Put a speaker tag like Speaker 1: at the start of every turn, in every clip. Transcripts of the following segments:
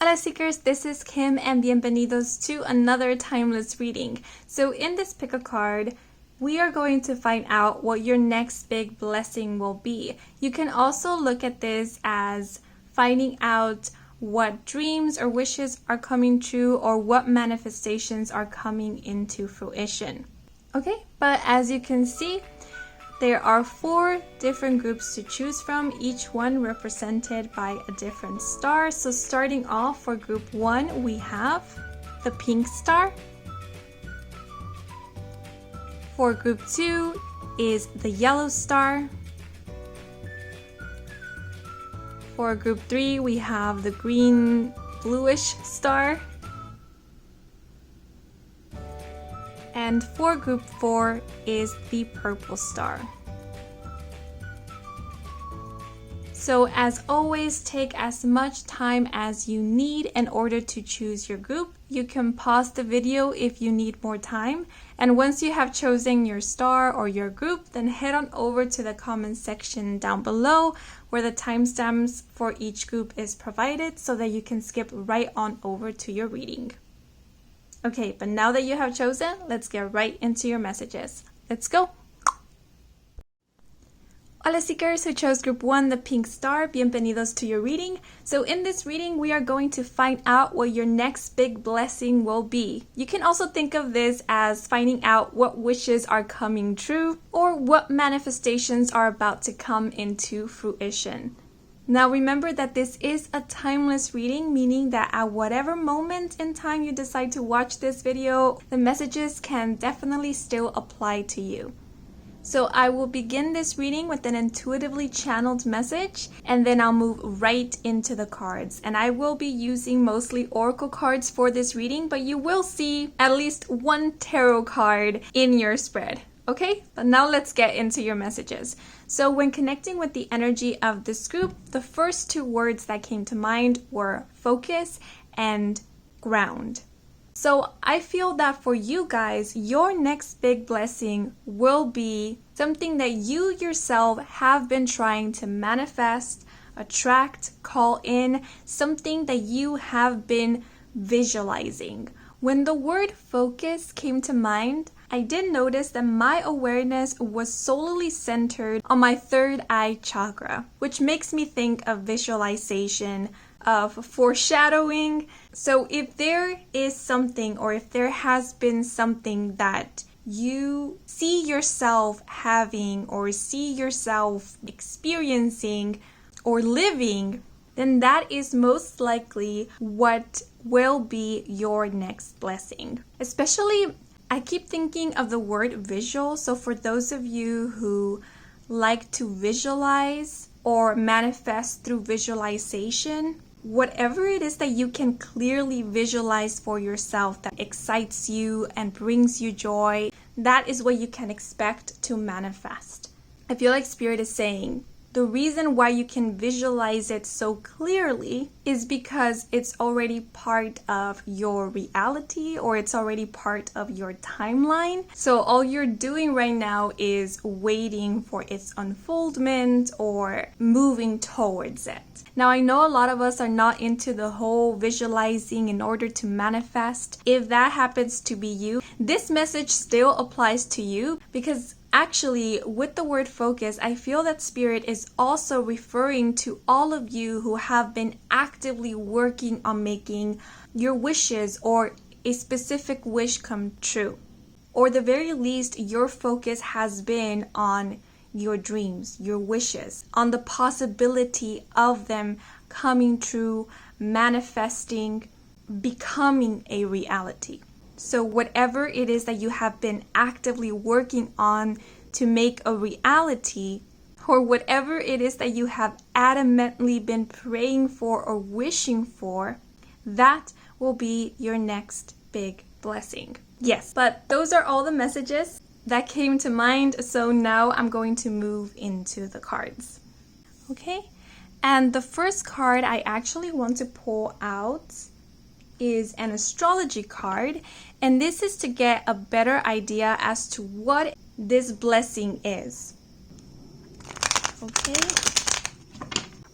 Speaker 1: Hola Seekers, this is Kim and bienvenidos to another timeless reading. So in this pick a card, we are going to find out what your next big blessing will be. You can also look at this as finding out what dreams or wishes are coming true or what manifestations are coming into fruition. Okay, but as you can see, there are 4 different groups to choose from, each one represented by a different star. So starting off for group 1, we have the pink star. For group 2 is the yellow star. For group 3, we have the green bluish star. And for group 4 is the purple star. So as always, take as much time as you need in order to choose your group. You can pause the video if you need more time. And once you have chosen your star or your group, then head on over to the comment section down below where the timestamps for each group is provided so that you can skip right on over to your reading. Okay, but now that you have chosen, let's get right into your messages. Let's go! Hola Seekers who chose group 1, the pink star, bienvenidos to your reading. So in this reading, we are going to find out what your next big blessing will be. You can also think of this as finding out what wishes are coming true or what manifestations are about to come into fruition. Now remember that this is a timeless reading, meaning that at whatever moment in time you decide to watch this video, the messages can definitely still apply to you. So I will begin this reading with an intuitively channeled message, and then I'll move right into the cards. And I will be using mostly oracle cards for this reading, but you will see at least one tarot card in your spread. Okay, but now let's get into your messages. So when connecting with the energy of this group, the first 2 words that came to mind were focus and ground. So I feel that for you guys, your next big blessing will be something that you yourself have been trying to manifest, attract, call in, something that you have been visualizing. When the word focus came to mind, I did notice that my awareness was solely centered on my 3rd eye chakra, which makes me think of visualization, of foreshadowing. So if there is something, or if there has been something that you see yourself having or see yourself experiencing or living, then that is most likely what will be your next blessing. Especially, I keep thinking of the word visual. So for those of you who like to visualize or manifest through visualization, whatever it is that you can clearly visualize for yourself that excites you and brings you joy, that is what you can expect to manifest. I feel like Spirit is saying, the reason why you can visualize it so clearly is because it's already part of your reality, or it's already part of your timeline. So all you're doing right now is waiting for its unfoldment or moving towards it. Now I know a lot of us are not into the whole visualizing in order to manifest. If that happens to be you, this message still applies to you, because actually, with the word focus, I feel that Spirit is also referring to all of you who have been actively working on making your wishes or a specific wish come true. Or the very least, your focus has been on your dreams, your wishes, on the possibility of them coming true, manifesting, becoming a reality. So whatever it is that you have been actively working on to make a reality, or whatever it is that you have adamantly been praying for or wishing for, that will be your next big blessing. Yes, but those are all the messages that came to mind. So now I'm going to move into the cards. Okay, and the first card I actually want to pull out is an astrology card, and this is to get a better idea as to what this blessing is. Okay,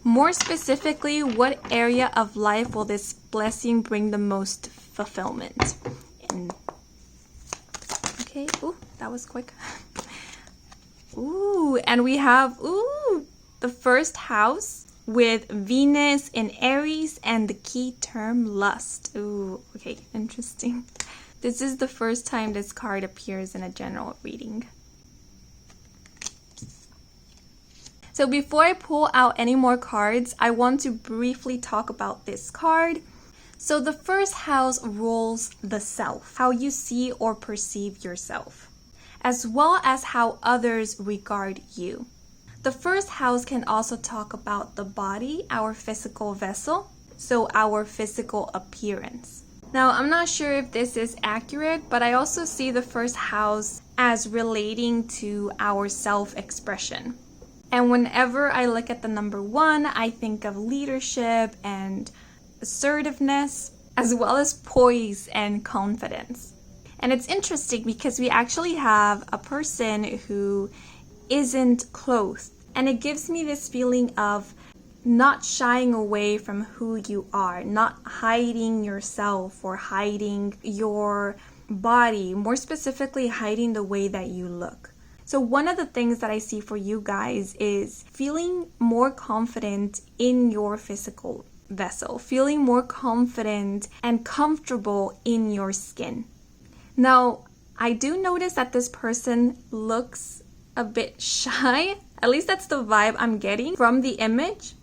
Speaker 1: More specifically, what area of life will this blessing bring the most fulfillment? Okay, ooh, that was quick. Ooh, and we have, the first house with Venus in Aries and the key term lust. Ooh, okay, interesting. This is the first time this card appears in a general reading. So before I pull out any more cards, I want to briefly talk about this card. So the first house rules the self, how you see or perceive yourself, as well as how others regard you. The first house can also talk about the body, our physical vessel, so our physical appearance. Now, I'm not sure if this is accurate, but I also see the first house as relating to our self-expression. And whenever I look at the number 1, I think of leadership and assertiveness, as well as poise and confidence. And it's interesting because we actually have a person who isn't clothed. And it gives me this feeling of not shying away from who you are, not hiding yourself or hiding your body, more specifically hiding the way that you look. So one of the things that I see for you guys is feeling more confident in your physical vessel, feeling more confident and comfortable in your skin. Now, I do notice that this person looks a bit shy. At least that's the vibe I'm getting from the image.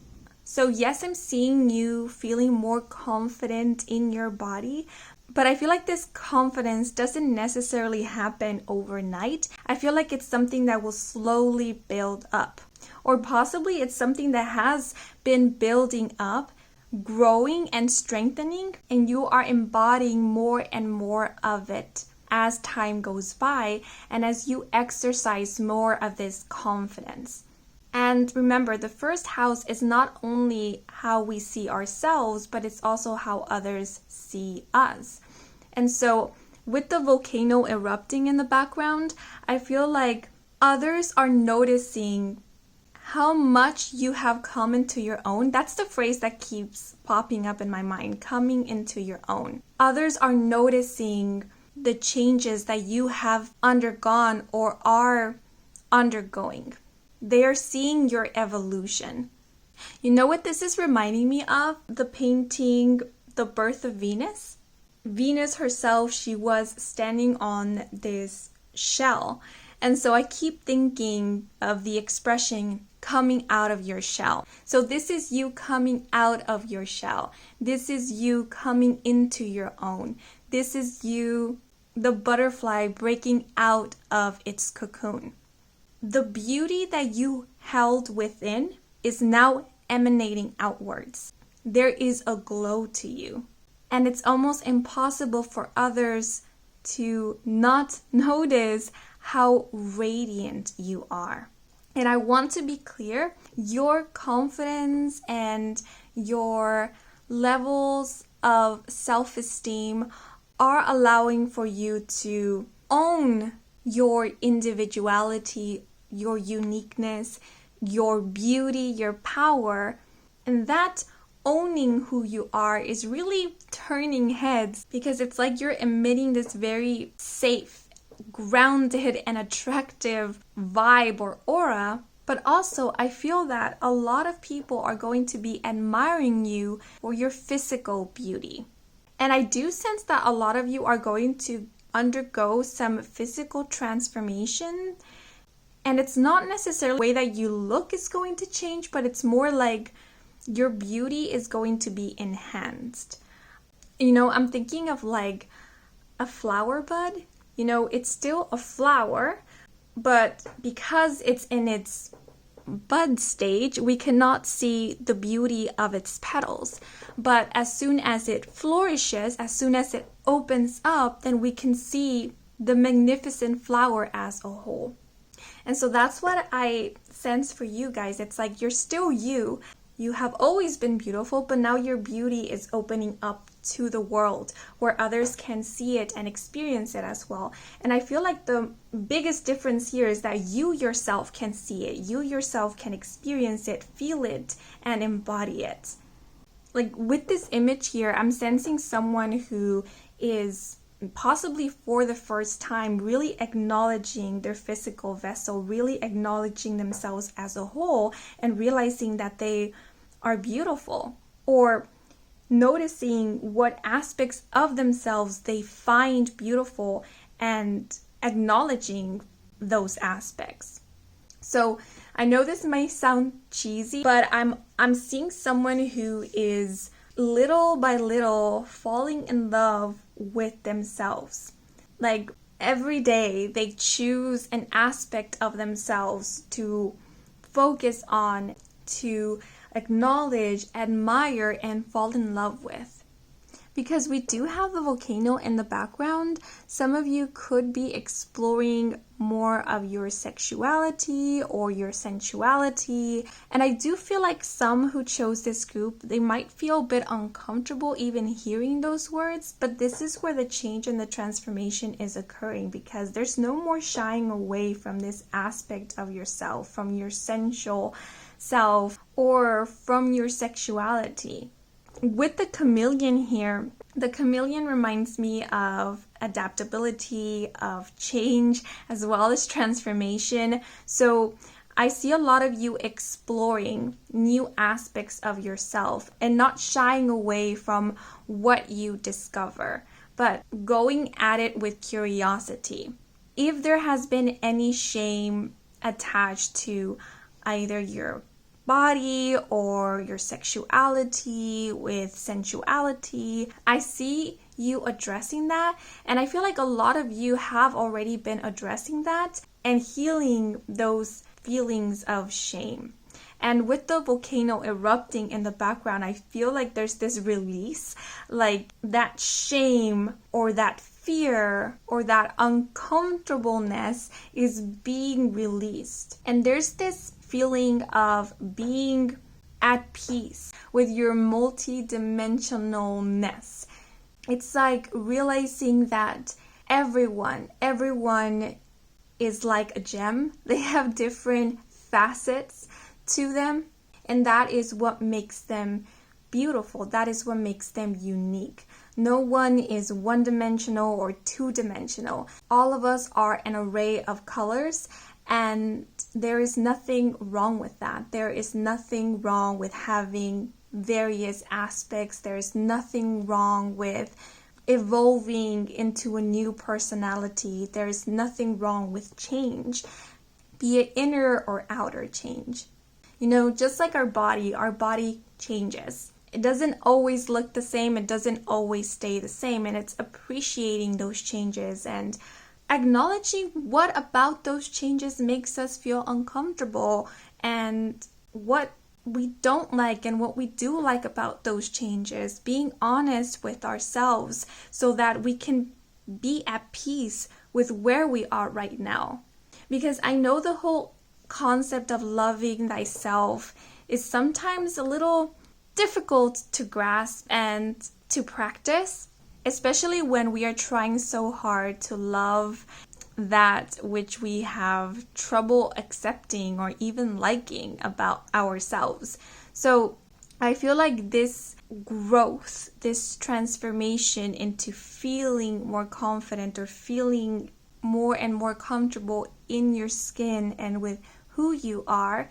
Speaker 1: So yes, I'm seeing you feeling more confident in your body, but I feel like this confidence doesn't necessarily happen overnight. I feel like it's something that will slowly build up. Or possibly it's something that has been building up, growing and strengthening, and you are embodying more and more of it as time goes by and as you exercise more of this confidence. And remember, the first house is not only how we see ourselves, but it's also how others see us. And so with the volcano erupting in the background, I feel like others are noticing how much you have come into your own. That's the phrase that keeps popping up in my mind, coming into your own. Others are noticing the changes that you have undergone or are undergoing. They are seeing your evolution. You know what this is reminding me of? The painting, The Birth of Venus. Venus herself, she was standing on this shell. And so I keep thinking of the expression coming out of your shell. So this is you coming out of your shell. This is you coming into your own. This is you, the butterfly, breaking out of its cocoon. The beauty that you held within is now emanating outwards. There is a glow to you. And it's almost impossible for others to not notice how radiant you are. And I want to be clear, your confidence and your levels of self-esteem are allowing for you to own your individuality, your uniqueness, your beauty, your power. And that owning who you are is really turning heads, because it's like you're emitting this very safe, grounded, and attractive vibe or aura. But also, I feel that a lot of people are going to be admiring you for your physical beauty. And I do sense that a lot of you are going to undergo some physical transformation. And it's not necessarily the way that you look is going to change, but it's more like your beauty is going to be enhanced. You know, I'm thinking of like a flower bud. You know, it's still a flower, but because it's in its bud stage, we cannot see the beauty of its petals. But as soon as it flourishes, as soon as it opens up, then we can see the magnificent flower as a whole. And so that's what I sense for you guys. It's like you're still you, You have always been beautiful, but now your beauty is opening up to the world where others can see it and experience it as well. And I feel like the biggest difference here is that you yourself can see it. You yourself can experience it, feel it, and embody it. Like with this image here, I'm sensing someone who is possibly for the first time really acknowledging their physical vessel, really acknowledging themselves as a whole and realizing that they are beautiful, or noticing what aspects of themselves they find beautiful and acknowledging those aspects. So I know this may sound cheesy, but I'm seeing someone who is little by little falling in love with themselves. Like every day they choose an aspect of themselves to focus on, to acknowledge, admire, and fall in love with. Because we do have the volcano in the background, some of you could be exploring more of your sexuality or your sensuality. And I do feel like some who chose this group, they might feel a bit uncomfortable even hearing those words, but this is where the change and the transformation is occurring, because there's no more shying away from this aspect of yourself, from your sensual self, or from your sexuality. With the chameleon here, the chameleon reminds me of adaptability, of change, as well as transformation. So I see a lot of you exploring new aspects of yourself and not shying away from what you discover, but going at it with curiosity. If there has been any shame attached to either your body or your sexuality with sensuality, I see you addressing that, and I feel like a lot of you have already been addressing that and healing those feelings of shame. And with the volcano erupting in the background, I feel like there's this release, like that shame or that fear or that uncomfortableness is being released. And there's this feeling of being at peace with your multi-dimensionalness. It's like realizing that everyone is like a gem. They have different facets to them, and that is what makes them beautiful. That is what makes them unique. No one is one-dimensional or two-dimensional. All of us are an array of colors, and there is nothing wrong with that. There is nothing wrong with having various aspects. There is nothing wrong with evolving into a new personality. There is nothing wrong with change, be it inner or outer change. You know, just like our body changes. It doesn't always look the same. It doesn't always stay the same. And it's appreciating those changes and acknowledging what about those changes makes us feel uncomfortable and what we don't like and what we do like about those changes. Being honest with ourselves so that we can be at peace with where we are right now. Because I know the whole concept of loving thyself is sometimes a little difficult to grasp and to practice, especially when we are trying so hard to love that which we have trouble accepting or even liking about ourselves. So I feel like this growth, this transformation into feeling more confident or feeling more and more comfortable in your skin and with who you are,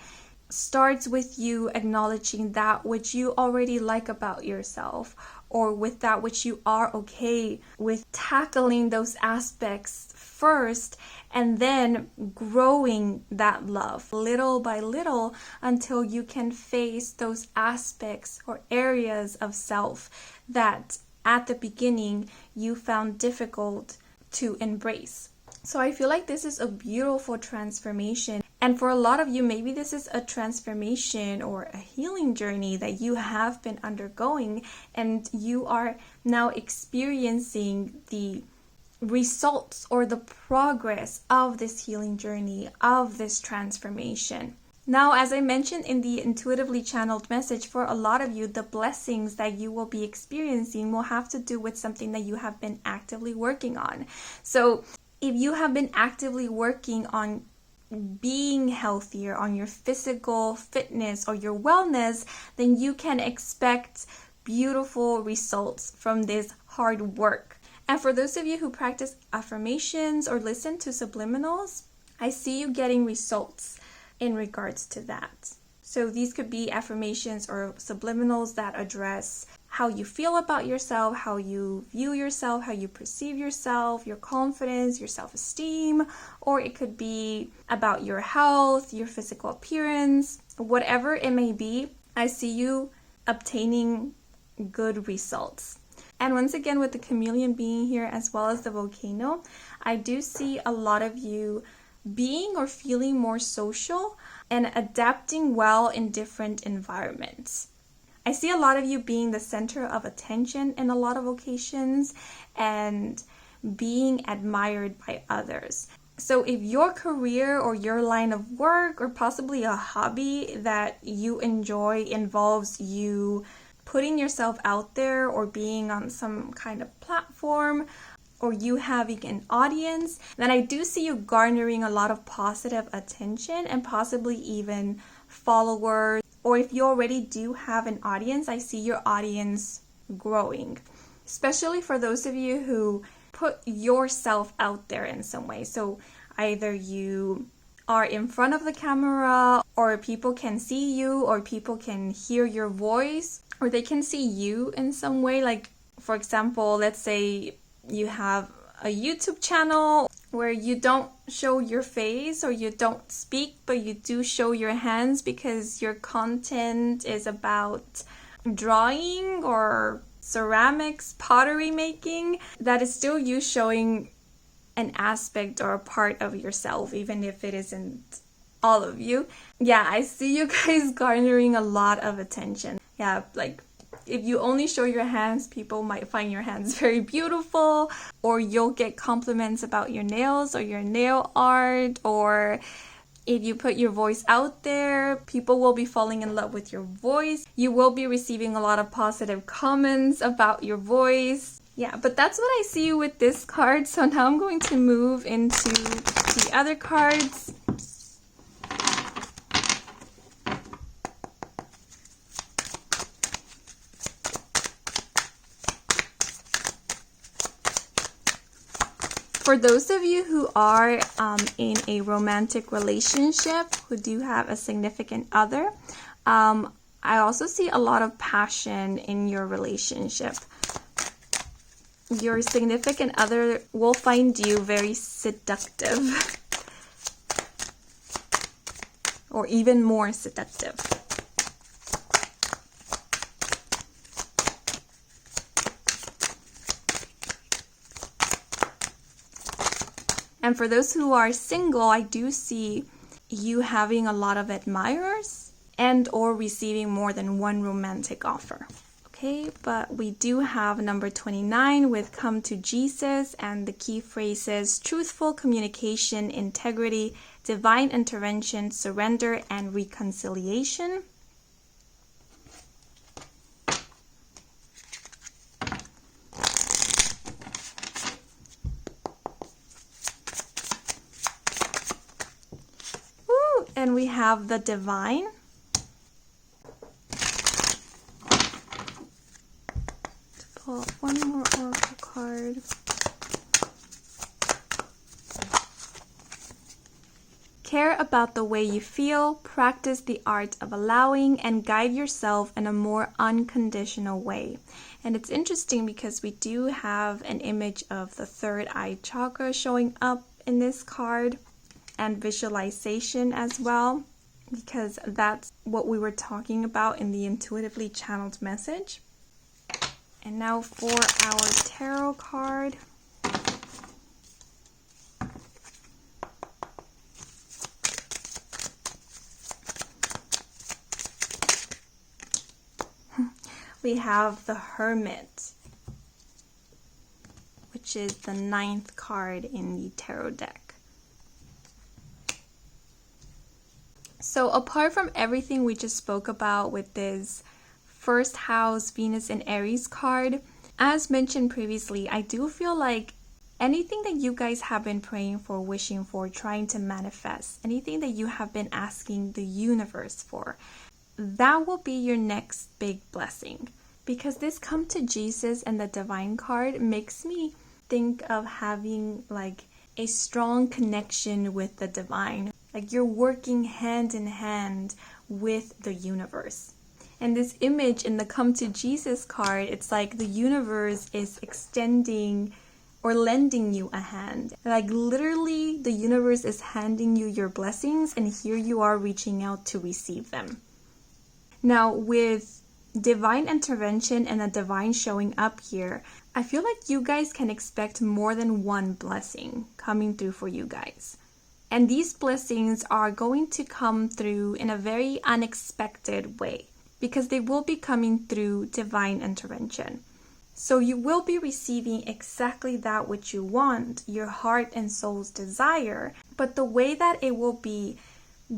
Speaker 1: starts with you acknowledging that which you already like about yourself, or with that which you are okay with, tackling those aspects first and then growing that love little by little until you can face those aspects or areas of self that at the beginning you found difficult to embrace. So I feel like this is a beautiful transformation. And for a lot of you, maybe this is a transformation or a healing journey that you have been undergoing, and you are now experiencing the results or the progress of this healing journey, of this transformation. Now, as I mentioned in the intuitively channeled message, for a lot of you, the blessings that you will be experiencing will have to do with something that you have been actively working on. So if you have been actively working on being healthier, on your physical fitness or your wellness, then you can expect beautiful results from this hard work. And for those of you who practice affirmations or listen to subliminals, I see you getting results in regards to that. So these could be affirmations or subliminals that address how you feel about yourself, how you view yourself, how you perceive yourself, your confidence, your self-esteem, or it could be about your health, your physical appearance, whatever it may be. I see you obtaining good results. And once again, with the chameleon being here as well as the volcano, I do see a lot of you being or feeling more social and adapting well in different environments. I see a lot of you being the center of attention in a lot of occasions and being admired by others. So if your career or your line of work or possibly a hobby that you enjoy involves you putting yourself out there or being on some kind of platform, or you having an audience, then I do see you garnering a lot of positive attention and possibly even followers. Or if you already do have an audience, I see your audience growing. Especially for those of you who put yourself out there in some way. So either you are in front of the camera, or people can see you, or people can hear your voice, or they can see you in some way. Like, for example, let's say you have a YouTube channel where you don't show your face or you don't speak, but you do show your hands because your content is about drawing or ceramics, pottery making. That is still you showing an aspect or a part of yourself, even if it isn't all of you. Yeah, I see you guys garnering a lot of attention. Yeah, like if you only show your hands, people might find your hands very beautiful, or you'll get compliments about your nails or your nail art, or if you put your voice out there, people will be falling in love with your voice. You will be receiving a lot of positive comments about your voice. Yeah, but that's what I see with this card. So now I'm going to move into the other cards. For those of you who are in a romantic relationship, who do have a significant other, I also see a lot of passion in your relationship. Your significant other will find you very seductive, or even more seductive. And for those who are single, I do see you having a lot of admirers and or receiving more than one romantic offer. Okay, but we do have number 29 with come to Jesus, and the key phrases truthful communication, integrity, divine intervention, surrender, and reconciliation. And we have the divine. Let's pull out one more oracle card. Care about the way you feel, practice the art of allowing, and guide yourself in a more unconditional way. And it's interesting because we do have an image of the third eye chakra showing up in this card, and visualization as well, because that's what we were talking about in the intuitively channeled message. And now for our tarot card. We have the Hermit, which is the 9th card in the tarot deck. So apart from everything we just spoke about with this first house Venus and Aries card, as mentioned previously, I do feel like anything that you guys have been praying for, wishing for, trying to manifest, anything that you have been asking the universe for, that will be your next big blessing. Because this come to Jesus and the divine card makes me think of having like a strong connection with the divine. Like you're working hand in hand with the universe. And this image in the Come to Jesus card, it's like the universe is extending or lending you a hand. Like literally the universe is handing you your blessings and here you are reaching out to receive them. Now with divine intervention and a divine showing up here, I feel like you guys can expect more than one blessing coming through for you guys. And these blessings are going to come through in a very unexpected way because they will be coming through divine intervention. So you will be receiving exactly that which you want, your heart and soul's desire, but the way that it will be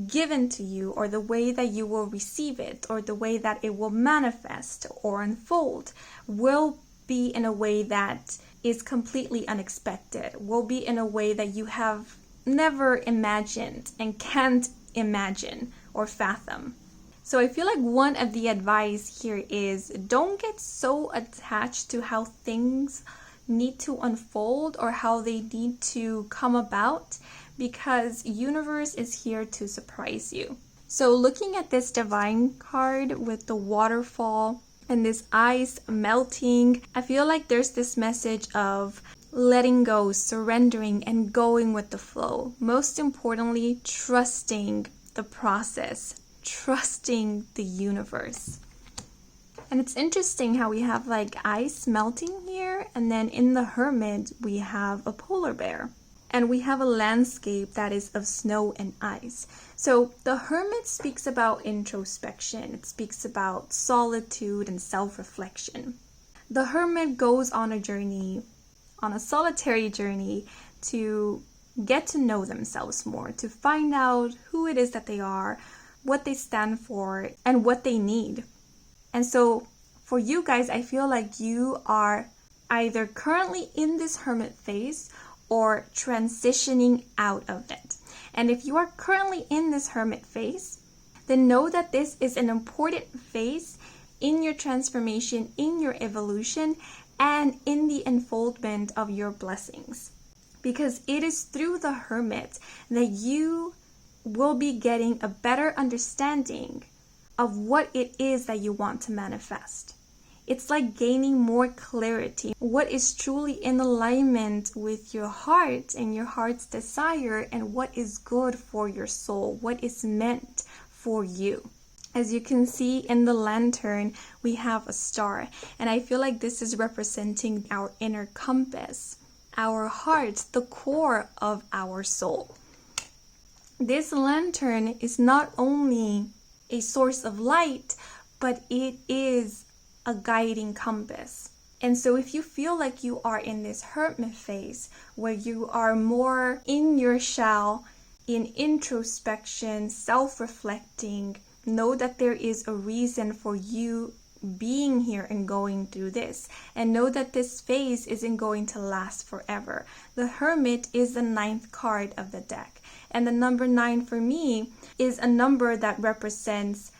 Speaker 1: given to you, or the way that you will receive it, or the way that it will manifest or unfold will be in a way that is completely unexpected, will be in a way that you have never imagined and can't imagine or fathom. So I feel like one of the advice here is don't get so attached to how things need to unfold or how they need to come about, because universe is here to surprise you. So looking at this divine card with the waterfall and this ice melting, I feel like there's this message of letting go, surrendering, and going with the flow. Most importantly, trusting the process, trusting the universe. And it's interesting how we have like ice melting here, and then in the Hermit we have a polar bear. And we have a landscape that is of snow and ice. So the Hermit speaks about introspection. It speaks about solitude and self-reflection. The Hermit goes on a journey, on a solitary journey, to get to know themselves more, to find out who it is that they are, what they stand for, and what they need. And so for you guys, I feel like you are either currently in this Hermit phase or transitioning out of it. And if you are currently in this Hermit phase, then know that this is an important phase in your transformation, in your evolution, and in the unfoldment of your blessings. Because it is through the Hermit that you will be getting a better understanding of what it is that you want to manifest. It's like gaining more clarity, what is truly in alignment with your heart and your heart's desire, and what is good for your soul, what is meant for you. As you can see in the lantern, we have a star, and I feel like this is representing our inner compass, our heart, the core of our soul. This lantern is not only a source of light, but it is a guiding compass. And so if you feel like you are in this Hermit phase where you are more in your shell, in introspection, self-reflecting, know that there is a reason for you being here and going through this, and know that this phase isn't going to last forever. The Hermit is the 9th card of the deck, and the number 9 for me is a number that represents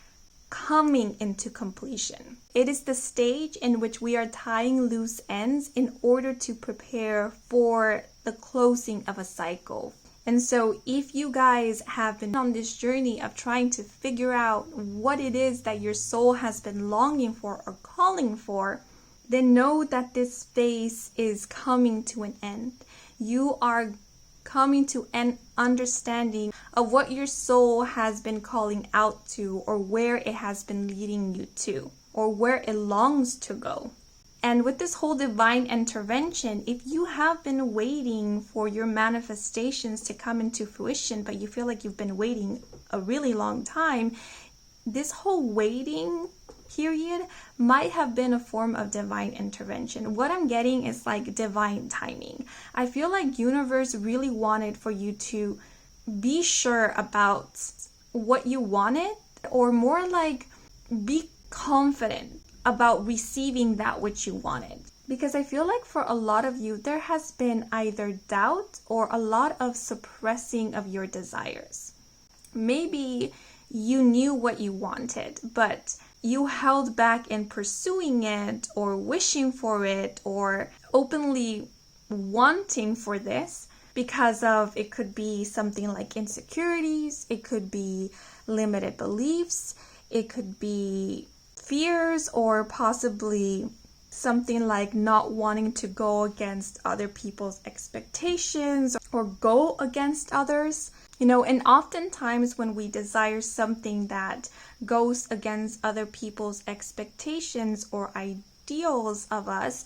Speaker 1: coming into completion. It is the stage in which we are tying loose ends in order to prepare for the closing of a cycle. And so if you guys have been on this journey of trying to figure out what it is that your soul has been longing for or calling for, then know that this phase is coming to an end. You are coming to an understanding of what your soul has been calling out to, or where it has been leading you to, or where it longs to go. And with this whole divine intervention, if you have been waiting for your manifestations to come into fruition, but you feel like you've been waiting a really long time, this whole waiting period might have been a form of divine intervention. What I'm getting is like divine timing. I feel like universe really wanted for you to be sure about what you wanted, or more like be confident about receiving that which you wanted. Because I feel like for a lot of you, there has been either doubt or a lot of suppressing of your desires. Maybe you knew what you wanted, but you held back in pursuing it or wishing for it or openly wanting for this because of, it could be something like insecurities, it could be limited beliefs, it could be fears, or possibly something like not wanting to go against other people's expectations or go against others. And oftentimes when we desire something that goes against other people's expectations or ideals of us,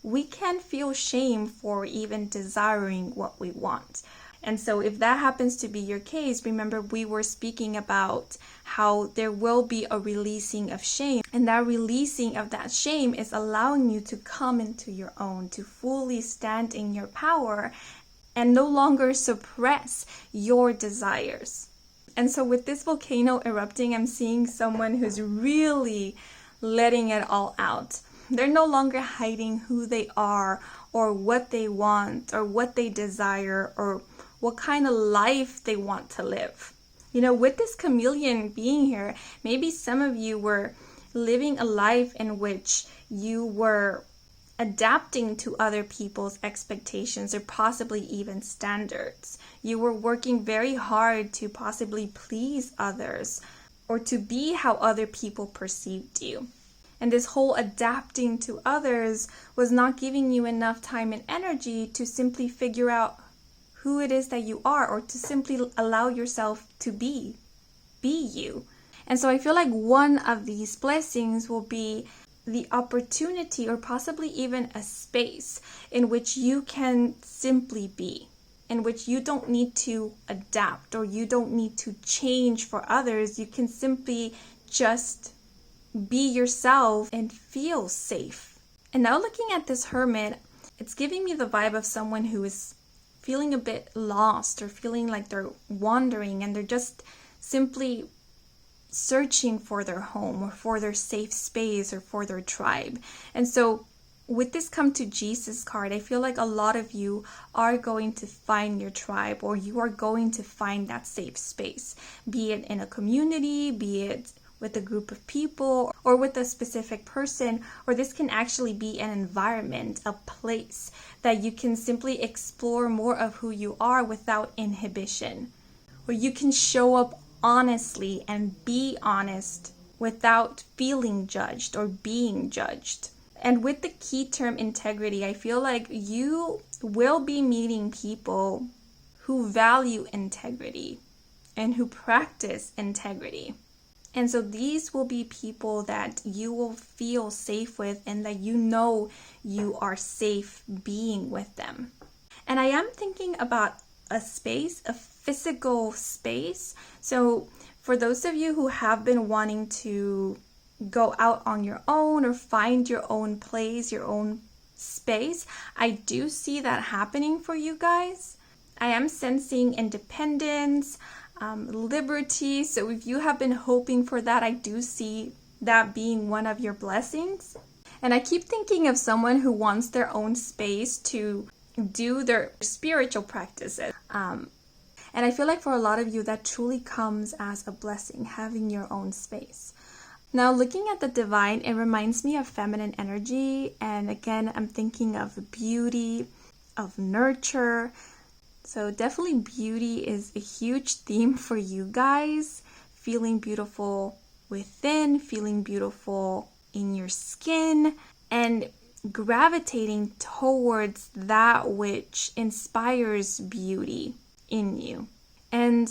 Speaker 1: we can feel shame for even desiring what we want. And so if that happens to be your case, remember we were speaking about how there will be a releasing of shame. And that releasing of that shame is allowing you to come into your own, to fully stand in your power and no longer suppress your desires. And so with this volcano erupting, I'm seeing someone who's really letting it all out. They're no longer hiding who they are or what they want or what they desire or what kind of life they want to live. With this chameleon being here, maybe some of you were living a life in which you were adapting to other people's expectations or possibly even standards. You were working very hard to possibly please others or to be how other people perceived you. And this whole adapting to others was not giving you enough time and energy to simply figure out who it is that you are, or to simply allow yourself to be you. And so I feel like one of these blessings will be the opportunity or possibly even a space in which you can simply be, in which you don't need to adapt or you don't need to change for others. You can simply just be yourself and feel safe. And now looking at this hermit, it's giving me the vibe of someone who is feeling a bit lost or feeling like they're wandering and they're just simply searching for their home or for their safe space or for their tribe. And so with this Come to Jesus card, I feel like a lot of you are going to find your tribe, or you are going to find that safe space, be it in a community, be it with a group of people or with a specific person, or this can actually be an environment, a place that you can simply explore more of who you are without inhibition, where you can show up honestly and be honest without feeling judged or being judged. And with the key term integrity, I feel like you will be meeting people who value integrity and who practice integrity. And so these will be people that you will feel safe with and that you are safe being with them. And I am thinking about a space, a physical space. So for those of you who have been wanting to go out on your own or find your own place, your own space, I do see that happening for you guys. I am sensing independence, liberty. So if you have been hoping for that, I do see that being one of your blessings. And I keep thinking of someone who wants their own space to do their spiritual practices. And I feel like for a lot of you, that truly comes as a blessing, having your own space. Now, looking at the divine, it reminds me of feminine energy. And again, I'm thinking of beauty, of nurture. So definitely beauty is a huge theme for you guys. Feeling beautiful within, feeling beautiful in your skin, and gravitating towards that which inspires beauty in you. And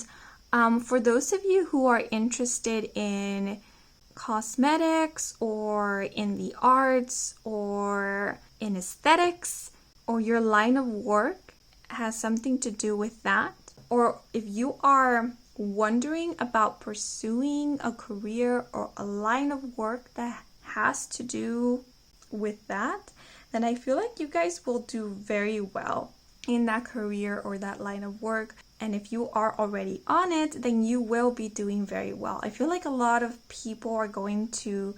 Speaker 1: for those of you who are interested in cosmetics or in the arts or in aesthetics, or your line of work has something to do with that, or if you are wondering about pursuing a career or a line of work that has to do with that, then I feel like you guys will do very well in that career or that line of work. And if you are already on it, then you will be doing very well. I feel like a lot of people are going to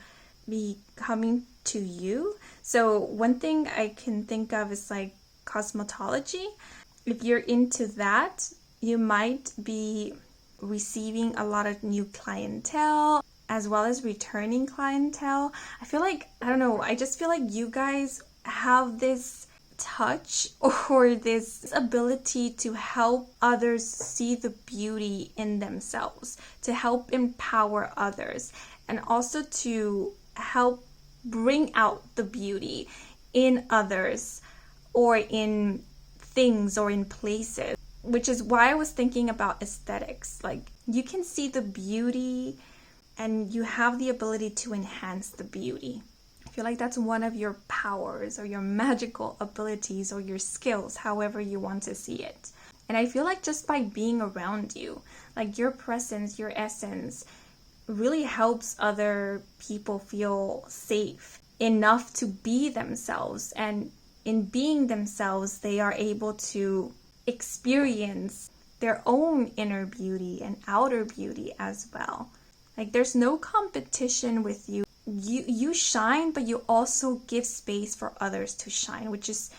Speaker 1: be coming to you. So one thing I can think of is like cosmetology. If you're into that, you might be receiving a lot of new clientele as well as returning clientele. I feel like, I don't know, I just feel like you guys have this touch or this ability to help others see the beauty in themselves, to help empower others, and also to help bring out the beauty in others or in things or in places, which is why I was thinking about aesthetics. Like, you can see the beauty and you have the ability to enhance the beauty. I feel like that's one of your powers or your magical abilities or your skills, however you want to see it. And I feel like just by being around you, like your presence, your essence, really helps other people feel safe enough to be themselves. And in being themselves, they are able to experience their own inner beauty and outer beauty as well. Like, there's no competition with you. You shine, but you also give space for others to shine, which is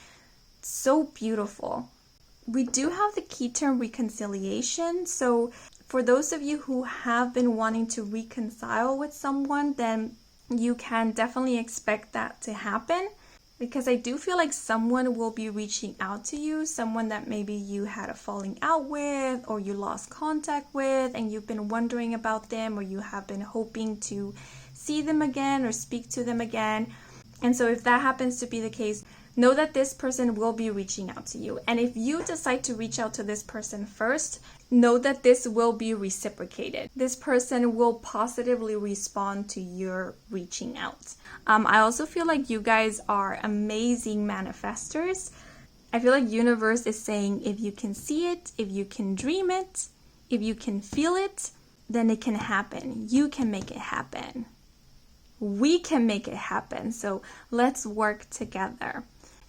Speaker 1: so beautiful. We do have the key term reconciliation. So for those of you who have been wanting to reconcile with someone, then you can definitely expect that to happen, because I do feel like someone will be reaching out to you, someone that maybe you had a falling out with or you lost contact with and you've been wondering about them, or you have been hoping to see them again or speak to them again. And so if that happens to be the case, know that this person will be reaching out to you. And if you decide to reach out to this person first, know that this will be reciprocated. This person will positively respond to your reaching out. I also feel like you guys are amazing manifestors. I feel like universe is saying, if you can see it, if you can dream it, if you can feel it, then it can happen. You can make it happen. We can make it happen. So let's work together.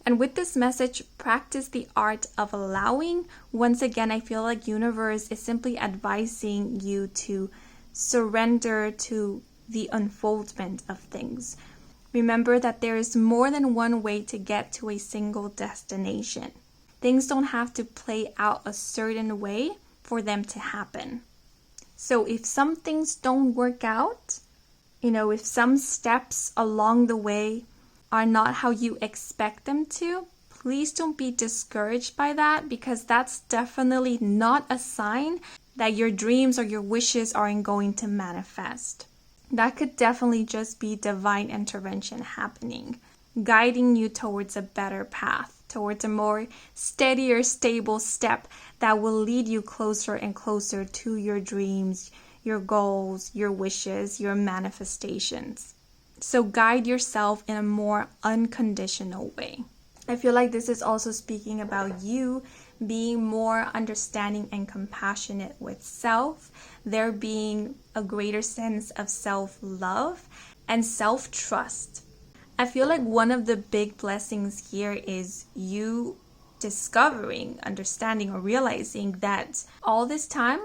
Speaker 1: And with this message, practice the art of allowing. Once again, I feel like universe is simply advising you to surrender to the unfoldment of things. Remember that there is more than one way to get to a single destination. Things don't have to play out a certain way for them to happen. So if some things don't work out, if some steps along the way are not how you expect them to, please don't be discouraged by that, because that's definitely not a sign that your dreams or your wishes aren't going to manifest. That could definitely just be divine intervention happening, guiding you towards a better path, towards a more steadier, stable step that will lead you closer and closer to your dreams, your goals, your wishes, your manifestations. So guide yourself in a more unconditional way. I feel like this is also speaking about you being more understanding and compassionate with self, there being a greater sense of self-love and self-trust. I feel like one of the big blessings here is you discovering, understanding, or realizing that all this time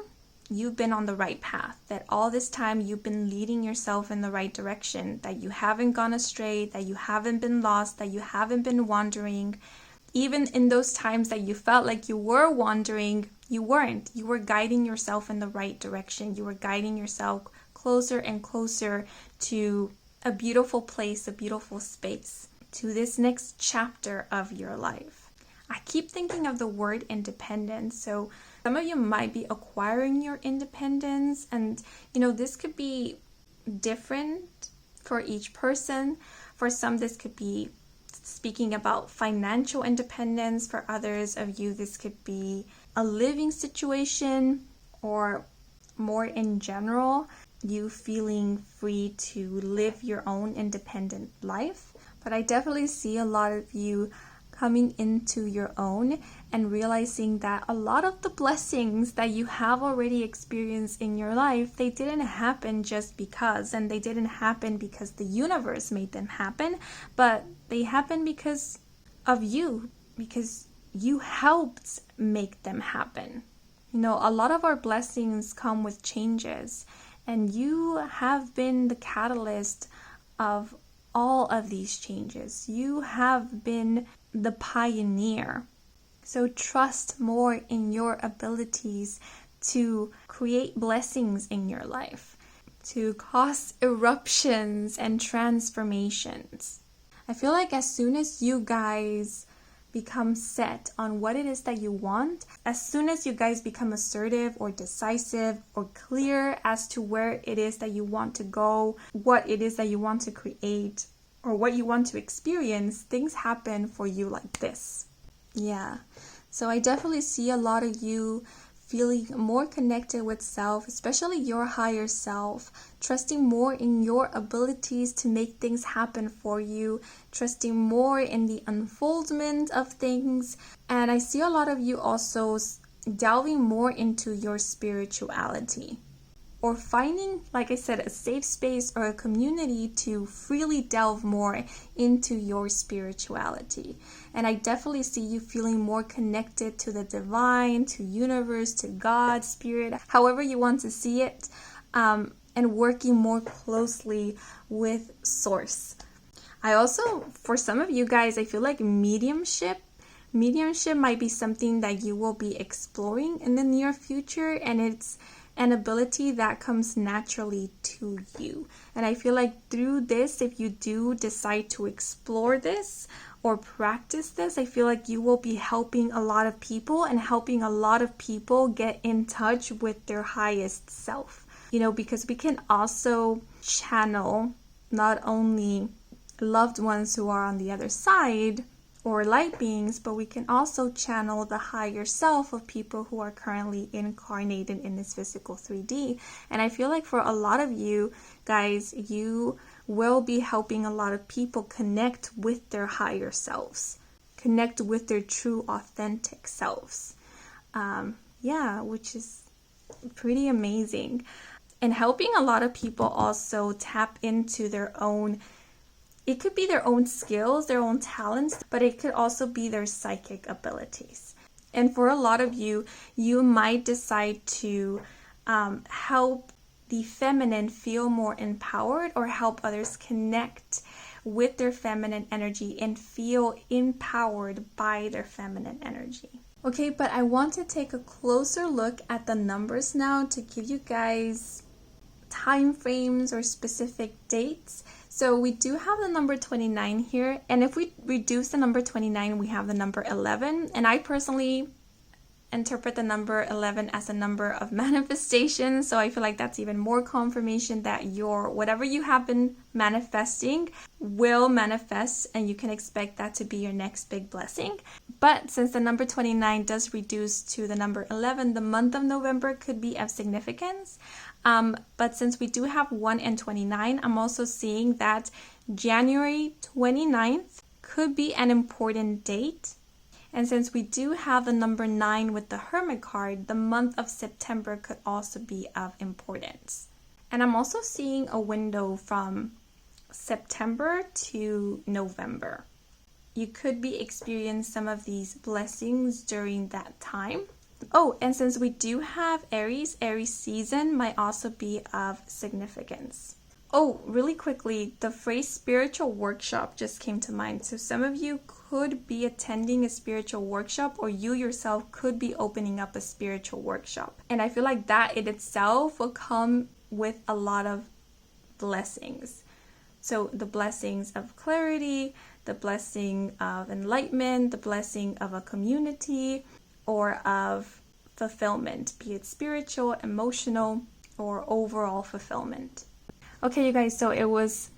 Speaker 1: you've been on the right path, that all this time you've been leading yourself in the right direction, that you haven't gone astray, that you haven't been lost, that you haven't been wandering. Even in those times that you felt like you were wandering, you weren't. You were guiding yourself in the right direction. You were guiding yourself closer and closer to a beautiful place, a beautiful space, to this next chapter of your life. I keep thinking of the word independence. So some of you might be acquiring your independence, and this could be different for each person. For some, this could be speaking about financial independence. For others of you, this could be a living situation, or more in general, you feeling free to live your own independent life. But I definitely see a lot of you coming into your own and realizing that a lot of the blessings that you have already experienced in your life, they didn't happen just because, and they didn't happen because the universe made them happen, but they happened because of you, because you helped make them happen. You know, a lot of our blessings come with changes, and you have been the catalyst of all of these changes. You have been the pioneer. So trust more in your abilities to create blessings in your life, to cause eruptions and transformations. I feel like as soon as you guys become set on what it is that you want, as soon as you guys become assertive or decisive or clear as to where it is that you want to go, what it is that you want to create, or what you want to experience, things happen for you like this. Yeah. So I definitely see a lot of you feeling more connected with self, especially your higher self, trusting more in your abilities to make things happen for you, trusting more in the unfoldment of things. And I see a lot of you also delving more into your spirituality, or finding, like I said, a safe space or a community to freely delve more into your spirituality. And I definitely see you feeling more connected to the divine, to universe, to God, spirit, however you want to see it, and working more closely with source. I also, for some of you guys, I feel like mediumship might be something that you will be exploring in the near future, and it's an ability that comes naturally to you. And I feel like through this, if you do decide to explore this or practice this, I feel like you will be helping a lot of people and helping a lot of people get in touch with their highest self. You know, because we can also channel not only loved ones who are on the other side or light beings, but we can also channel the higher self of people who are currently incarnated in this physical 3D. And I feel like for a lot of you guys, you will be helping a lot of people connect with their higher selves, connect with their true authentic selves. Which is pretty amazing. And helping a lot of people also tap into their own, it could be their own skills, their own talents, but it could also be their psychic abilities. And for a lot of you, you might decide to help the feminine feel more empowered, or help others connect with their feminine energy and feel empowered by their feminine energy. Okay, but I want to take a closer look at the numbers now to give you guys time frames or specific dates. So we do have the number 29 here, and if we reduce the number 29, we have the number 11, and I personally interpret the number 11 as a number of manifestation. So I feel like that's even more confirmation that your whatever you have been manifesting will manifest, and you can expect that to be your next big blessing. But since the number 29 does reduce to the number 11, the month of November could be of significance. But since we do have 1 and 29, I'm also seeing that January 29th could be an important date. And since we do have the number 9 with the Hermit card, the month of September could also be of importance. And I'm also seeing a window from September to November. You could be experiencing some of these blessings during that time. Oh, and since we do have Aries season might also be of significance. Oh, really quickly, the phrase spiritual workshop just came to mind. So some of you could be attending a spiritual workshop, or you yourself could be opening up a spiritual workshop. And I feel like that in itself will come with a lot of blessings. So the blessings of clarity, the blessing of enlightenment, the blessing of a community, or of fulfillment, be it spiritual, emotional, or overall fulfillment. Okay, you guys, so it was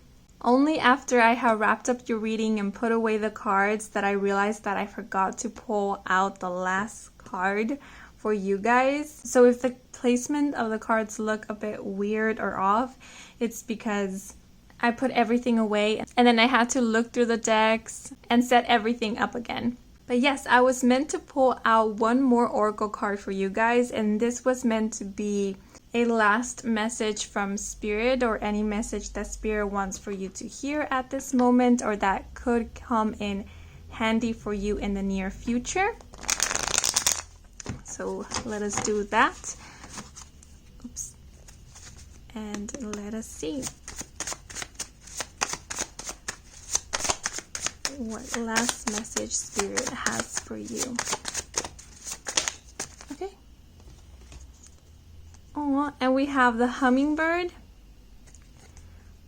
Speaker 1: only after I had wrapped up your reading and put away the cards that I realized that I forgot to pull out the last card for you guys. So if the placement of the cards look a bit weird or off, it's because I put everything away and then I had to look through the decks and set everything up again. But yes, I was meant to pull out one more oracle card for you guys, and this was meant to be a last message from Spirit, or any message that Spirit wants for you to hear at this moment, or that could come in handy for you in the near future. So let us do that. Oops. And let us see what last message Spirit has for you. Okay. Oh, and we have the hummingbird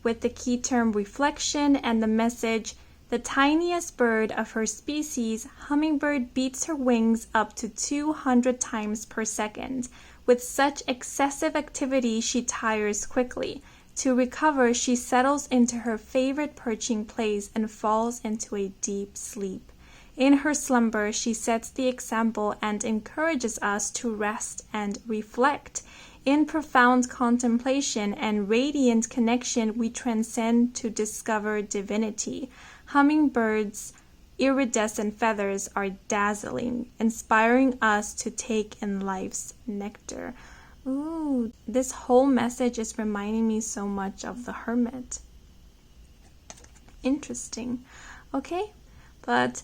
Speaker 1: with the key term reflection and the message, the tiniest bird of her species, hummingbird beats her wings up to 200 times per second. With such excessive activity, she tires quickly. To recover, she settles into her favorite perching place and falls into a deep sleep. In her slumber, she sets the example and encourages us to rest and reflect. In profound contemplation and radiant connection, we transcend to discover divinity. Hummingbirds' iridescent feathers are dazzling, inspiring us to take in life's nectar. Ooh, this whole message is reminding me so much of the Hermit. Interesting. Okay, but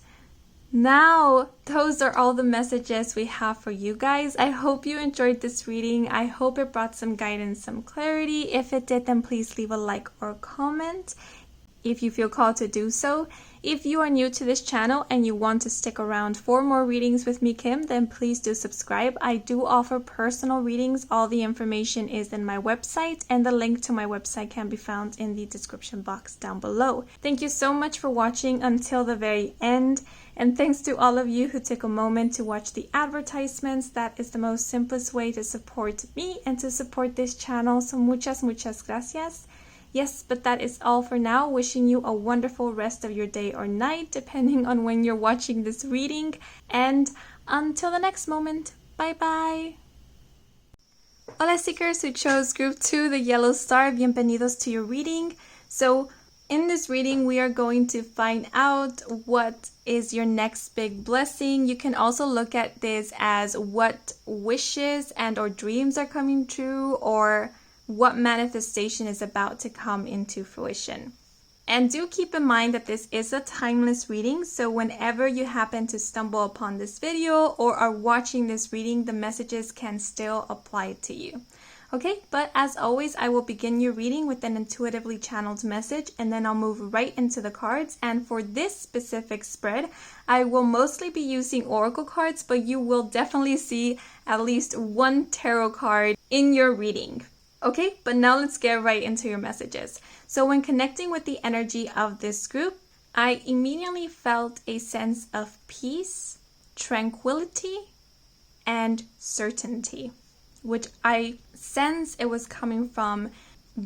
Speaker 1: now, those are all the messages we have for you guys. I hope you enjoyed this reading. I hope it brought some guidance, some clarity. If it did, then please leave a like or a comment if you feel called to do so. If you are new to this channel and you want to stick around for more readings with me, Kim, then please do subscribe. I do offer personal readings. All the information is in my website, and the link to my website can be found in the description box down below. Thank you so much for watching until the very end. And thanks to all of you who took a moment to watch the advertisements. That is the most simplest way to support me and to support this channel. So muchas gracias. Yes, but that is all for now. Wishing you a wonderful rest of your day or night, depending on when you're watching this reading. And until the next moment, bye-bye. Hola seekers who chose group 2, the yellow star, bienvenidos to your reading. So in this reading, we are going to find out what is your next big blessing. You can also look at this as what wishes and or dreams are coming true, or what manifestation is about to come into fruition. And do keep in mind that this is a timeless reading, so whenever you happen to stumble upon this video or are watching this reading, the messages can still apply to you. Okay, but as always, I will begin your reading with an intuitively channeled message, and then I'll move right into the cards. And for this specific spread, I will mostly be using oracle cards, but you will definitely see at least one tarot card in your reading. Okay, but now let's get right into your messages. So when connecting with the energy of this group, I immediately felt a sense of peace, tranquility, and certainty, which I sense it was coming from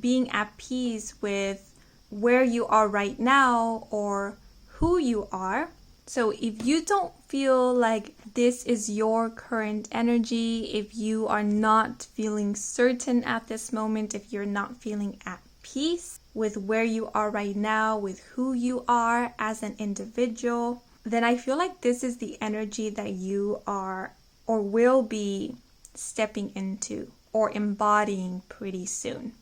Speaker 1: being at peace with where you are right now or who you are. So if you don't feel like this is your current energy, if you are not feeling certain at this moment, if you're not feeling at peace with where you are right now, with who you are as an individual, then I feel like this is the energy that you are or will be stepping into or embodying pretty soon.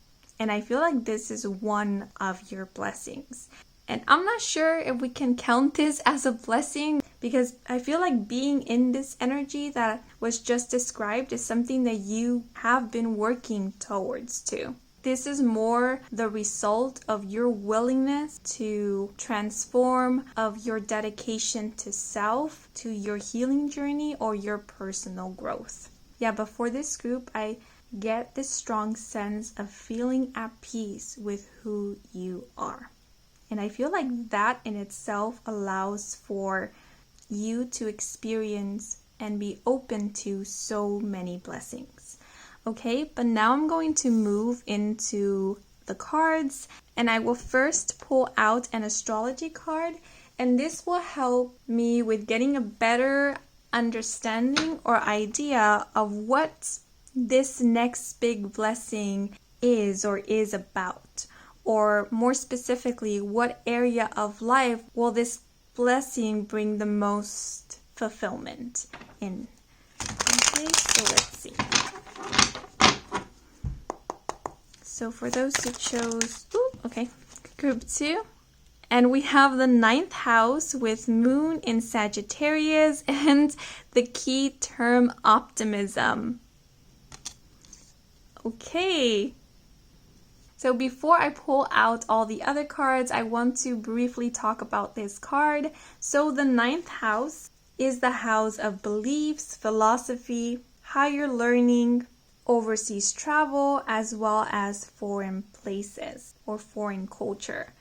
Speaker 1: And I feel like this is one of your blessings. And I'm not sure if we can count this as a blessing, because I feel like being in this energy that was just described is something that you have been working towards too. This is more the result of your willingness to transform, of your dedication to self, to your healing journey or your personal growth. Yeah, but for this group, I get this strong sense of feeling at peace with who you are. And I feel like that in itself allows for you to experience and be open to so many blessings. Okay, but now I'm going to move into the cards, and I will first pull out an astrology card, and this will help me with getting a better understanding or idea of what this next big blessing is or is about. Or more specifically, what area of life will this blessing bring the most fulfillment in? Okay, so let's see. So for those who chose, group 2, And we have the ninth house with moon in Sagittarius and the key term optimism. Okay. So before I pull out all the other cards, I want to briefly talk about this card. So the ninth house is the house of beliefs, philosophy, higher learning, overseas travel, as well as foreign places or foreign culture.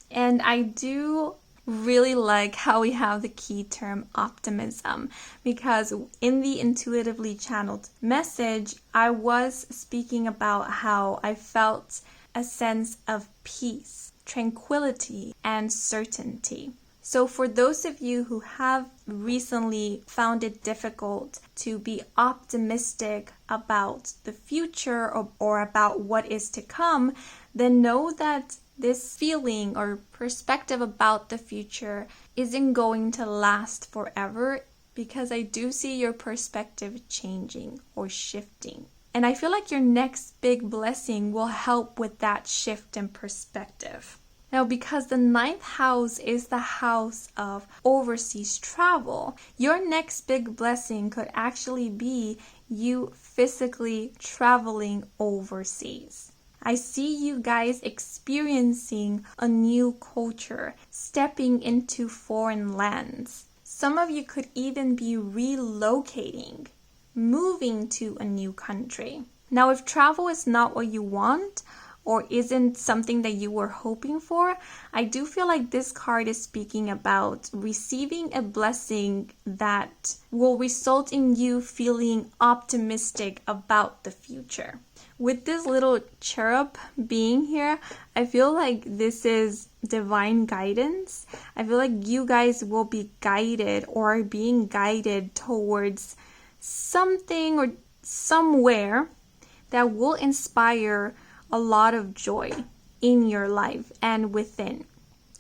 Speaker 1: And I do really like how we have the key term optimism, because in the intuitively channeled message, I was speaking about how I felt a sense of peace, tranquility, and certainty. So for those of you who have recently found it difficult to be optimistic about the future or about what is to come, then know that this feeling or perspective about the future isn't going to last forever, because I do see your perspective changing or shifting. And I feel like your next big blessing will help with that shift in perspective. Now, because the ninth house is the house of overseas travel, your next big blessing could actually be you physically traveling overseas. I see you guys experiencing a new culture, stepping into foreign lands. Some of you could even be relocating, moving to a new country. Now, if travel is not what you want, or isn't something that you were hoping for, I do feel like this card is speaking about receiving a blessing that will result in you feeling optimistic about the future. With this little cherub being here, I feel like this is divine guidance. I feel like you guys will be guided or are being guided towards something or somewhere that will inspire a lot of joy in your life and within.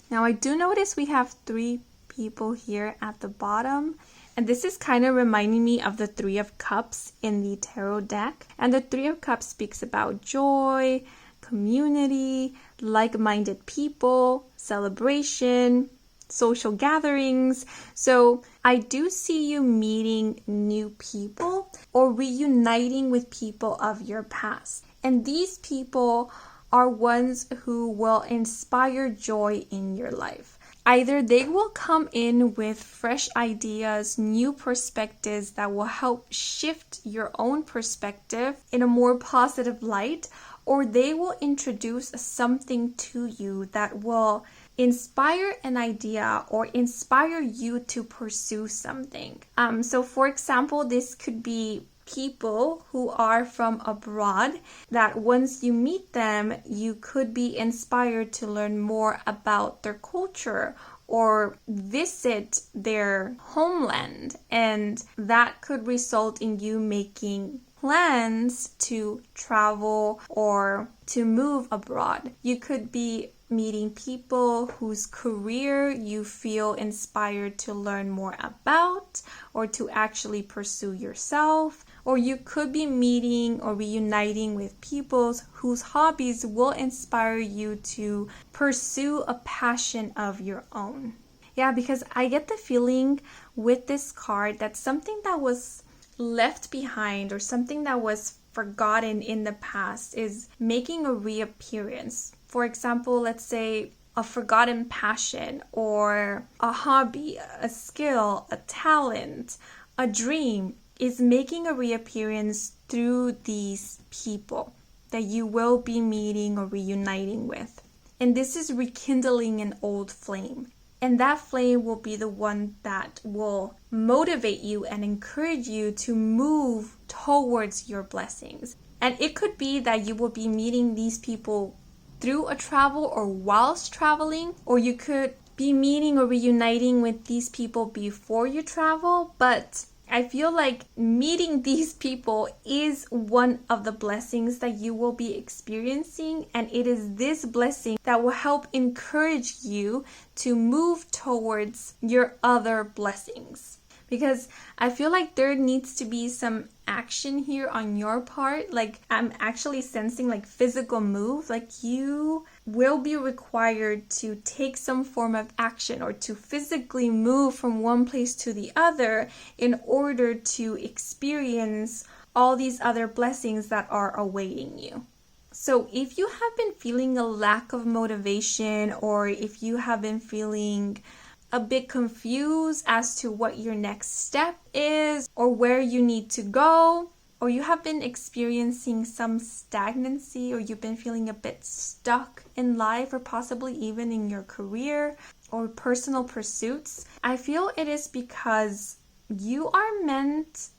Speaker 1: Now, I do notice we have 3 people here at the bottom, and this is kind of reminding me of the 3 of Cups in the tarot deck. And the 3 of Cups speaks about joy, community, like-minded people, celebration, social gatherings. So I do see you meeting new people or reuniting with people of your past. And these people are ones who will inspire joy in your life. Either they will come in with fresh ideas, new perspectives that will help shift your own perspective in a more positive light, or they will introduce something to you that will inspire an idea or inspire you to pursue something. So for example, this could be people who are from abroad that once you meet them, you could be inspired to learn more about their culture or visit their homeland, and that could result in you making plans to travel or to move abroad. You could be meeting people whose career you feel inspired to learn more about or to actually pursue yourself. Or you could be meeting or reuniting with people whose hobbies will inspire you to pursue a passion of your own. Yeah, because I get the feeling with this card that something that was left behind or something that was forgotten in the past is making a reappearance. For example, let's say a forgotten passion or a hobby, a skill, a talent, a dream is making a reappearance through these people that you will be meeting or reuniting with. And this is rekindling an old flame. And that flame will be the one that will motivate you and encourage you to move towards your blessings. And it could be that you will be meeting these people through a travel or whilst traveling, or you could be meeting or reuniting with these people before you travel. But I feel like meeting these people is one of the blessings that you will be experiencing, and it is this blessing that will help encourage you to move towards your other blessings. Because I feel like there needs to be some action here on your part. Like I'm actually sensing like physical move. Like you will be required to take some form of action or to physically move from one place to the other in order to experience all these other blessings that are awaiting you. So if you have been feeling a lack of motivation, or if you have been feeling a bit confused as to what your next step is or where you need to go, or you have been experiencing some stagnancy, or you've been feeling a bit stuck in life, or possibly even in your career or personal pursuits, I feel it is because you are meant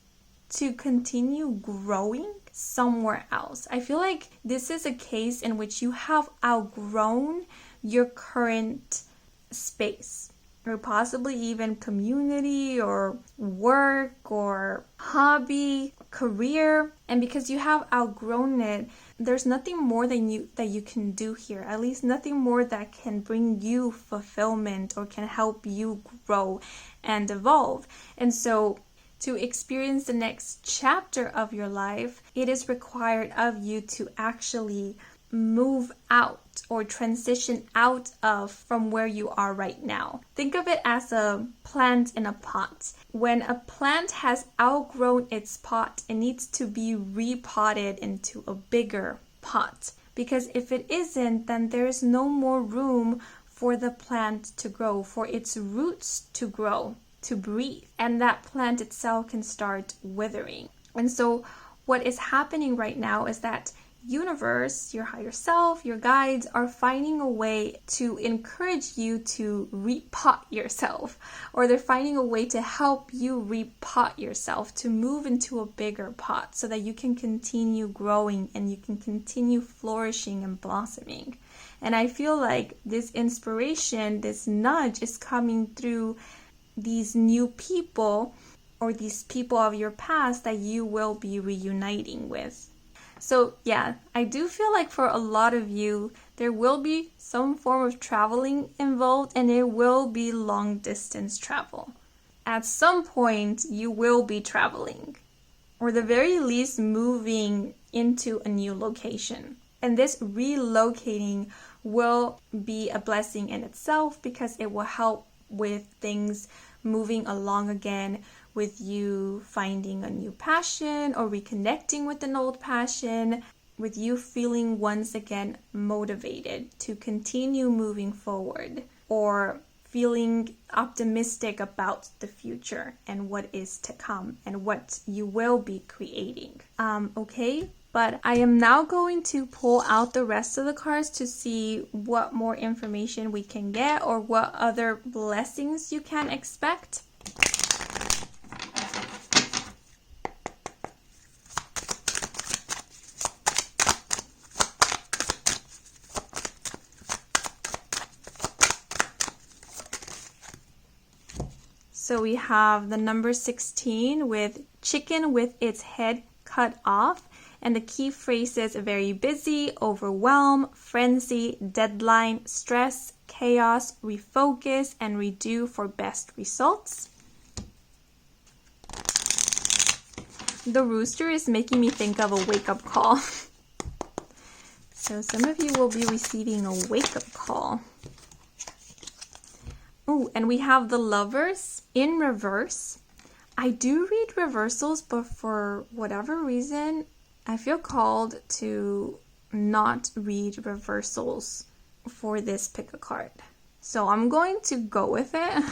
Speaker 1: to continue growing somewhere else. I feel like this is a case in which you have outgrown your current space, or possibly even community or work or hobby, career. And because you have outgrown it, there's nothing more that you can do here. At least nothing more that can bring you fulfillment or can help you grow and evolve. And so to experience the next chapter of your life, it is required of you to actually move out or transition out of from where you are right now. Think of it as a plant in a pot. When a plant has outgrown its pot, it needs to be repotted into a bigger pot. Because if it isn't, then there is no more room for the plant to grow, for its roots to grow, to breathe. And that plant itself can start withering. And so what is happening right now is that universe, your higher self, your guides are finding a way to encourage you to repot yourself, or they're finding a way to help you repot yourself, to move into a bigger pot so that you can continue growing and you can continue flourishing and blossoming. And I feel like this inspiration, this nudge is coming through these new people, or these people of your past that you will be reuniting with. So yeah, I do feel like for a lot of you, there will be some form of traveling involved, and it will be long distance travel. At some point, you will be traveling, or the very least moving into a new location. And this relocating will be a blessing in itself, because it will help with things moving along again, with you finding a new passion or reconnecting with an old passion, with you feeling once again motivated to continue moving forward, or feeling optimistic about the future and what is to come and what you will be creating. Okay, but I am now going to pull out the rest of the cards to see what more information we can get, or what other blessings you can expect. So we have the number 16 with chicken with its head cut off. And the key phrases: very busy, overwhelm, frenzy, deadline, stress, chaos, refocus, and redo for best results. The rooster is making me think of a wake-up call. So some of you will be receiving a wake-up call. Oh, and we have the Lovers in reverse. I do read reversals, but for whatever reason, I feel called to not read reversals for this pick a card. So I'm going to go with it.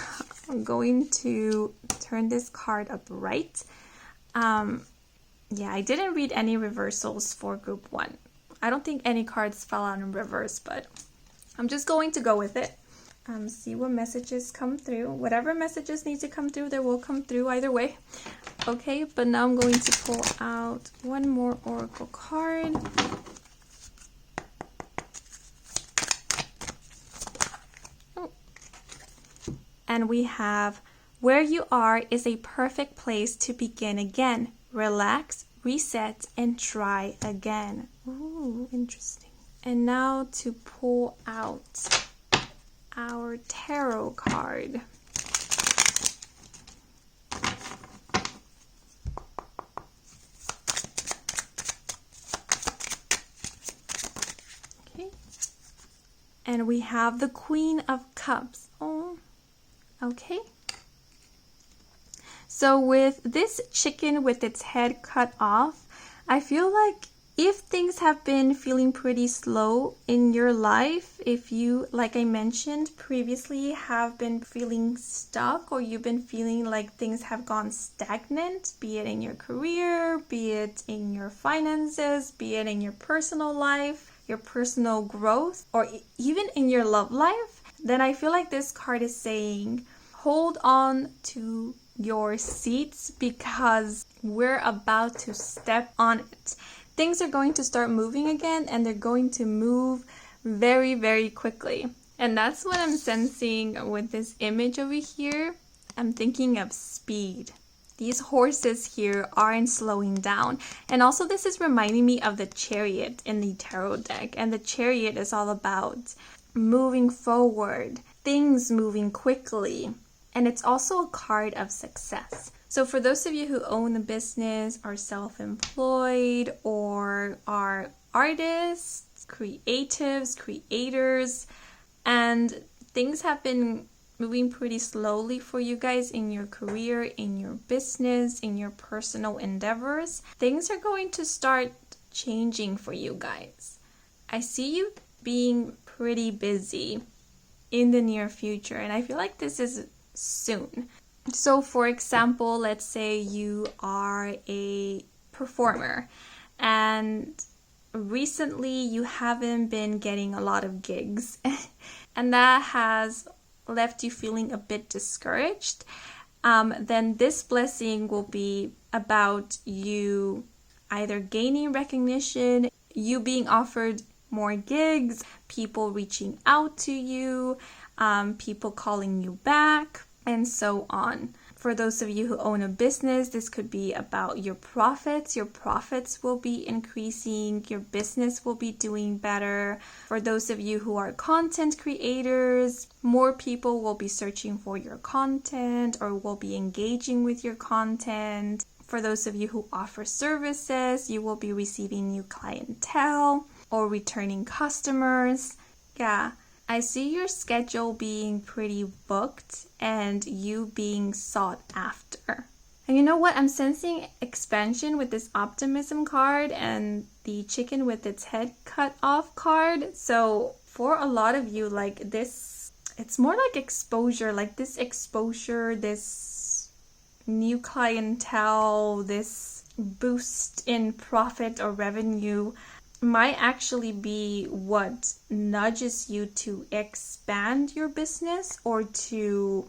Speaker 1: I'm going to turn this card upright. Yeah, I didn't read any reversals for group 1. I don't think any cards fell out in reverse, but I'm just going to go with it. See what messages come through. Whatever messages need to come through, they will come through either way. Okay, but now I'm going to pull out one more oracle card. Oh. And we have, where you are is a perfect place to begin again. Relax, reset, and try again. Ooh, interesting. And now to pull out our tarot card. Okay. And we have the Queen of Cups. Oh, okay. So with this chicken with its head cut off, I feel like if things have been feeling pretty slow in your life, if you, like I mentioned previously, have been feeling stuck or you've been feeling like things have gone stagnant, be it in your career, be it in your finances, be it in your personal life, your personal growth, or even in your love life, then I feel like this card is saying, hold on to your seats because we're about to step on it. Things are going to start moving again, and they're going to move very, very quickly. And that's what I'm sensing with this image over here. I'm thinking of speed. These horses here aren't slowing down. And also this is reminding me of the Chariot in the tarot deck. And the Chariot is all about moving forward, things moving quickly. And it's also a card of success. So for those of you who own a business, are self-employed, or are artists, creatives, creators, and things have been moving pretty slowly for you guys in your career, in your business, in your personal endeavors, things are going to start changing for you guys. I see you being pretty busy in the near future, and I feel like this is soon. So for example, let's say you are a performer and recently you haven't been getting a lot of gigs and that has left you feeling a bit discouraged. Then this blessing will be about you either gaining recognition, you being offered more gigs, people reaching out to you, people calling you back, and so on. For those of you who own a business, this could be about your profits. Your profits will be increasing. Your business will be doing better. For those of you who are content creators, more people will be searching for your content or will be engaging with your content. For those of you who offer services, you will be receiving new clientele or returning customers. Yeah. I see your schedule being pretty booked and you being sought after. And you know what? I'm sensing expansion with this optimism card and the chicken with its head cut off card. So for a lot of you, like this, it's more like exposure, this new clientele, this boost in profit or revenue might actually be what nudges you to expand your business or to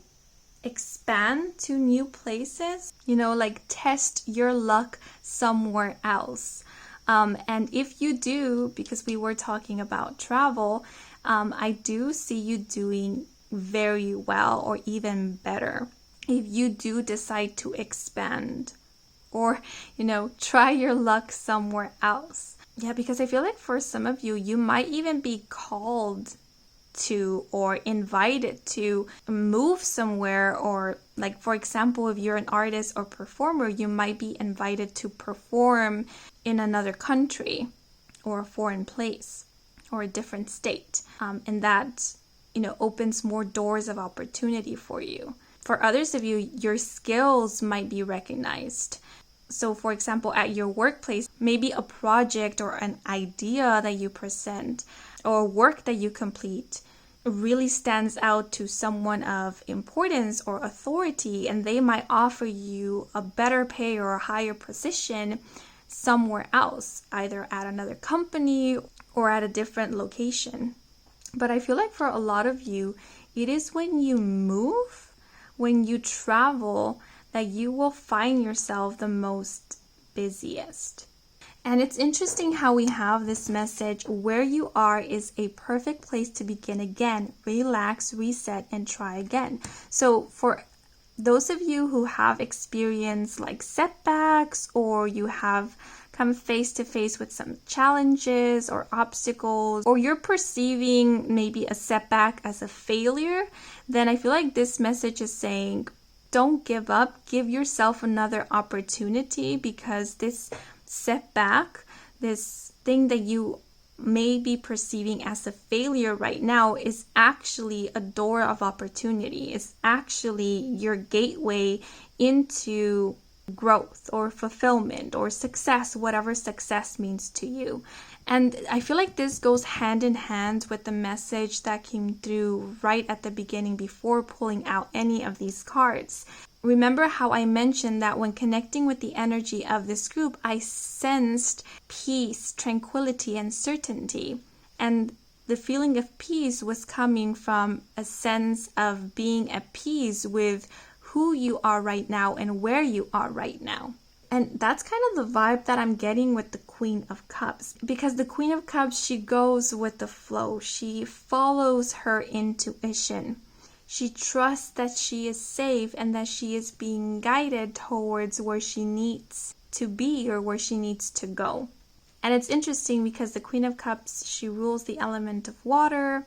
Speaker 1: expand to new places, like test your luck somewhere else. And if you do, because we were talking about travel, I do see you doing very well or even better if you do decide to expand or, try your luck somewhere else. Yeah, because I feel like for some of you, you might even be called to or invited to move somewhere, or like, for example, if you're an artist or performer, you might be invited to perform in another country or a foreign place or a different state. And that, opens more doors of opportunity for you. For others of you, your skills might be recognized. So for example, at your workplace, maybe a project or an idea that you present or work that you complete really stands out to someone of importance or authority, and they might offer you a better pay or a higher position somewhere else, either at another company or at a different location. But I feel like for a lot of you, it is when you move, when you travel, that you will find yourself the most busiest. And it's interesting how we have this message, where you are is a perfect place to begin again. Relax, reset, and try again. So for those of you who have experienced like setbacks, or you have come face to face with some challenges or obstacles, or you're perceiving maybe a setback as a failure, then I feel like this message is saying, don't give up, give yourself another opportunity, because this setback, this thing that you may be perceiving as a failure right now is actually a door of opportunity. It's actually your gateway into growth or fulfillment or success, whatever success means to you. And I feel like this goes hand in hand with the message that came through right at the beginning before pulling out any of these cards. Remember how I mentioned that when connecting with the energy of this group, I sensed peace, tranquility, and certainty. And the feeling of peace was coming from a sense of being at peace with who you are right now and where you are right now. And that's kind of the vibe that I'm getting with the Queen of Cups. Because the Queen of Cups, she goes with the flow. She follows her intuition. She trusts that she is safe and that she is being guided towards where she needs to be or where she needs to go. And it's interesting because the Queen of Cups, she rules the element of water,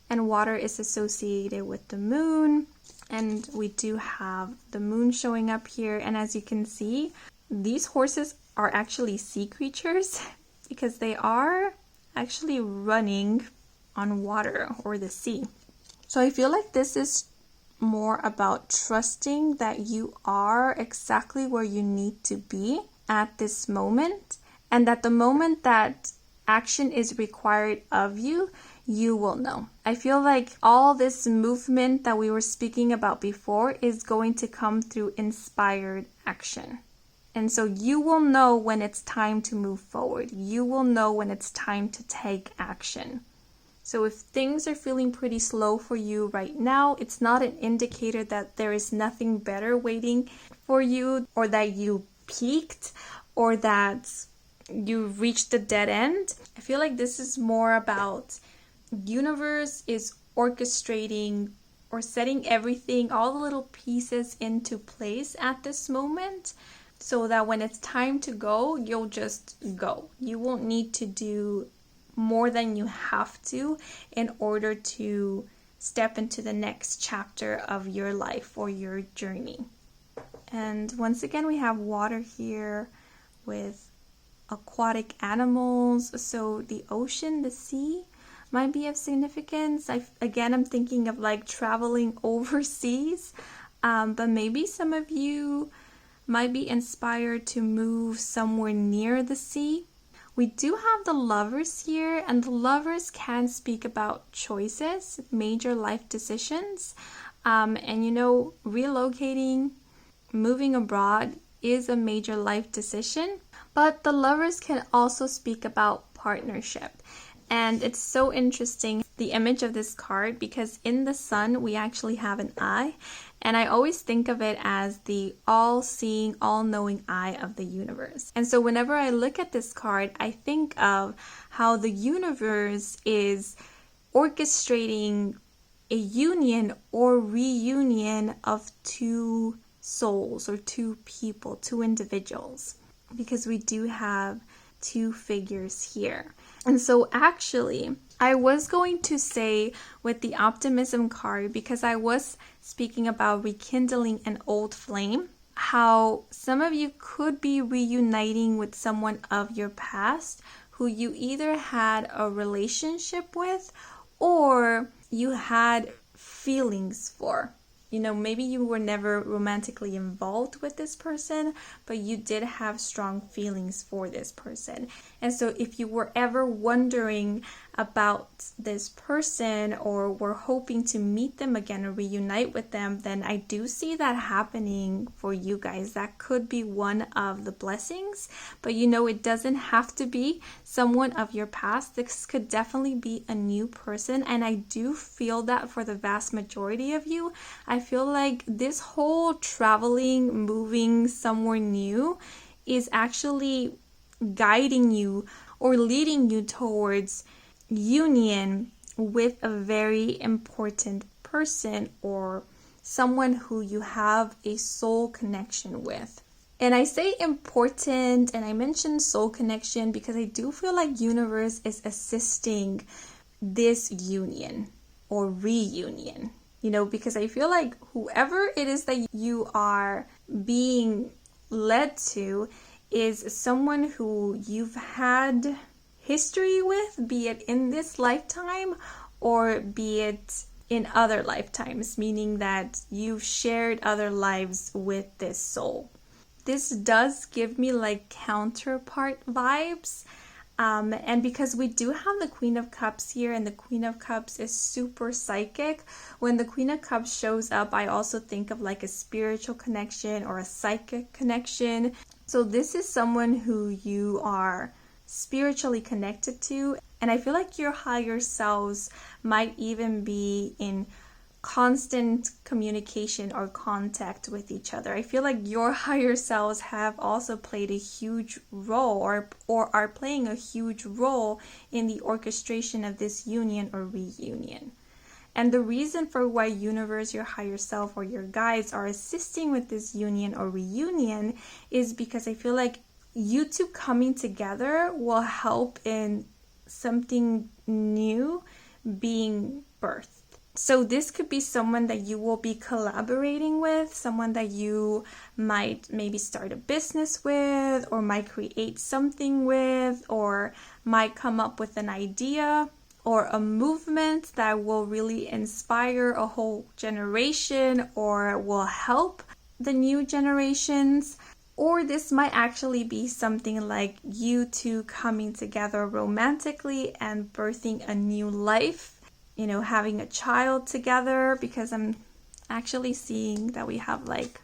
Speaker 1: and water is associated with the moon. And we do have the moon showing up here. And as you can see, these horses are actually sea creatures because they are actually running on water or the sea. So I feel like this is more about trusting that you are exactly where you need to be at this moment, and that the moment that action is required of you, you will know. I feel like all this movement that we were speaking about before is going to come through inspired action. And so you will know when it's time to move forward. You will know when it's time to take action. So if things are feeling pretty slow for you right now, it's not an indicator that there is nothing better waiting for you, or that you peaked, or that you reached the dead end. I feel like this is more about universe is orchestrating or setting everything, all the little pieces into place at this moment, so that when it's time to go, you'll just go. You won't need to do more than you have to in order to step into the next chapter of your life or your journey. And once again, we have water here with aquatic animals. So the ocean, the sea might be of significance. I'm thinking of like traveling overseas, but maybe some of you might be inspired to move somewhere near the sea. We do have the Lovers here, and the Lovers can speak about choices, major life decisions, and relocating, moving abroad is a major life decision, but the Lovers can also speak about partnership. And it's so interesting, the image of this card, because in the sun we actually have an eye, and I always think of it as the all-seeing, all-knowing eye of the universe. And so whenever I look at this card, I think of how the universe is orchestrating a union or reunion of two souls or two people, two individuals, because we do have two figures here. And so actually, I was going to say with the optimism card, because I was speaking about rekindling an old flame, how some of you could be reuniting with someone of your past who you either had a relationship with or you had feelings for. Maybe you were never romantically involved with this person, but you did have strong feelings for this person. And so if you were ever wondering about this person or were hoping to meet them again or reunite with them, then I do see that happening for you guys. That could be one of the blessings, but it doesn't have to be someone of your past. This could definitely be a new person, and I do feel that for the vast majority of you. I feel like this whole traveling, moving somewhere new is actually guiding you or leading you towards union with a very important person or someone who you have a soul connection with. And I say important, and I mention soul connection because I do feel like universe is assisting this union or reunion, because I feel like whoever it is that you are being led to is someone who you've had history with, be it in this lifetime or be it in other lifetimes, meaning that you've shared other lives with this soul. This does give me like counterpart vibes. And because we do have the Queen of Cups here, and the Queen of Cups is super psychic, when the Queen of Cups shows up, I also think of like a spiritual connection or a psychic connection. So this is someone who you are spiritually connected to, and I feel like your higher selves might even be in constant communication or contact with each other. I feel like your higher selves have also played a huge role or are playing a huge role in the orchestration of this union or reunion. And the reason for why universe, your higher self, or your guides are assisting with this union or reunion is because I feel like you two coming together will help in something new being birthed. So this could be someone that you will be collaborating with, someone that you might maybe start a business with, or might create something with, or might come up with an idea or a movement that will really inspire a whole generation or will help the new generations. Or this might actually be something like you two coming together romantically and birthing a new life. You know, having a child together, because I'm actually seeing that we have like,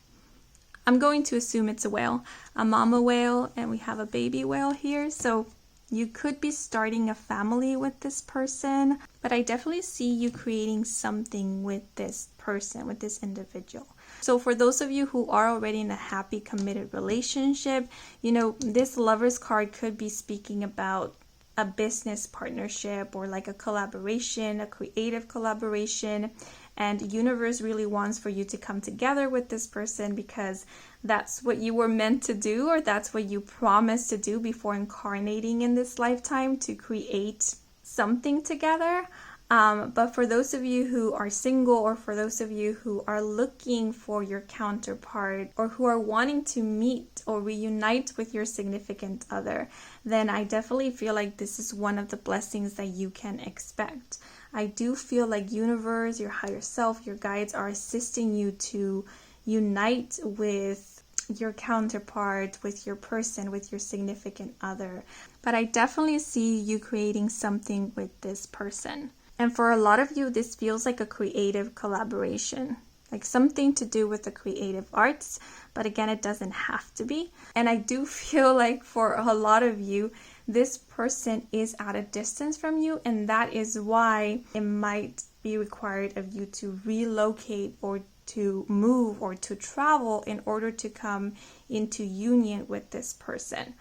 Speaker 1: I'm going to assume it's a whale, a mama whale, and we have a baby whale here. So you could be starting a family with this person, but I definitely see you creating something with this person, with this individual. So for those of you who are already in a happy, committed relationship, you know, this Lovers card could be speaking about a business partnership or like a collaboration, a creative collaboration. And universe really wants for you to come together with this person because that's what you were meant to do, or that's what you promised to do before incarnating in this lifetime, to create something together. But for those of you who are single, or for those of you who are looking for your counterpart, or who are wanting to meet or reunite with your significant other, then I definitely feel like this is one of the blessings that you can expect. I do feel like universe, your higher self, your guides are assisting you to unite with your counterpart, with your person, with your significant other. But I definitely see you creating something with this person. And for a lot of you, this feels like a creative collaboration, like something to do with the creative arts. But again, it doesn't have to be. And I do feel like for a lot of you, this person is at a distance from you. And that is why it might be required of you to relocate or to move or to travel in order to come into union with this person.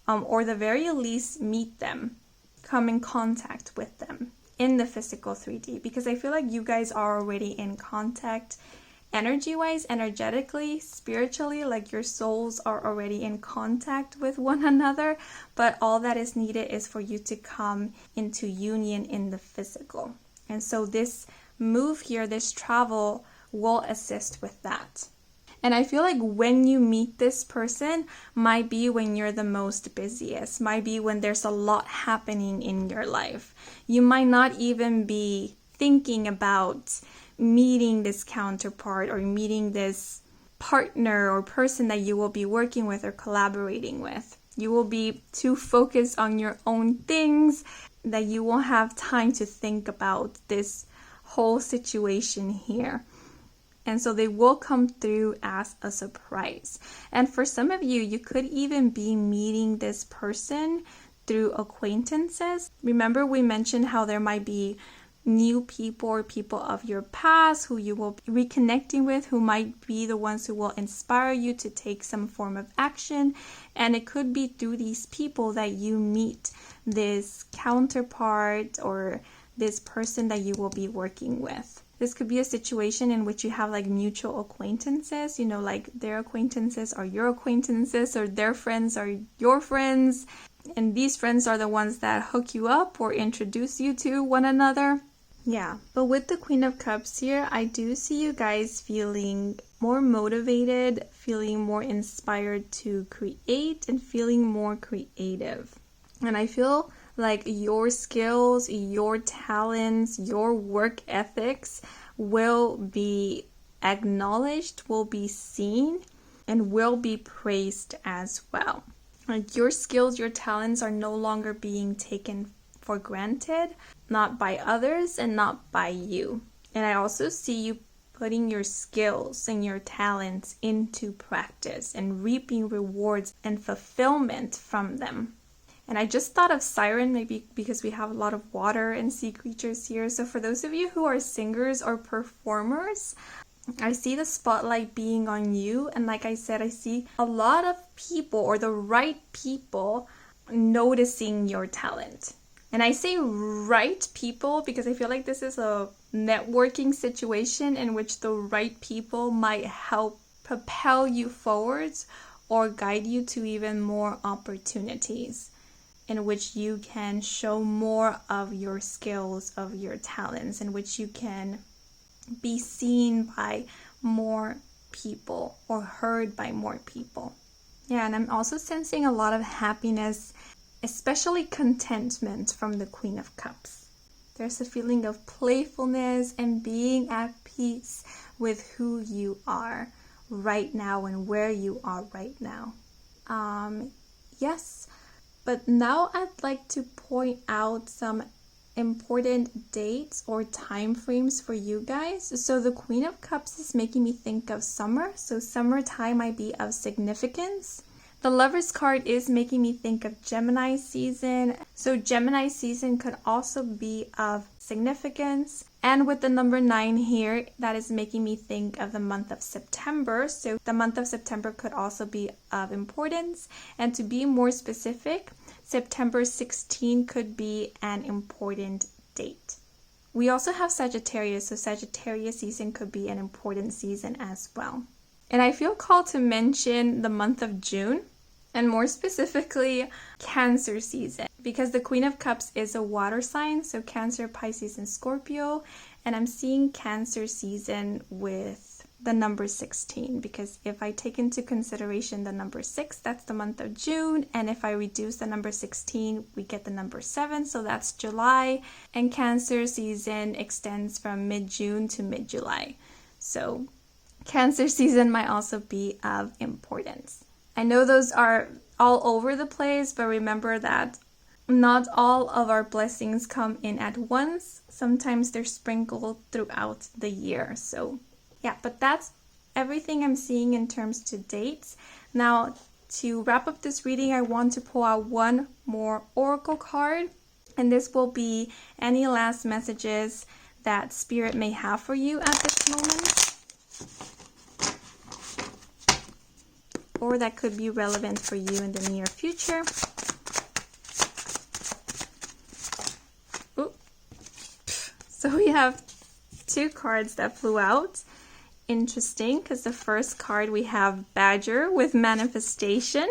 Speaker 1: Or the very least, meet them, come in contact with them in the physical 3D, because I feel like you guys are already in contact energy-wise, energetically, spiritually, like your souls are already in contact with one another, but all that is needed is for you to come into union in the physical. And so this move here, this travel, will assist with that. And I feel like when you meet this person might be when you're the most busiest, might be when there's a lot happening in your life. You might not even be thinking about meeting this counterpart or meeting this partner or person that you will be working with or collaborating with. You will be too focused on your own things that you won't have time to think about this whole situation here. And so they will come through as a surprise. And for some of you, you could even be meeting this person through acquaintances. Remember, we mentioned how there might be new people or people of your past who you will be reconnecting with, who might be the ones who will inspire you to take some form of action. And it could be through these people that you meet this counterpart or this person that you will be working with. This could be a situation in which you have like mutual acquaintances, you know, like their acquaintances are your acquaintances, or their friends are your friends. And these friends are the ones that hook you up or introduce you to one another. Yeah, but with the Queen of Cups here, I do see you guys feeling more motivated, feeling more inspired to create, and feeling more creative. And I feel like your skills, your talents, your work ethics will be acknowledged, will be seen, and will be praised as well. Like your skills, your talents are no longer being taken for granted, not by others and not by you. And I also see you putting your skills and your talents into practice and reaping rewards and fulfillment from them. And I just thought of siren, maybe because we have a lot of water and sea creatures here. So for those of you who are singers or performers, I see the spotlight being on you. And like I said, I see a lot of people, or the right people, noticing your talent. And I say right people because I feel like this is a networking situation in which the right people might help propel you forwards or guide you to even more opportunities in which you can show more of your skills, of your talents, in which you can be seen by more people or heard by more people. Yeah, and I'm also sensing a lot of happiness, especially contentment from the Queen of Cups. There's a feeling of playfulness and being at peace with who you are right now and where you are right now. Yes, but now I'd like to point out some important dates or time frames for you guys. So the Queen of Cups is making me think of summer, so summertime might be of significance. The Lover's card is making me think of Gemini season, so Gemini season could also be of significance. And with the number 9 here, that is making me think of the month of September, so the month of September could also be of importance. And to be more specific, September 16 could be an important date. We also have Sagittarius, so Sagittarius season could be an important season as well. And I feel called to mention the month of June, and more specifically, Cancer season, because the Queen of Cups is a water sign, so Cancer, Pisces, and Scorpio, and I'm seeing Cancer season with the number 16, because if I take into consideration the number 6, that's the month of June, and if I reduce the number 16, we get the number 7, so that's July, and Cancer season extends from mid-June to mid-July. So Cancer season might also be of importance. I know those are all over the place, but remember that not all of our blessings come in at once. Sometimes they're sprinkled throughout the year. So yeah, but that's everything I'm seeing in terms to dates. Now, to wrap up this reading, I want to pull out one more oracle card, and this will be any last messages that Spirit may have for you at this moment, or that could be relevant for you in the near future. Ooh. So we have 2 cards that flew out. Interesting, because the first card we have Badger with manifestation.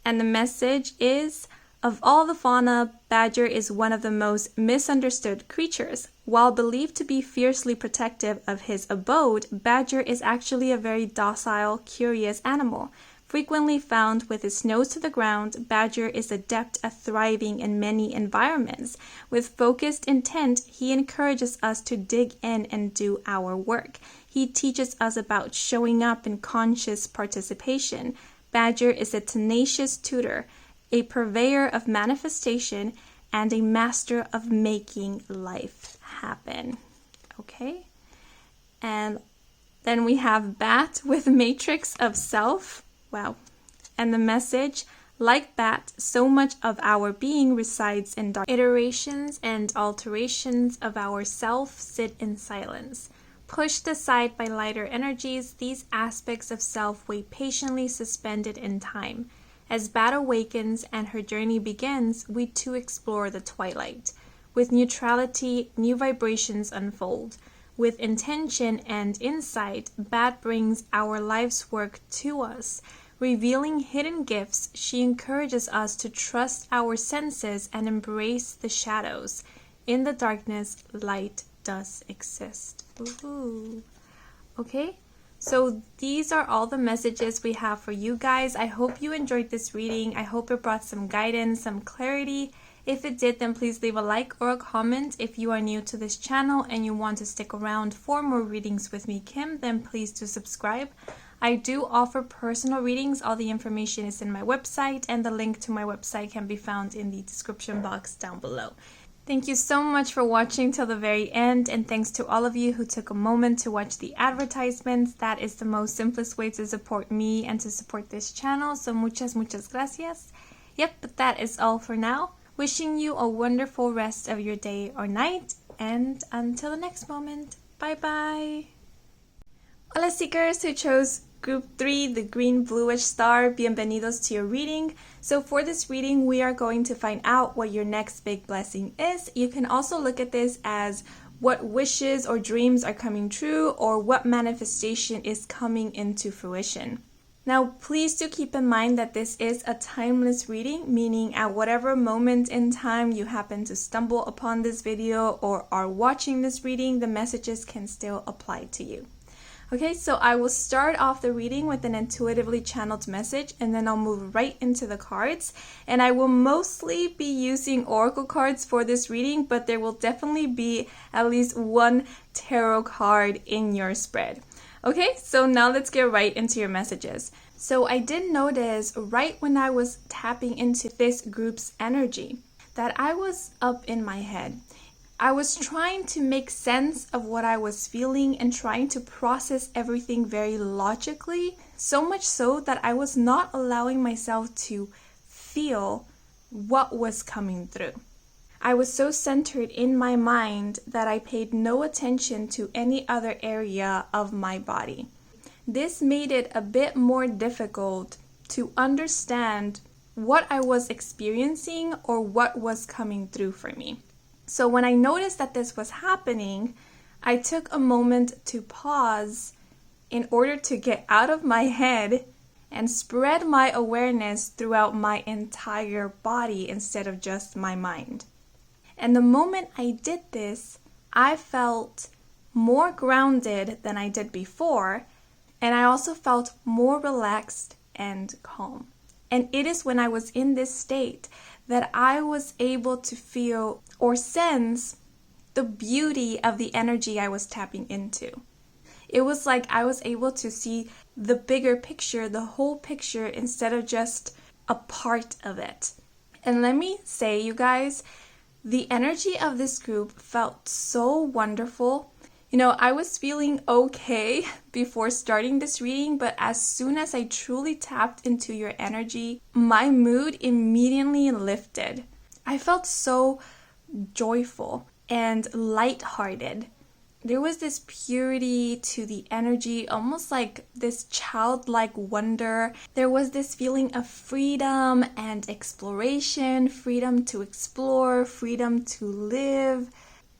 Speaker 1: And the message is, of all the fauna, Badger is one of the most misunderstood creatures. While believed to be fiercely protective of his abode, Badger is actually a very docile, curious animal. Frequently found with his nose to the ground, Badger is adept at thriving in many environments. With focused intent, he encourages us to dig in and do our work. He teaches us about showing up in conscious participation. Badger is a tenacious tutor, a purveyor of manifestation, and a master of making life happen. Okay? And then we have Bat with Matrix of Self. Wow. And the message, like Bat, so much of our being resides in dark. Iterations and alterations of our self sit in silence. Pushed aside by lighter energies, these aspects of self wait patiently suspended in time. As Bat awakens and her journey begins, we too explore the twilight. With neutrality, new vibrations unfold. With intention and insight, Bat brings our life's work to us. Revealing hidden gifts, she encourages us to trust our senses and embrace the shadows. In the darkness, light does exist. Ooh. Okay, So these are all the messages we have for you guys. I hope you enjoyed this reading. I hope it brought some guidance, some clarity. If it did, then please leave a like or a comment. If you are new to this channel and you want to stick around for more readings with me, Kim, then please do subscribe. I do offer personal readings. All the information is in my website, and the link to my website can be found in the description box down below. Thank you so much for watching till the very end, and thanks to all of you who took a moment to watch the advertisements. That is the most simplest way to support me and to support this channel, so muchas gracias. Yep, but that is all for now. Wishing you a wonderful rest of your day or night, and until the next moment, bye bye. Hola seekers who chose Group 3, the green bluish star, bienvenidos to your reading. So for this reading, we are going to find out what your next big blessing is. You can also look at this as what wishes or dreams are coming true, or what manifestation is coming into fruition. Now, please do keep in mind that this is a timeless reading, meaning at whatever moment in time you happen to stumble upon this video or are watching this reading, the messages can still apply to you. Okay, so I will start off the reading with an intuitively channeled message, and then I'll move right into the cards. And I will mostly be using oracle cards for this reading, but there will definitely be at least one tarot card in your spread. Okay, so now let's get right into your messages. So I did notice right when I was tapping into this group's energy that I was up in my head. I was trying to make sense of what I was feeling and trying to process everything very logically, so much so that I was not allowing myself to feel what was coming through. I was so centered in my mind that I paid no attention to any other area of my body. This made it a bit more difficult to understand what I was experiencing or what was coming through for me. So when I noticed that this was happening, I took a moment to pause in order to get out of my head and spread my awareness throughout my entire body instead of just my mind. And the moment I did this, I felt more grounded than I did before, and I also felt more relaxed and calm. And it is when I was in this state that I was able to feel or sense the beauty of the energy I was tapping into. It was like I was able to see the bigger picture, the whole picture, instead of just a part of it. And let me say, you guys, the energy of this group felt so wonderful. You know, I was feeling okay before starting this reading, but as soon as I truly tapped into your energy, my mood immediately lifted. I felt so joyful and lighthearted. There was this purity to the energy, almost like this childlike wonder. There was this feeling of freedom and exploration, freedom to explore, freedom to live,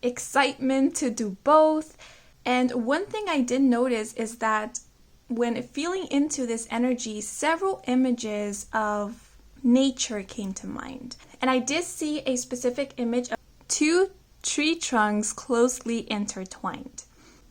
Speaker 1: excitement to do both. And one thing I did notice is that when feeling into this energy, several images of nature came to mind. And I did see a specific image of two tree trunks closely intertwined.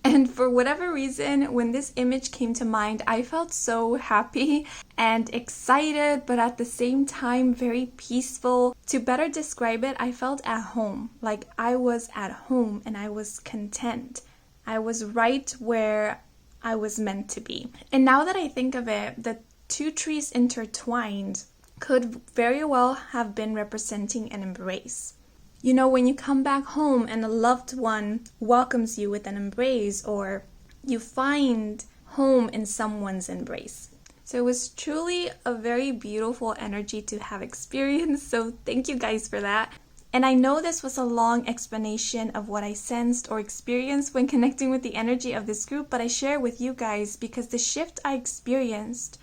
Speaker 1: And for whatever reason, when this image came to mind, I felt so happy and excited, but at the same time very peaceful. To better describe it, I felt at home, like I was at home and I was content. I was right where I was meant to be. And now that I think of it, the two trees intertwined could very well have been representing an embrace. You know, when you come back home and a loved one welcomes you with an embrace, or you find home in someone's embrace. So it was truly a very beautiful energy to have experienced. So thank you guys for that. And I know this was a long explanation of what I sensed or experienced when connecting with the energy of this group, but I share with you guys because the shift I experienced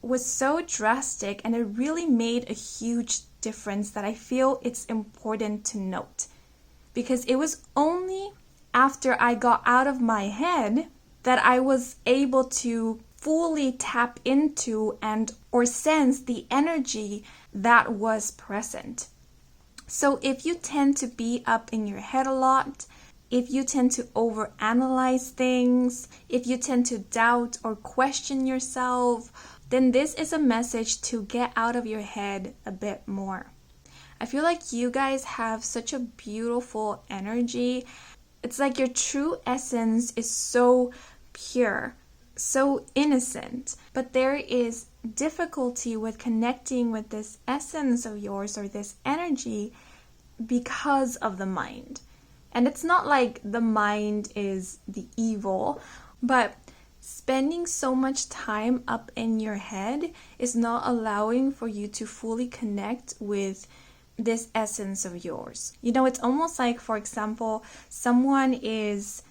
Speaker 1: was so drastic and it really made a huge difference that I feel it's important to note. Because it was only after I got out of my head that I was able to fully tap into and or sense the energy that was present. So if you tend to be up in your head a lot, if you tend to overanalyze things, if you tend to doubt or question yourself, then this is a message to get out of your head a bit more. I feel like you guys have such a beautiful energy. It's like your true essence is so pure, so innocent, but there is difficulty with connecting with this essence of yours or this energy because of the mind. And it's not like the mind is the evil, but spending so much time up in your head is not allowing for you to fully connect with this essence of yours. You know, it's almost like, for example, someone is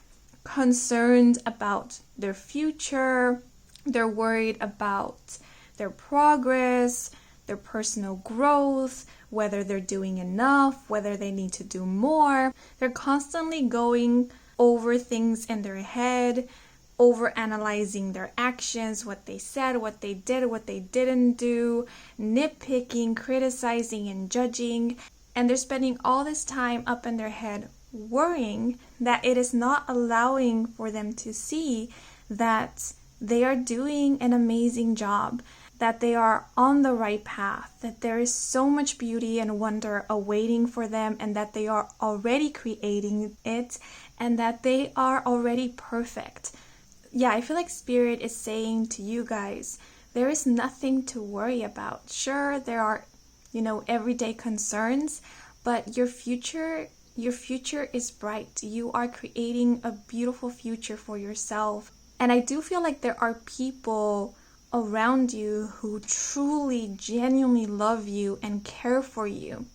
Speaker 1: concerned about their future, they're worried about their progress, their personal growth, whether they're doing enough, whether they need to do more. They're constantly going over things in their head, over analyzing their actions, what they said, what they did, what they didn't do, nitpicking, criticizing, and judging. And they're spending all this time up in their head worrying that it is not allowing for them to see that they are doing an amazing job, that they are on the right path, that there is so much beauty and wonder awaiting for them, and that they are already creating it, and that they are already perfect. Yeah, I feel like Spirit is saying to you guys, there is nothing to worry about. Sure, there are, everyday concerns, but your future is bright. You are creating a beautiful future for yourself. And I do feel like there are people around you who truly, genuinely love you and care for you.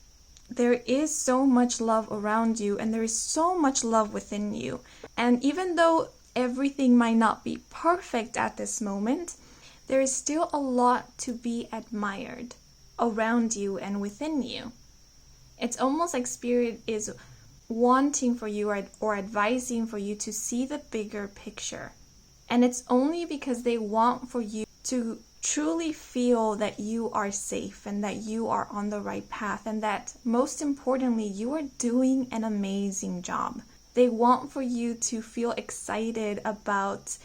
Speaker 1: There is so much love around you, and there is so much love within you. And even though everything might not be perfect at this moment, there is still a lot to be admired around you and within you. It's almost like Spirit is wanting for you or advising for you to see the bigger picture. And it's only because they want for you to truly feel that you are safe and that you are on the right path, and that most importantly, you are doing an amazing job. They want for you to feel excited about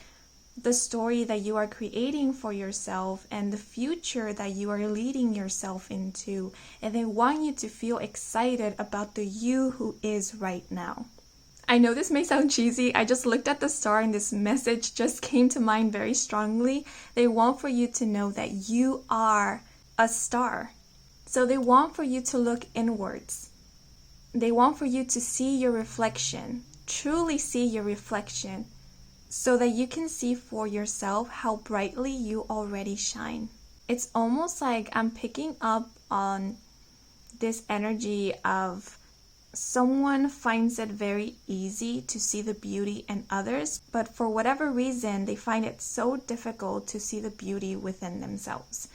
Speaker 1: the story that you are creating for yourself and the future that you are leading yourself into. And they want you to feel excited about the you who is right now. I know this may sound cheesy. I just looked at the star and this message just came to mind very strongly. They want for you to know that you are a star. So they want for you to look inwards. They want for you to see your reflection, truly see your reflection, so that you can see for yourself how brightly you already shine. It's almost like I'm picking up on this energy of someone finds it very easy to see the beauty in others, but for whatever reason, they find it so difficult to see the beauty within themselves.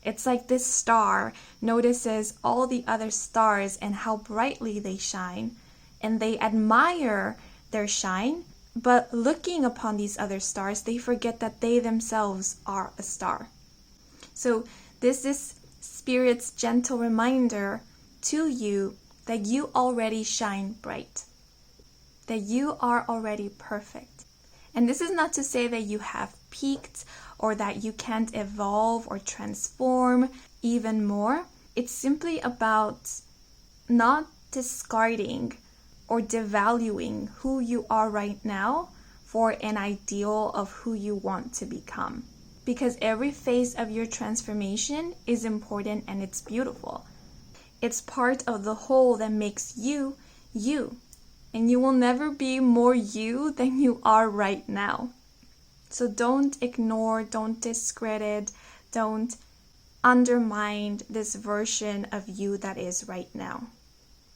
Speaker 1: It's like this star notices all the other stars and how brightly they shine, and they admire their shine, but looking upon these other stars, they forget that they themselves are a star. So this is Spirit's gentle reminder to you that you already shine bright, that you are already perfect. And this is not to say that you have peaked or that you can't evolve or transform even more. It's simply about not discarding or devaluing who you are right now for an ideal of who you want to become. Because every phase of your transformation is important and it's beautiful. It's part of the whole that makes you, you. And you will never be more you than you are right now. So don't ignore, don't discredit, don't undermine this version of you that is right now.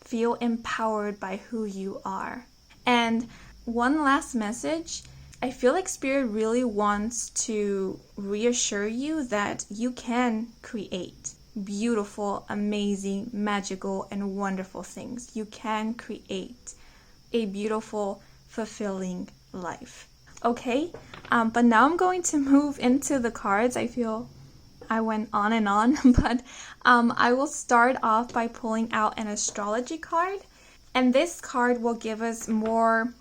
Speaker 1: Feel empowered by who you are. And one last message. I feel like Spirit really wants to reassure you that you can create beautiful, amazing, magical, and wonderful things. You can create a beautiful, fulfilling life. Okay, but now I'm going to move into the cards. I feel I went on and on, but I will start off by pulling out an astrology card. And this card will give us more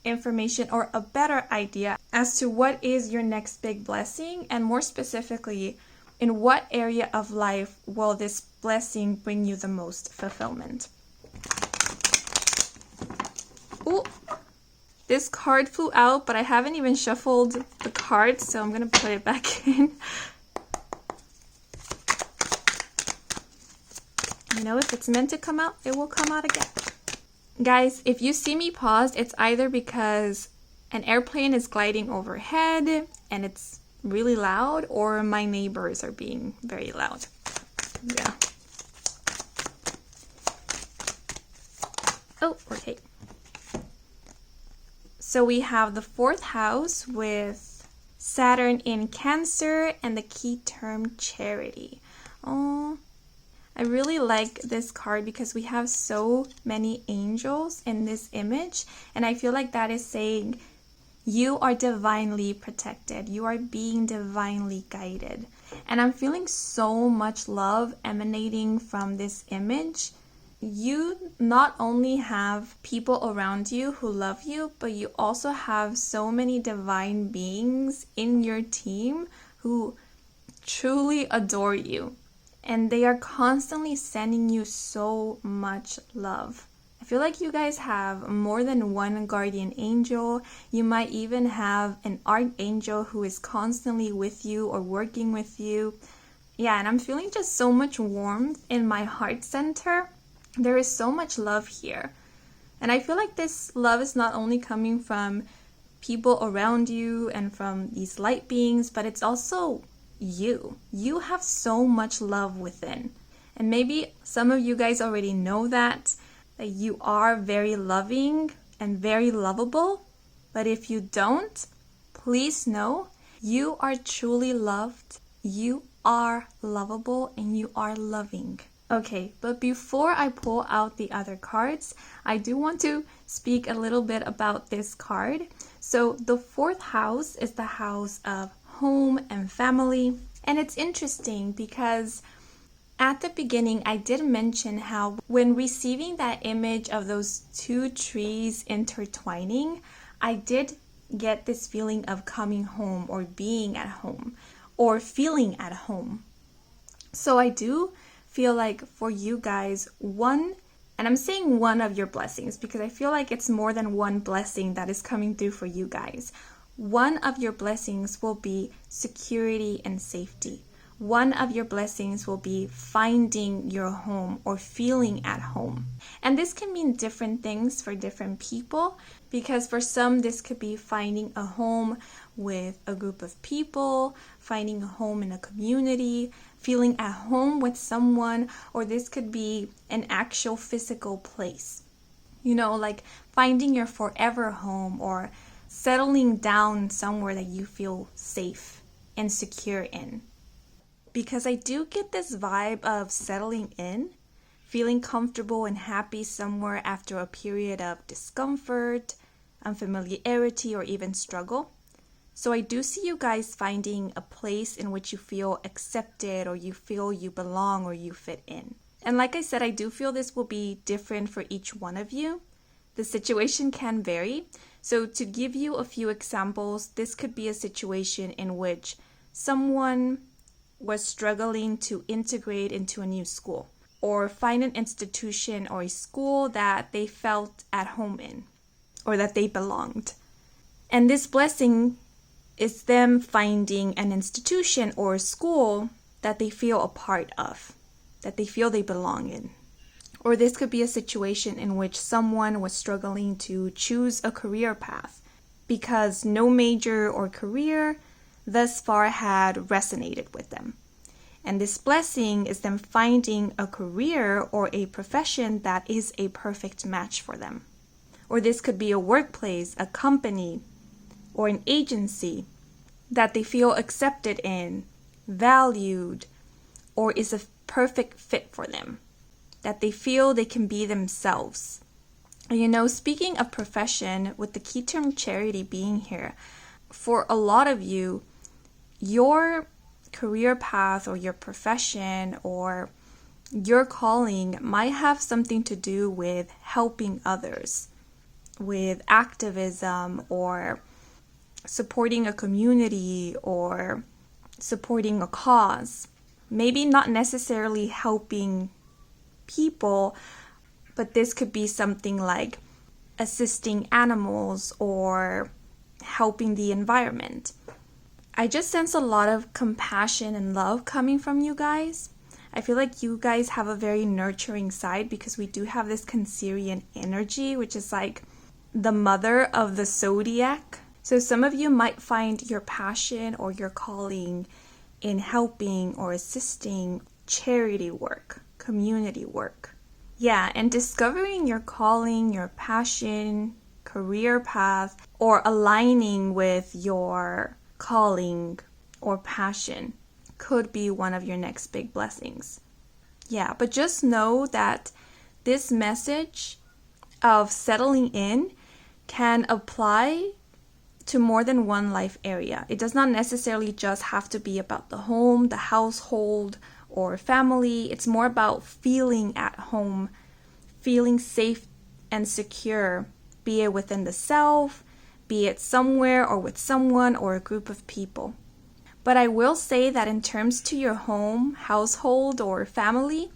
Speaker 1: information or a better idea as to what is your next big blessing, and more specifically, in what area of life will this blessing bring you the most fulfillment. Ooh, this card flew out, but I haven't even shuffled the cards, so I'm going to put it back in. You know, if it's meant to come out, it will come out again. Guys, if you see me paused, it's either because an airplane is gliding overhead and it's really loud, or my neighbors are being very loud. Yeah. Oh, okay. So we have the 4th house with Saturn in Cancer and the key term charity. Oh, I really like this card because we have so many angels in this image, and I feel like that is saying you are divinely protected. You are being divinely guided. And I'm feeling so much love emanating from this image. You not only have people around you who love you, but you also have so many divine beings in your team who truly adore you. And they are constantly sending you so much love. I feel like you guys have more than one guardian angel. You might even have an archangel who is constantly with you or working with you. Yeah, and I'm feeling just so much warmth in my heart center. There is so much love here. And I feel like this love is not only coming from people around you and from these light beings, but it's also you. You have so much love within. And maybe some of you guys already know that you are very loving and very lovable. But if you don't, please know you are truly loved, you are lovable, and you are loving. Okay, but before I pull out the other cards, I do want to speak a little bit about this card. So the 4th house is the house of home and family. And it's interesting because at the beginning, I did mention how when receiving that image of those 2 trees intertwining, I did get this feeling of coming home or being at home or feeling at home. So I do feel like for you guys, and I'm saying one of your blessings because I feel like it's more than one blessing that is coming through for you guys. One of your blessings will be security and safety. One of your blessings will be finding your home or feeling at home. And this can mean different things for different people, because for some this could be finding a home with a group of people, finding a home in a community, feeling at home with someone, or this could be an actual physical place. You know, like finding your forever home or settling down somewhere that you feel safe and secure in. Because I do get this vibe of settling in, feeling comfortable and happy somewhere after a period of discomfort, unfamiliarity, or even struggle. So I do see you guys finding a place in which you feel accepted, or you feel you belong, or you fit in. And like I said, I do feel this will be different for each one of you. The situation can vary. So to give you a few examples, this could be a situation in which someone was struggling to integrate into a new school, or find an institution or a school that they felt at home in, or that they belonged. And this blessing is them finding an institution or a school that they feel a part of, that they feel they belong in. Or this could be a situation in which someone was struggling to choose a career path because no major or career thus far had resonated with them. And this blessing is them finding a career or a profession that is a perfect match for them. Or this could be a workplace, a company, or an agency that they feel accepted in, valued, or is a perfect fit for them, that they feel they can be themselves. You know, speaking of profession, with the key term charity being here, for a lot of you, your career path or your profession or your calling might have something to do with helping others, with activism, or supporting a community, or supporting a cause. Maybe not necessarily helping people, but this could be something like assisting animals or helping the environment. I just sense a lot of compassion and love coming from you guys. I feel like you guys have a very nurturing side because we do have this Cancerian energy, which is like the mother of the zodiac. So some of you might find your passion or your calling in helping or assisting charity work, community work. Yeah, and discovering your calling, your passion, career path, or aligning with your calling or passion could be one of your next big blessings. Yeah, but just know that this message of settling in can apply to more than one life area. It does not necessarily just have to be about the home, the household, or family. It's more about feeling at home, feeling safe and secure, be it within the self, be it somewhere or with someone or a group of people. But I will say that in terms to your home, household, or family,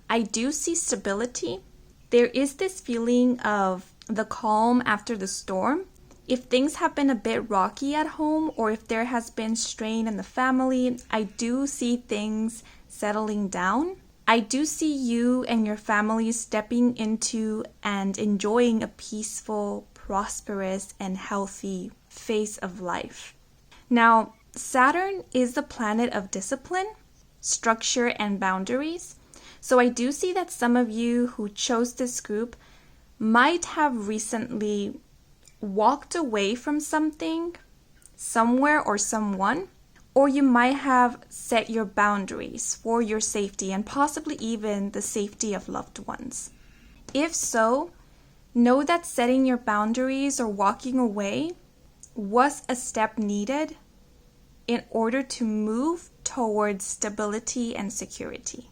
Speaker 1: I do see stability. There is this feeling of the calm after the storm. If things have been a bit rocky at home, or if there has been strain in the family, I do see things settling down. I do see you and your family stepping into and enjoying a peaceful, prosperous, and healthy phase of life. Now, Saturn is the planet of discipline, structure, and boundaries. So I do see that some of you who chose this group might have recently walked away from something, somewhere, or someone, or you might have set your boundaries for your safety and possibly even the safety of loved ones. If so, know that setting your boundaries or walking away was a step needed in order to move towards stability and security.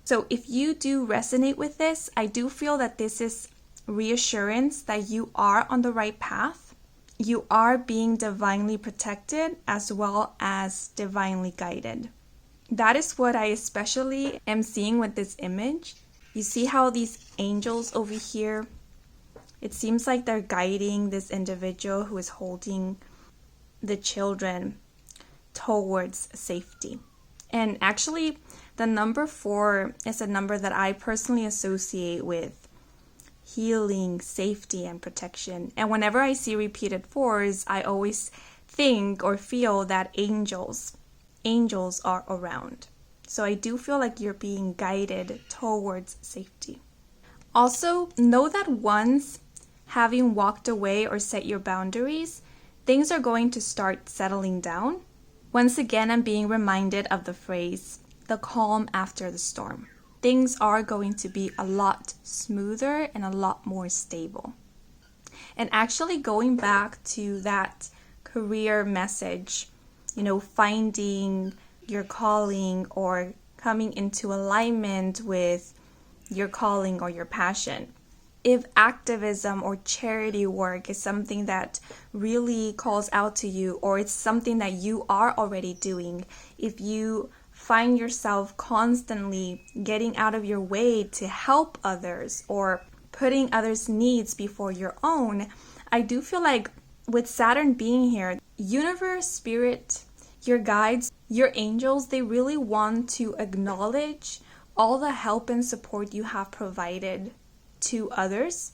Speaker 1: So if you do resonate with this, I do feel that this is reassurance that you are on the right path. You are being divinely protected as well as divinely guided. That is what I especially am seeing with this image. You see how these angels over here, it seems like they're guiding this individual who is holding the children towards safety. And actually, the number 4 is a number that I personally associate with healing, safety, and protection. And whenever I see repeated 4s, I always think or feel that angels are around. So I do feel like you're being guided towards safety. Also, know that once having walked away or set your boundaries, things are going to start settling down. Once again, I'm being reminded of the phrase, the calm after the storm. Things are going to be a lot smoother and a lot more stable. And actually going back to that career message, finding your calling or coming into alignment with your calling or your passion. If activism or charity work is something that really calls out to you, or it's something that you are already doing, if you find yourself constantly getting out of your way to help others or putting others' needs before your own, I do feel like with Saturn being here, universe, spirit, your guides, your angels, they really want to acknowledge all the help and support you have provided to others,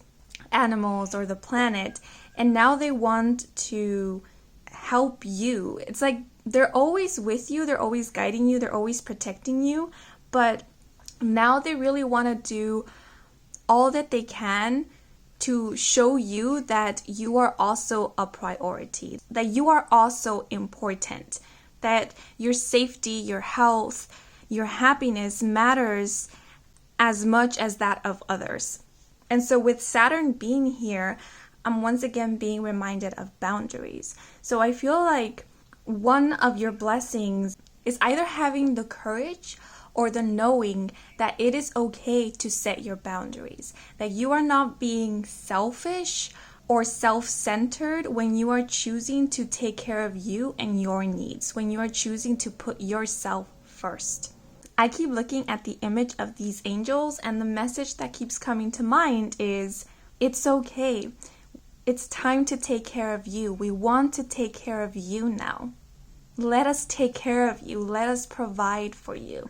Speaker 1: animals, or the planet, and now they want to help you. It's like they're always with you, they're always guiding you, they're always protecting you, but now they really want to do all that they can to show you that you are also a priority, that you are also important, that your safety, your health, your happiness matters as much as that of others. And so with Saturn being here, I'm once again being reminded of boundaries. So I feel like one of your blessings is either having the courage or the knowing that it is okay to set your boundaries, that you are not being selfish or self-centered when you are choosing to take care of you and your needs, when you are choosing to put yourself first. I keep looking at the image of these angels, and the message that keeps coming to mind is, it's okay. It's time to take care of you. We want to take care of you now. Let us take care of you. Let us provide for you.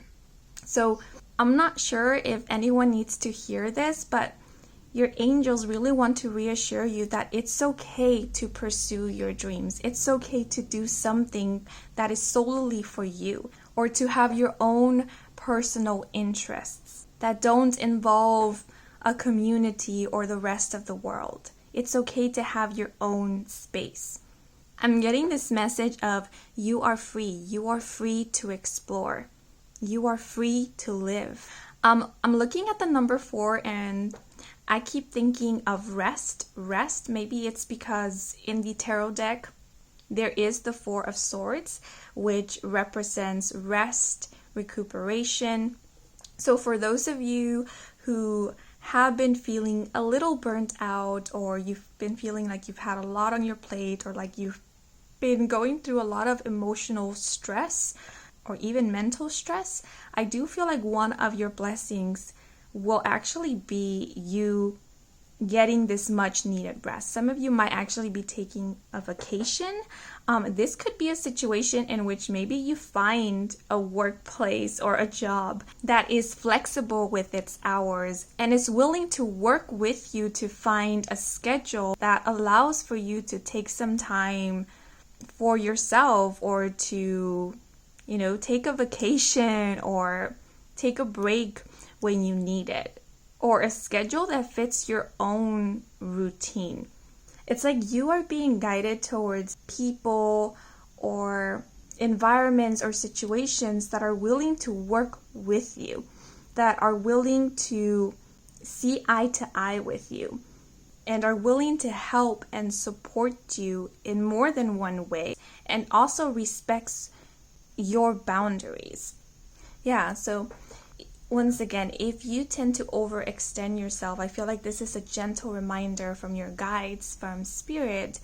Speaker 1: So I'm not sure if anyone needs to hear this, but your angels really want to reassure you that it's okay to pursue your dreams. It's okay to do something that is solely for you, or to have your own personal interests that don't involve a community or the rest of the world. It's okay to have your own space. I'm getting this message of you are free. You are free to explore. You are free to live. I'm looking at the number 4 and I keep thinking of rest. Rest, maybe it's because in the tarot deck, there is the 4 of Swords, which represents rest, recuperation. So for those of you who have been feeling a little burnt out, or you've been feeling like you've had a lot on your plate, or like you've been going through a lot of emotional stress or even mental stress, I do feel like one of your blessings will actually be you getting this much needed rest. Some of you might actually be taking a vacation. This could be a situation in which maybe you find a workplace or a job that is flexible with its hours and is willing to work with you to find a schedule that allows for you to take some time for yourself, or to, take a vacation or take a break when you need it, or a schedule that fits your own routine. It's like you are being guided towards people or environments or situations that are willing to work with you, that are willing to see eye to eye with you, and are willing to help and support you in more than one way, and also respects your boundaries. Yeah, so once again, if you tend to overextend yourself, I feel like this is a gentle reminder from your guides, from Spirit,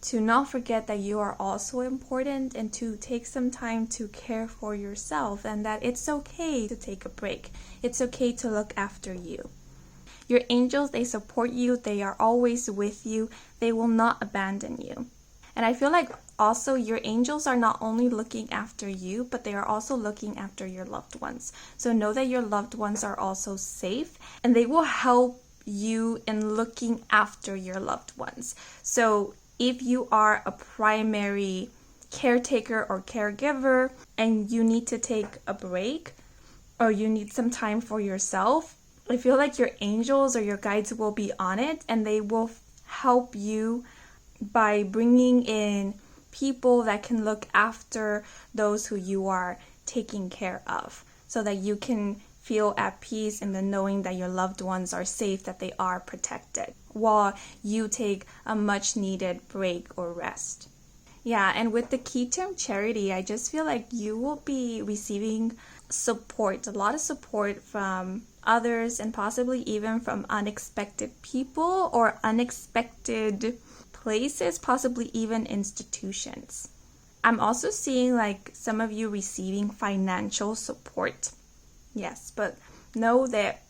Speaker 1: to not forget that you are also important, and to take some time to care for yourself, and that it's okay to take a break. It's okay to look after you. Your angels, they support you. They are always with you. They will not abandon you. And I feel like also your angels are not only looking after you, but they are also looking after your loved ones. So know that your loved ones are also safe, and they will help you in looking after your loved ones. So if you are a primary caretaker or caregiver and you need to take a break, or you need some time for yourself, I feel like your angels or your guides will be on it, and they will help you by bringing in people that can look after those who you are taking care of, so that you can feel at peace in the knowing that your loved ones are safe, that they are protected, while you take a much needed break or rest. Yeah, and with the key term charity, I just feel like you will be receiving support, a lot of support from others, and possibly even from unexpected people or unexpected places, possibly even institutions. I'm also seeing like some of you receiving financial support. Yes, but know that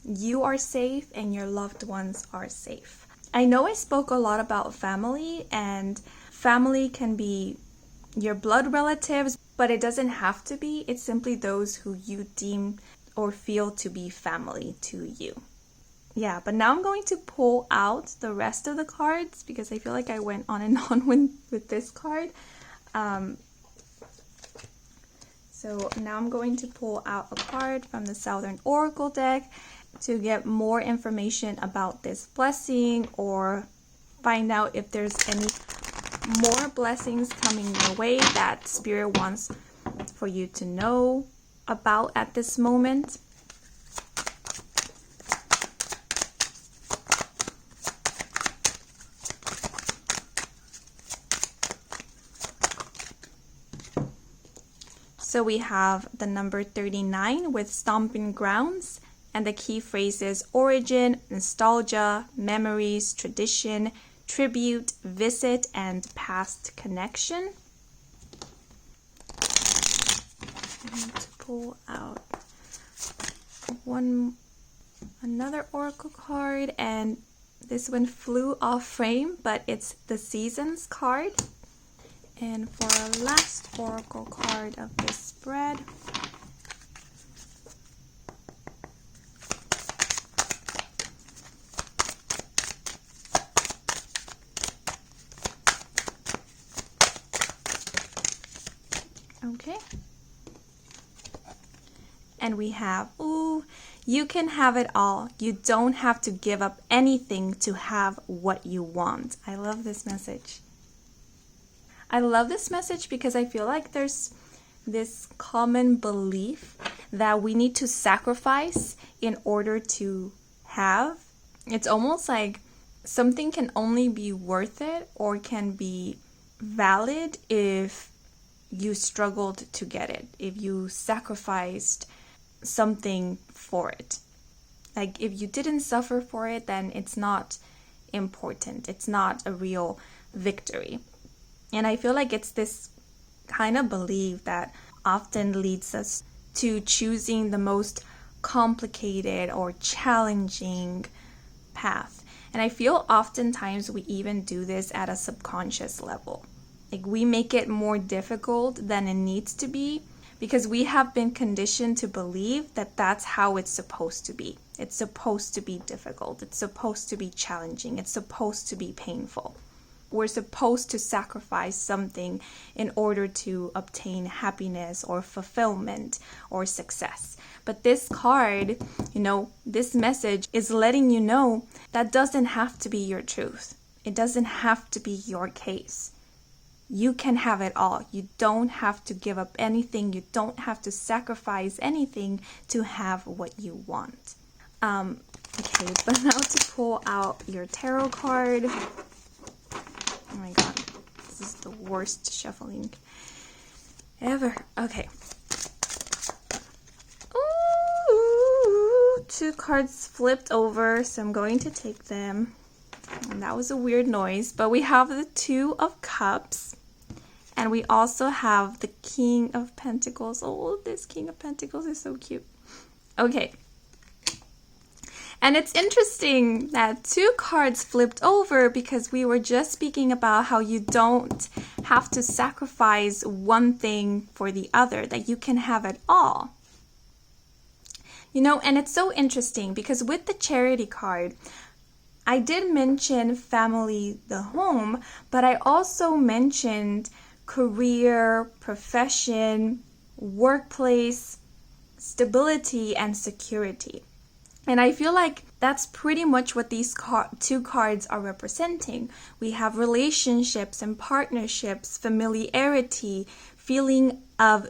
Speaker 1: you are safe and your loved ones are safe. I know I spoke a lot about family, and family can be your blood relatives, but it doesn't have to be. It's simply those who you deem or feel to be family to you. Yeah, but now I'm going to pull out the rest of the cards, because I feel like I went on and on with this card. So now I'm going to pull out a card from the Southern Oracle deck to get more information about this blessing, or find out if there's any more blessings coming your way that Spirit wants for you to know about at this moment. So we have the number 39 with stomping grounds, and the key phrases origin, nostalgia, memories, tradition, tribute, visit, and past connection. I need to pull out another oracle card, and this one flew off frame, but it's the seasons card. And for our last oracle card of this spread, okay, and we have, ooh, you can have it all. You don't have to give up anything to have what you want. I love this message. I love this message because I feel like there's this common belief that we need to sacrifice in order to have. It's almost like something can only be worth it or can be valid if you struggled to get it, if you sacrificed something for it. Like if you didn't suffer for it, then it's not important. It's not a real victory. And I feel like it's this kind of belief that often leads us to choosing the most complicated or challenging path. And I feel oftentimes we even do this at a subconscious level. Like we make it more difficult than it needs to be because we have been conditioned to believe that that's how it's supposed to be. It's supposed to be difficult. It's supposed to be challenging. It's supposed to be painful. We're supposed to sacrifice something in order to obtain happiness or fulfillment or success. But this card, this message is letting you know that doesn't have to be your truth. It doesn't have to be your case. You can have it all. You don't have to give up anything. You don't have to sacrifice anything to have what you want. Okay, but now to pull out your tarot card. Oh my god, this is the worst shuffling ever. Okay. Ooh, 2 cards flipped over, so I'm going to take them. And that was a weird noise, but we have the 2 of Cups. And we also have the King of Pentacles. Oh, this King of Pentacles is so cute. Okay. And it's interesting that 2 cards flipped over because we were just speaking about how you don't have to sacrifice one thing for the other, that you can have it all. And it's so interesting because with the Charity card, I did mention family, the home, but I also mentioned career, profession, workplace, stability, and security. And I feel like that's pretty much what these 2 cards are representing. We have relationships and partnerships, familiarity, feeling of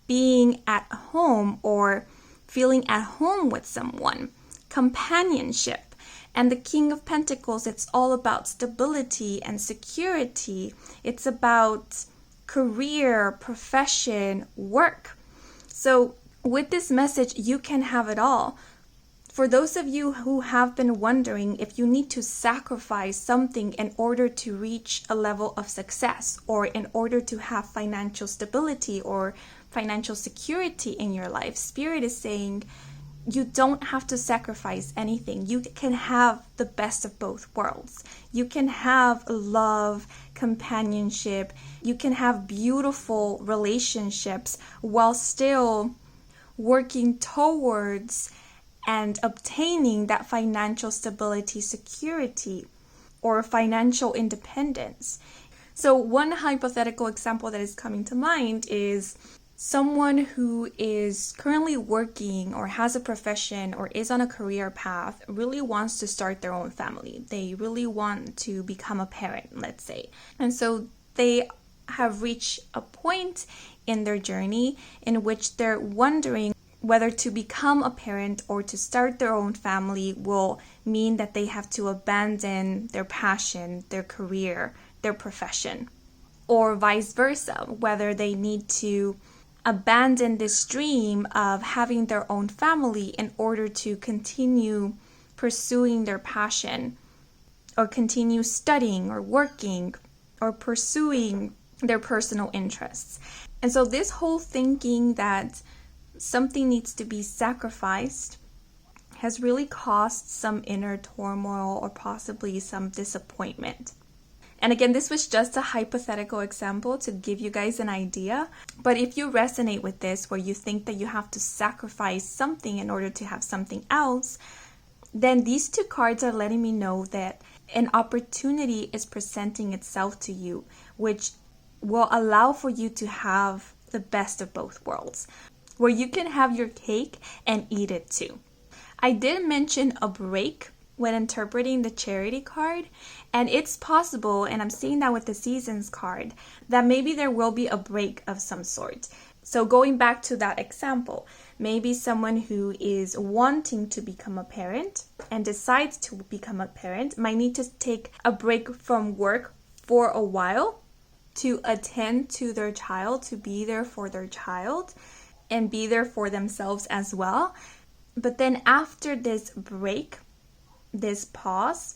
Speaker 1: being at home or feeling at home with someone, companionship. And the King of Pentacles, it's all about stability and security. It's about career, profession, work. So with this message, you can have it all. For those of you who have been wondering if you need to sacrifice something in order to reach a level of success or in order to have financial stability or financial security in your life, Spirit is saying you don't have to sacrifice anything. You can have the best of both worlds. You can have love, companionship. You can have beautiful relationships while still working towards and obtaining that financial stability, security, or financial independence. So one hypothetical example that is coming to mind is someone who is currently working or has a profession or is on a career path really wants to start their own family. They really want to become a parent, let's say. And so they have reached a point in their journey in which they're wondering whether to become a parent or to start their own family will mean that they have to abandon their passion, their career, their profession, or vice versa, whether they need to abandon this dream of having their own family in order to continue pursuing their passion, or continue studying or working or pursuing their personal interests. And so this whole thinking that something needs to be sacrificed has really caused some inner turmoil or possibly some disappointment. And again, this was just a hypothetical example to give you guys an idea. But if you resonate with this, where you think that you have to sacrifice something in order to have something else, then these two cards are letting me know that an opportunity is presenting itself to you, which will allow for you to have the best of both worlds, where you can have your cake and eat it too. I did mention a break when interpreting the charity card, and it's possible, and I'm seeing that with the seasons card, that maybe there will be a break of some sort. So going back to that example, maybe someone who is wanting to become a parent and decides to become a parent might need to take a break from work for a while to attend to their child, to be there for their child and be there for themselves as well. But then after this break, this pause,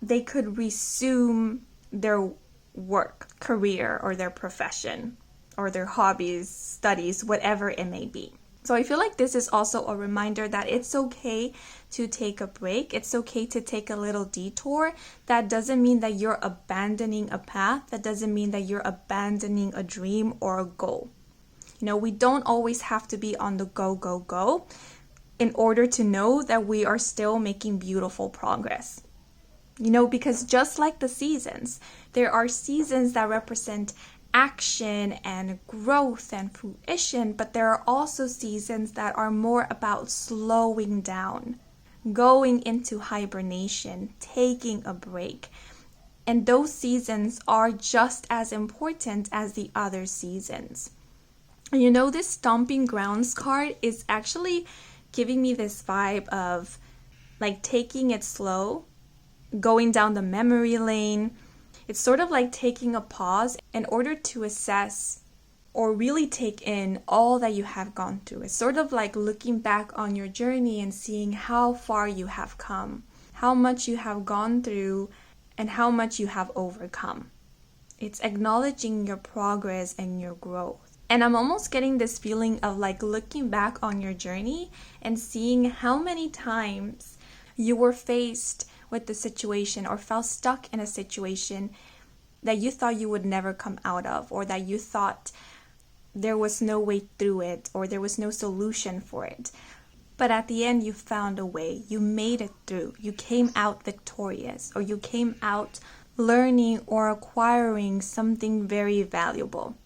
Speaker 1: they could resume their work, career, or their profession, or their hobbies, studies, whatever it may be. So I feel like this is also a reminder that it's okay to take a break. It's okay to take a little detour. That doesn't mean that you're abandoning a path. That doesn't mean that you're abandoning a dream or a goal. You know, we don't always have to be on the go, go, go in order to know that we are still making beautiful progress. You know, because just like the seasons, there are seasons that represent action and growth and fruition, but there are also seasons that are more about slowing down, going into hibernation, taking a break. And those seasons are just as important as the other seasons. You know, this Stomping Grounds card is actually giving me this vibe of like taking it slow, going down the memory lane. It's sort of like taking a pause in order to assess or really take in all that you have gone through. It's sort of like looking back on your journey and seeing how far you have come, how much you have gone through, and how much you have overcome. It's acknowledging your progress and your growth. And I'm almost getting this feeling of like looking back on your journey and seeing how many times you were faced with the situation or felt stuck in a situation that you thought you would never come out of, or that you thought there was no way through it, or there was no solution for it. But at the end, you found a way. You made it through. You came out victorious, or you came out learning or acquiring something very valuable.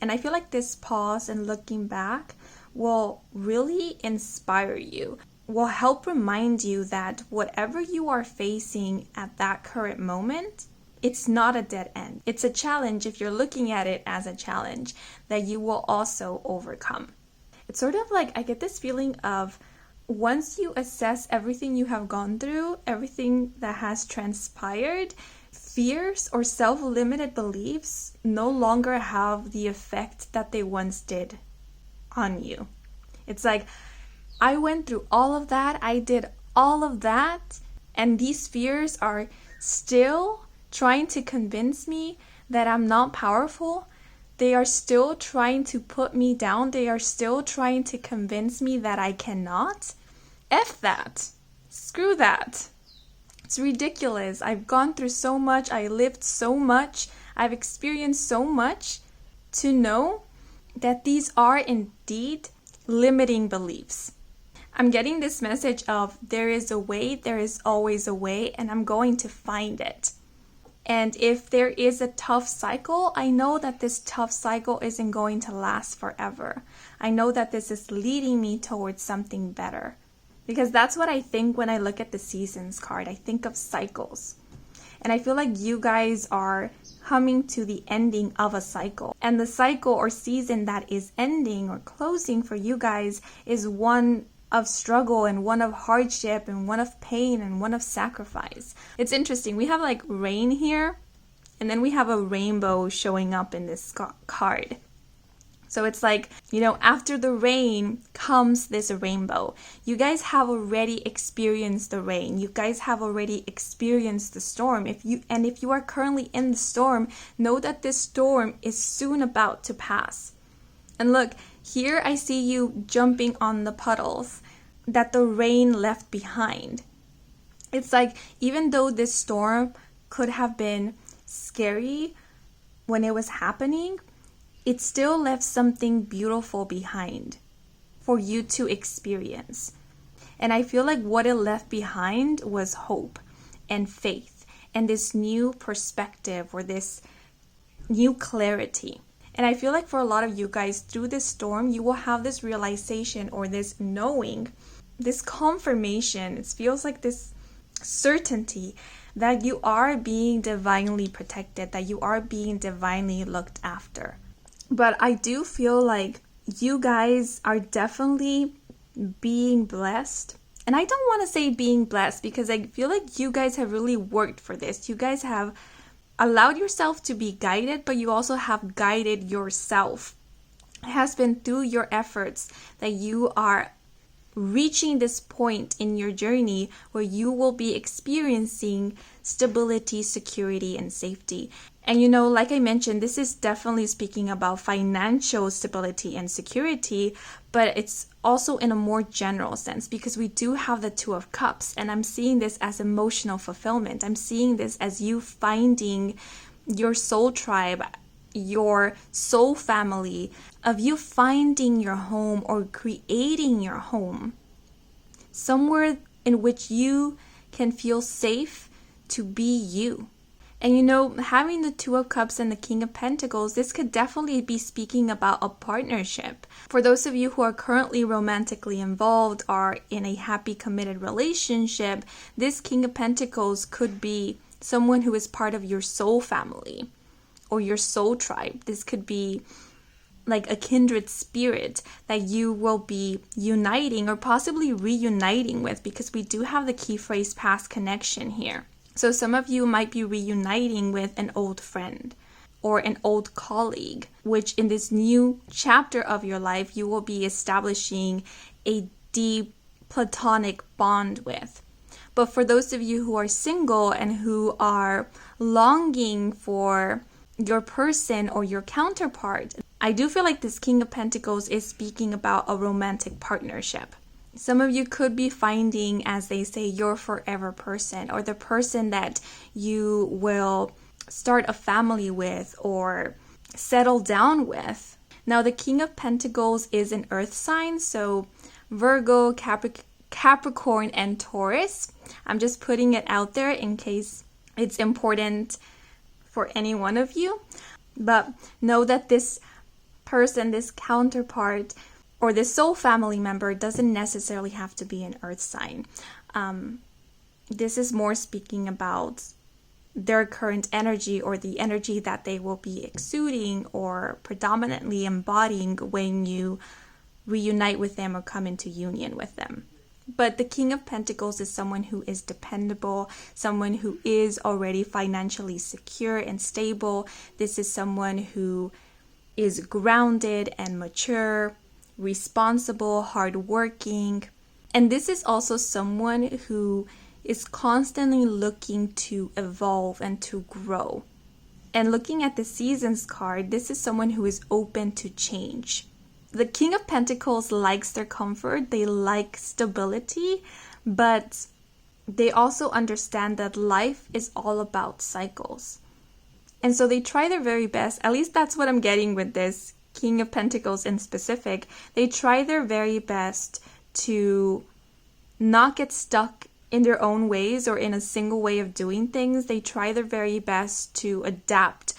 Speaker 1: And I feel like this pause and looking back will really inspire you, will help remind you that whatever you are facing at that current moment, it's not a dead end. It's a challenge if you're looking at it as a challenge that you will also overcome. It's sort of like I get this feeling of once you assess everything you have gone through, everything that has transpired, fears or self-limited beliefs no longer have the effect that they once did on you. It's like, I went through all of that, I did all of that, and these fears are still trying to convince me that I'm not powerful. They are still trying to put me down. They are still trying to convince me that I cannot. F that. Screw that. It's ridiculous. I've gone through so much. I lived so much. I've experienced so much to know that these are indeed limiting beliefs. I'm getting this message of there is a way, there is always a way, and I'm going to find it. And if there is a tough cycle, I know that this tough cycle isn't going to last forever. I know that this is leading me towards something better. Because that's what I think when I look at the seasons card. I think of cycles. And I feel like you guys are coming to the ending of a cycle. And the cycle or season that is ending or closing for you guys is one of struggle and one of hardship and one of pain and one of sacrifice. It's interesting. We have like rain here, and then we have a rainbow showing up in this card. So it's like, after the rain comes this rainbow. You guys have already experienced the rain. You guys have already experienced the storm. If you are currently in the storm, know that this storm is soon about to pass. And look, here I see you jumping on the puddles that the rain left behind. It's like, even though this storm could have been scary when it was happening, it still left something beautiful behind for you to experience. And I feel like what it left behind was hope and faith and this new perspective or this new clarity. And I feel like for a lot of you guys, through this storm, you will have this realization or this knowing, this confirmation. It feels like this certainty that you are being divinely protected, that you are being divinely looked after. But I do feel like you guys are definitely being blessed. And I don't want to say being blessed because I feel like you guys have really worked for this. You guys have allowed yourself to be guided, but you also have guided yourself. It has been through your efforts that you are reaching this point in your journey where you will be experiencing stability, security, and safety. And like I mentioned, this is definitely speaking about financial stability and security, but it's also in a more general sense because we do have the Two of Cups, and I'm seeing this as emotional fulfillment. I'm seeing this as you finding your soul tribe, your soul family, of you finding your home or creating your home, somewhere in which you can feel safe to be you. And having the Two of Cups and the King of Pentacles, this could definitely be speaking about a partnership. For those of you who are currently romantically involved or in a happy committed relationship, this King of Pentacles could be someone who is part of your soul family or your soul tribe. This could be like a kindred spirit that you will be uniting or possibly reuniting with, because we do have the key phrase past connection here. So some of you might be reuniting with an old friend or an old colleague, which in this new chapter of your life, you will be establishing a deep platonic bond with. But for those of you who are single and who are longing for your person or your counterpart, I do feel like this King of Pentacles is speaking about a romantic partnership. Some of you could be finding, as they say, your forever person, or the person that you will start a family with or settle down with. Now, the King of Pentacles is an earth sign, so Virgo, Capricorn, and Taurus. I'm just putting it out there in case it's important for any one of you. But know that this person, this counterpart, or this soul family member doesn't necessarily have to be an earth sign. This is more speaking about their current energy or the energy that they will be exuding or predominantly embodying when you reunite with them or come into union with them. But the King of Pentacles is someone who is dependable, someone who is already financially secure and stable. This is someone who is grounded and mature, responsible, hardworking. And this is also someone who is constantly looking to evolve and to grow. And looking at the Seasons card, this is someone who is open to change. The King of Pentacles likes their comfort, they like stability, but they also understand that life is all about cycles. And so they try their very best, at least that's what I'm getting with this King of Pentacles in specific. They try their very best to not get stuck in their own ways or in a single way of doing things. They try their very best to adapt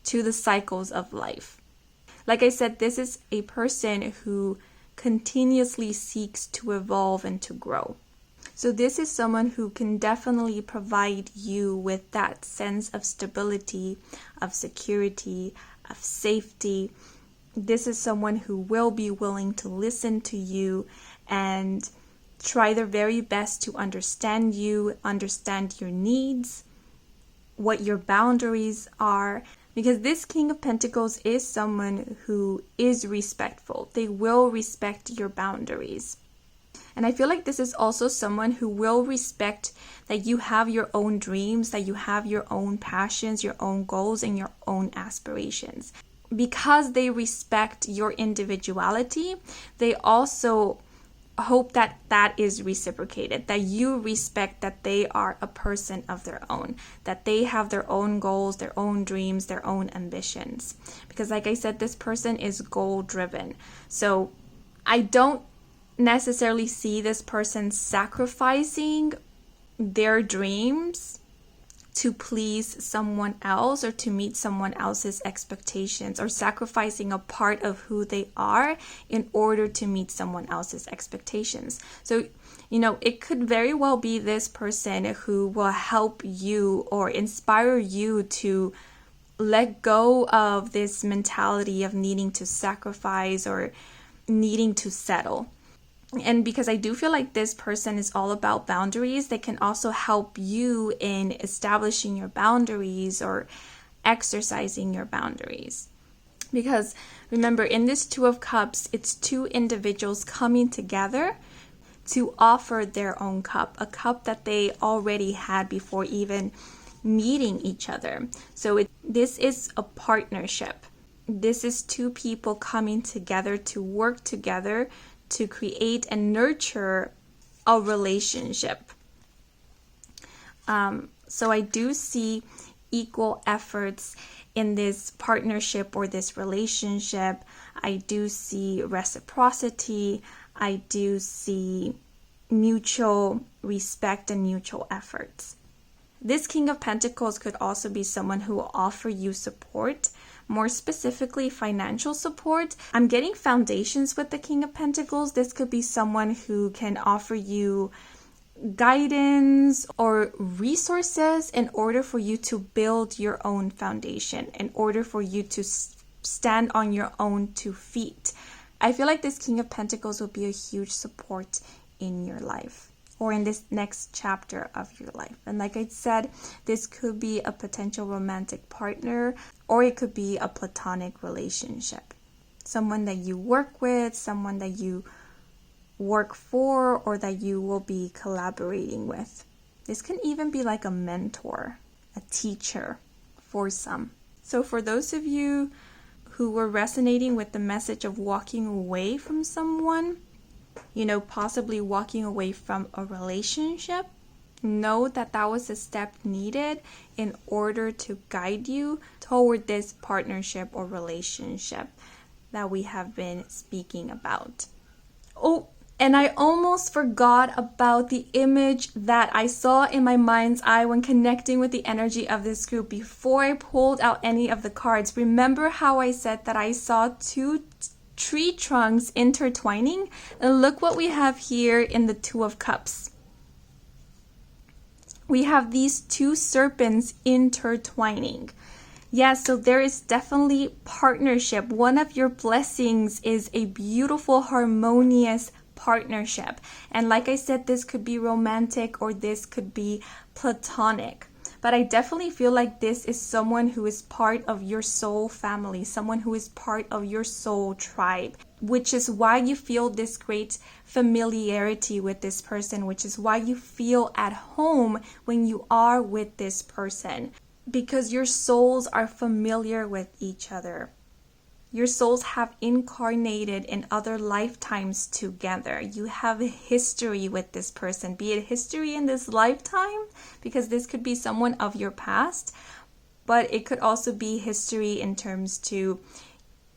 Speaker 1: to the cycles of life. Like I said, this is a person who continuously seeks to evolve and to grow. So this is someone who can definitely provide you with that sense of stability, of security, of safety. This is someone who will be willing to listen to you and try their very best to understand you, understand your needs, what your boundaries are. Because this King of Pentacles is someone who is respectful. They will respect your boundaries. And I feel like this is also someone who will respect that you have your own dreams, that you have your own passions, your own goals, and your own aspirations. Because they respect your individuality, they also hope that that is reciprocated, that you respect that they are a person of their own, that they have their own goals, their own dreams, their own ambitions. Because like I said, this person is goal driven. So I don't necessarily see this person sacrificing their dreams to please someone else or to meet someone else's expectations, or sacrificing a part of who they are in order to meet someone else's expectations. So, it could very well be this person who will help you or inspire you to let go of this mentality of needing to sacrifice or needing to settle. And because I do feel like this person is all about boundaries, they can also help you in establishing your boundaries or exercising your boundaries. Because remember, in this Two of Cups, it's two individuals coming together to offer their own cup, a cup that they already had before even meeting each other. So this is a partnership. This is two people coming together to work together to create and nurture a relationship. So I do see equal efforts in this partnership or this relationship. I do see reciprocity. I do see mutual respect and mutual efforts. This King of Pentacles could also be someone who will offer you support, more specifically financial support. I'm getting foundations with the King of Pentacles. This could be someone who can offer you guidance or resources in order for you to build your own foundation, in order for you to stand on your own 2 feet. I feel like this King of Pentacles will be a huge support in your life, or in this next chapter of your life. And like I said, this could be a potential romantic partner, or it could be a platonic relationship. Someone that you work with, someone that you work for, or that you will be collaborating with. This can even be like a mentor, a teacher for some. So for those of you who were resonating with the message of walking away from someone, possibly walking away from a relationship, know that that was a step needed in order to guide you toward this partnership or relationship that we have been speaking about. Oh, and I almost forgot about the image that I saw in my mind's eye when connecting with the energy of this group before I pulled out any of the cards. Remember how I said that I saw 2 tree trunks intertwining? And look what we have here in the Two of Cups. We have these 2 serpents intertwining. Yeah, so there is definitely partnership. One of your blessings is a beautiful, harmonious partnership. And like I said, this could be romantic or this could be platonic. But I definitely feel like this is someone who is part of your soul family, someone who is part of your soul tribe, which is why you feel this great familiarity with this person, which is why you feel at home when you are with this person, because your souls are familiar with each other. Your souls have incarnated in other lifetimes together. You have a history with this person, be it history in this lifetime, because this could be someone of your past, but it could also be history in terms to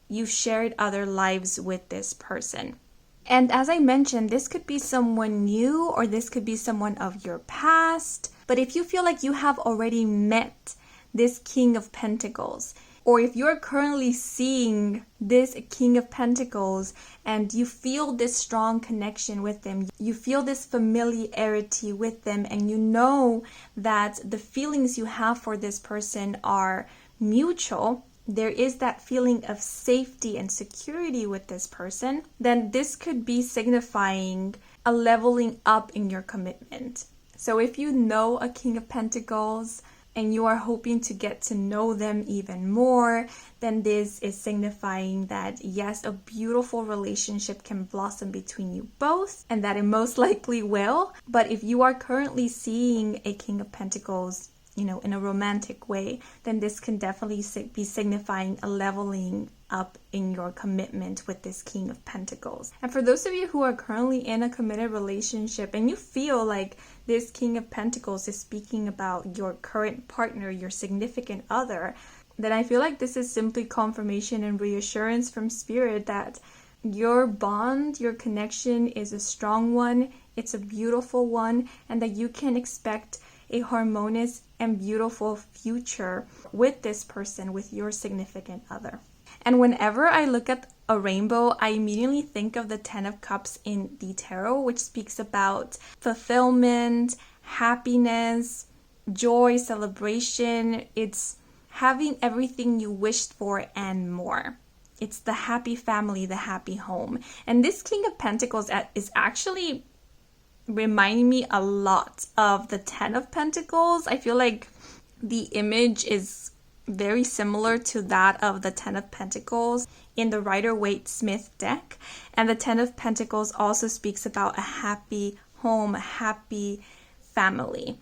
Speaker 1: you shared other lives with this person. And as I mentioned, this could be someone new or this could be someone of your past. But if you feel like you have already met this King of Pentacles, or if you're currently seeing this King of Pentacles and you feel this strong connection with them, you feel this familiarity with them, and you know that the feelings you have for this person are mutual, there is that feeling of safety and security with this person, then this could be signifying a leveling up in your commitment. So if you know a King of Pentacles, and you are hoping to get to know them even more, then this is signifying that yes, a beautiful relationship can blossom between you both, and that it most likely will. But if you are currently seeing a King of Pentacles, in a romantic way, then this can definitely be signifying a leveling up in your commitment with this King of Pentacles. And for those of you who are currently in a committed relationship and you feel like this King of Pentacles is speaking about your current partner, your significant other, then I feel like this is simply confirmation and reassurance from Spirit that your bond, your connection is a strong one, it's a beautiful one, and that you can expect a harmonious and beautiful future with this person, with your significant other. And whenever I look at a rainbow, I immediately think of the 10 of Cups in the tarot, which speaks about fulfillment, happiness, joy, celebration. It's having everything you wished for and more. It's the happy family, the happy home. And this King of Pentacles is actually reminding me a lot of the 10 of Pentacles. I feel like the image is very similar to that of the 10 of Pentacles in the Rider-Waite-Smith deck. And the 10 of Pentacles also speaks about a happy home, a happy family.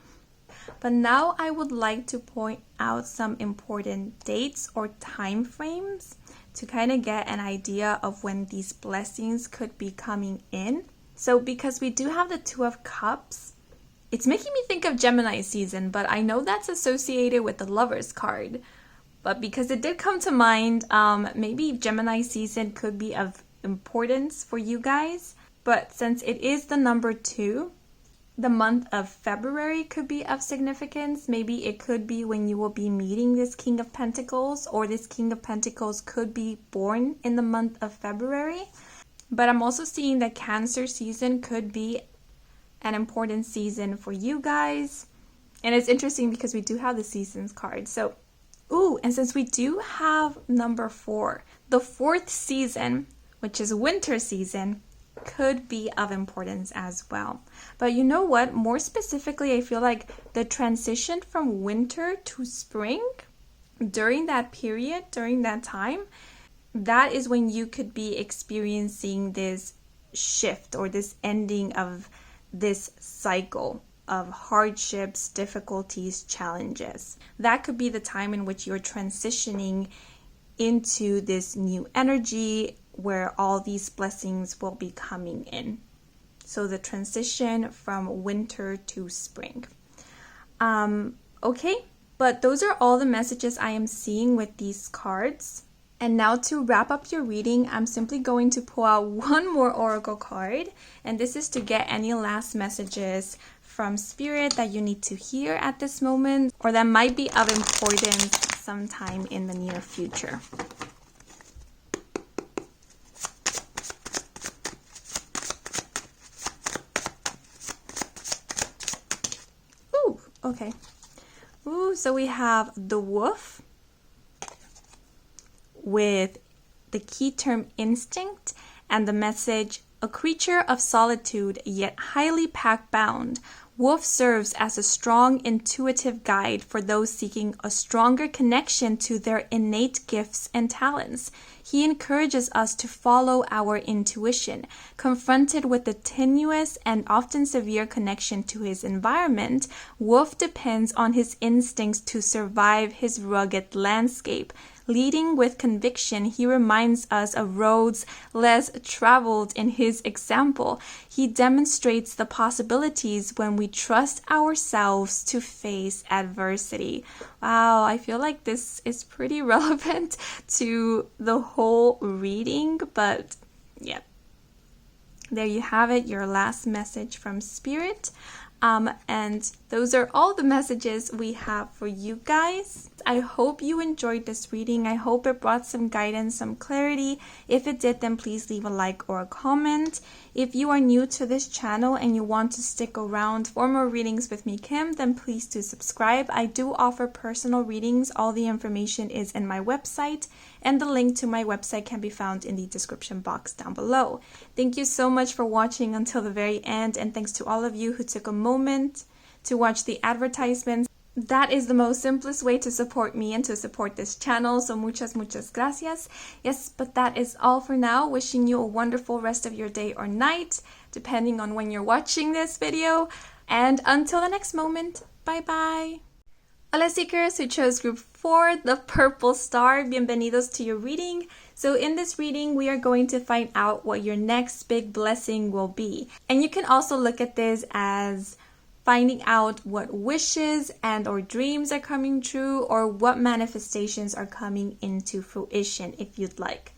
Speaker 1: But now I would like to point out some important dates or time frames to kind of get an idea of when these blessings could be coming in. So because we do have the 2 of Cups, it's making me think of Gemini season, but I know that's associated with the Lovers card. But because it did come to mind, maybe Gemini season could be of importance for you guys. But since it is the number 2, the month of February could be of significance. Maybe it could be when you will be meeting this King of Pentacles, or this King of Pentacles could be born in the month of February. But I'm also seeing that Cancer season could be an important season for you guys. And it's interesting because we do have the seasons card. So, and since we do have number 4, the 4th season, which is winter season, could be of importance as well. But you know what? More specifically, I feel like the transition from winter to spring, during that period, during that time, that is when you could be experiencing this shift or this ending of this cycle of hardships, difficulties, challenges. That could be the time in which you're transitioning into this new energy where all these blessings will be coming in. So the transition from winter to spring. Okay, but those are all the messages I am seeing with these cards. And now to wrap up your reading, I'm simply going to pull out one more oracle card. And this is to get any last messages from Spirit that you need to hear at this moment, or that might be of importance sometime in the near future. Ooh, okay. Ooh, so we have the Wolf with the key term instinct and the message, a creature of solitude yet highly pack-bound, Wolf serves as a strong intuitive guide for those seeking a stronger connection to their innate gifts and talents. He encourages us to follow our intuition. Confronted with the tenuous and often severe connection to his environment, Wolf depends on his instincts to survive his rugged landscape. Leading with conviction, he reminds us of roads less traveled in his example. He demonstrates the possibilities when we trust ourselves to face adversity. Wow, I feel like this is pretty relevant to the whole reading, but yeah. There you have it, your last message from Spirit. And those are all the messages we have for you guys. I hope you enjoyed this reading. I hope it brought some guidance, some clarity. If it did, then please leave a like or a comment. If you are new to this channel and you want to stick around for more readings with me, Kim, then please do subscribe. I do offer personal readings. All the information is in my website, and the link to my website can be found in the description box down below. Thank you so much for watching until the very end, and thanks to all of you who took a moment to watch the advertisements. that is the most simplest way to support me and to support this channel. So muchas gracias. Yes, but that is all for now. Wishing you a wonderful rest of your day or night, depending on when you're watching this video. And until the next moment, bye bye. Hola seekers who chose group 4, the purple star. Bienvenidos to your reading. So in this reading, we are going to find out what your next big blessing will be. And you can also look at this as finding out what wishes and or dreams are coming true, or what manifestations are coming into fruition if you'd like.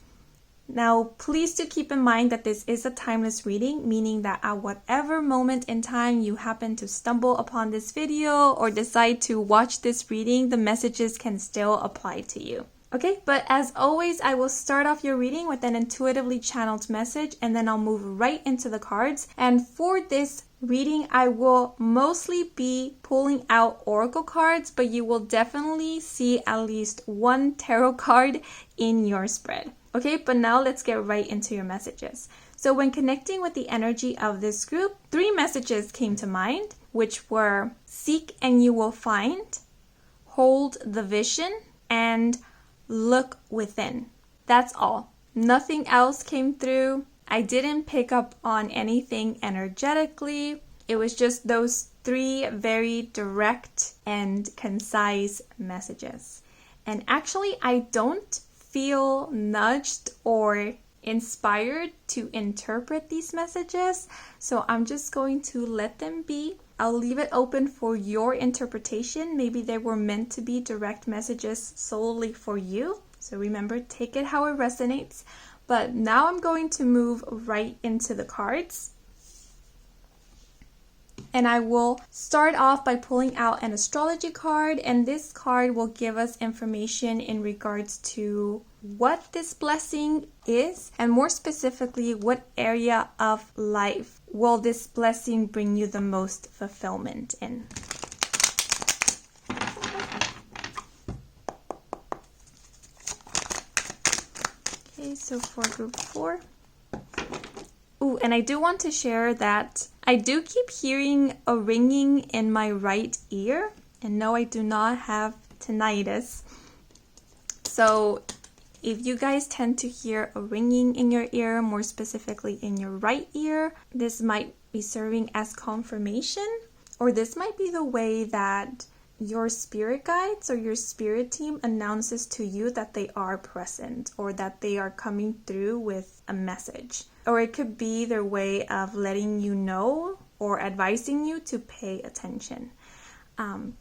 Speaker 1: Now, please do keep in mind that this is a timeless reading, meaning that at whatever moment in time you happen to stumble upon this video or decide to watch this reading, the messages can still apply to you. Okay, but as always, I will start off your reading with an intuitively channeled message, and then I'll move right into the cards. And for this reading, I will mostly be pulling out oracle cards, but you will definitely see at least one tarot card in your spread. Okay, but now let's get right into your messages. So when connecting with the energy of this group, 3 messages came to mind, which were seek and you will find, hold the vision, and look within. That's all. Nothing else came through. I didn't pick up on anything energetically. It was just those 3 very direct and concise messages. And actually, I don't feel nudged or inspired to interpret these messages, so I'm just going to let them be. I'll leave it open for your interpretation. Maybe they were meant to be direct messages solely for you. So remember, take it how it resonates. But now I'm going to move right into the cards. And I will start off by pulling out an astrology card. And this card will give us information in regards to what this blessing is, and more specifically, what area of life will this blessing bring you the most fulfillment in. Okay, so for group 4. Ooh, and I do want to share that I do keep hearing a ringing in my right ear. And no, I do not have tinnitus. So if you guys tend to hear a ringing in your ear, more specifically in your right ear, this might be serving as confirmation, or this might be the way that your spirit guides or your spirit team announces to you that they are present or that they are coming through with a message. Or it could be their way of letting you know or advising you to pay attention.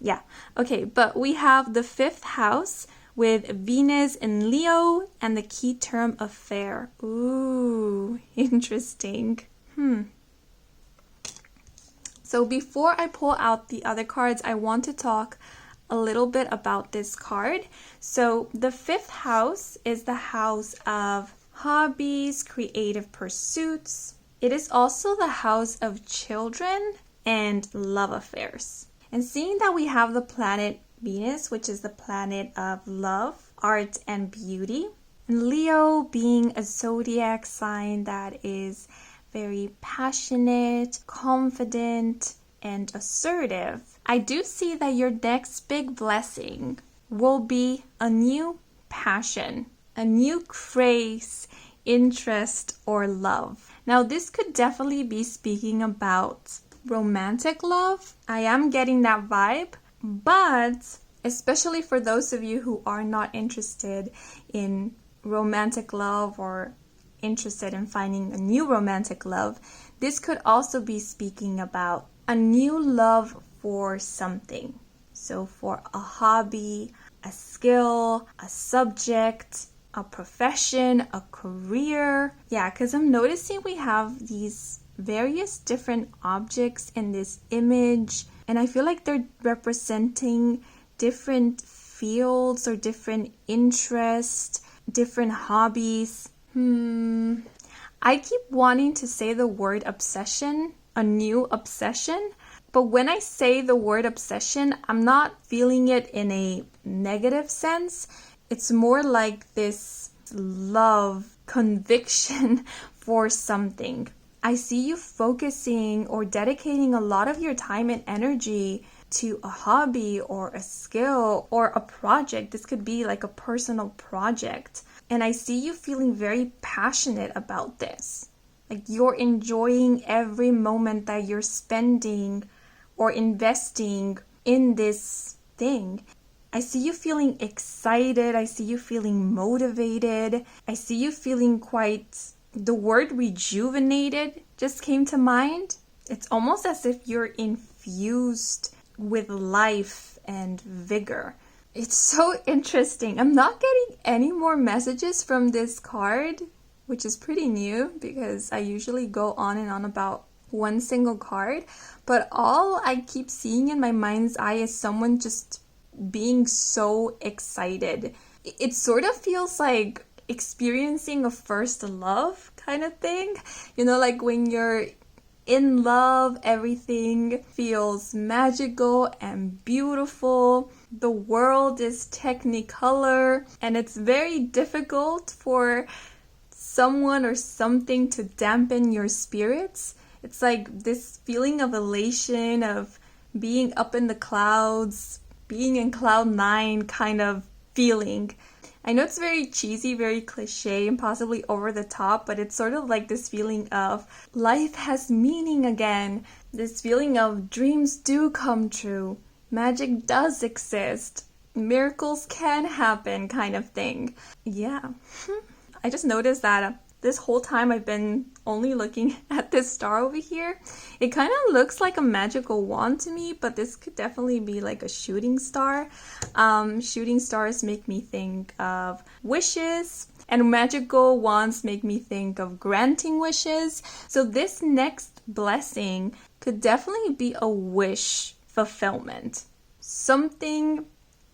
Speaker 1: Yeah, okay, but we have the 5th house with Venus in Leo and the key term affair. Ooh, interesting. So before I pull out the other cards, I want to talk a little bit about this card. So the 5th house is the house of hobbies, creative pursuits. It is also the house of children and love affairs. And seeing that we have the planet Venus, which is the planet of love, art, and beauty, and Leo being a zodiac sign that is very passionate, confident, and assertive, I do see that your next big blessing will be a new passion, a new craze, interest, or love. Now, this could definitely be speaking about romantic love. I am getting that vibe, but especially for those of you who are not interested in romantic love or interested in finding a new romantic love, this could also be speaking about a new love for something. So for a hobby, a skill, a subject, a profession, a career. Yeah, because I'm noticing we have these various different objects in this image, and I feel like they're representing different fields or different interests, different hobbies. I keep wanting to say the word obsession, a new obsession, but when I say the word obsession, I'm not feeling it in a negative sense. It's more like this love, conviction for something. I see you focusing or dedicating a lot of your time and energy to a hobby or a skill or a project. This could be like a personal project. And I see you feeling very passionate about this. Like you're enjoying every moment that you're spending or investing in this thing. I see you feeling excited. I see you feeling motivated. I see you feeling the word rejuvenated just came to mind. It's almost as if you're infused with life and vigor. It's so interesting. I'm not getting any more messages from this card, which is pretty new because I usually go on and on about one single card. But all I keep seeing in my mind's eye is someone just being so excited. It sort of feels like experiencing a first love kind of thing. You know, like when you're in love, everything feels magical and beautiful. The world is technicolor, and it's very difficult for someone or something to dampen your spirits. It's like this feeling of elation, of being up in the clouds, being in cloud nine kind of feeling. I know it's very cheesy, very cliche, and possibly over the top, but it's sort of like this feeling of life has meaning again. This feeling of dreams do come true. Magic does exist. Miracles can happen kind of thing. Yeah. I just noticed that this whole time I've been only looking at this star over here. It kind of looks like a magical wand to me, but this could definitely be like a shooting star. Shooting stars make me think of wishes, and magical wands make me think of granting wishes. So this next blessing could definitely be a wish fulfillment. Something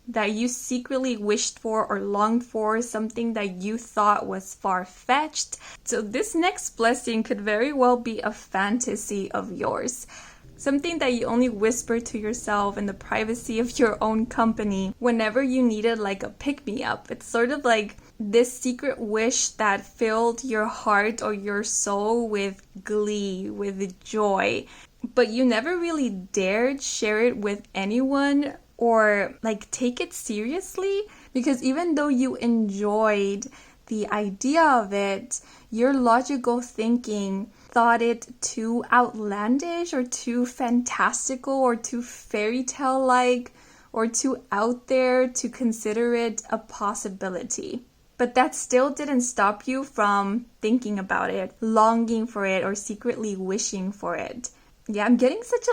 Speaker 1: that you secretly wished for or longed for, something that you thought was far-fetched. So this next blessing could very well be a fantasy of yours. Something that you only whisper to yourself in the privacy of your own company whenever you needed like a pick-me-up. It's sort of like this secret wish that filled your heart or your soul with glee, with joy, but you never really dared share it with anyone or like take it seriously, because even though you enjoyed the idea of it, your logical thinking thought it too outlandish or too fantastical or too fairy tale like or too out there to consider it a possibility. But that still didn't stop you from thinking about it, longing for it, or secretly wishing for it. Yeah, I'm getting such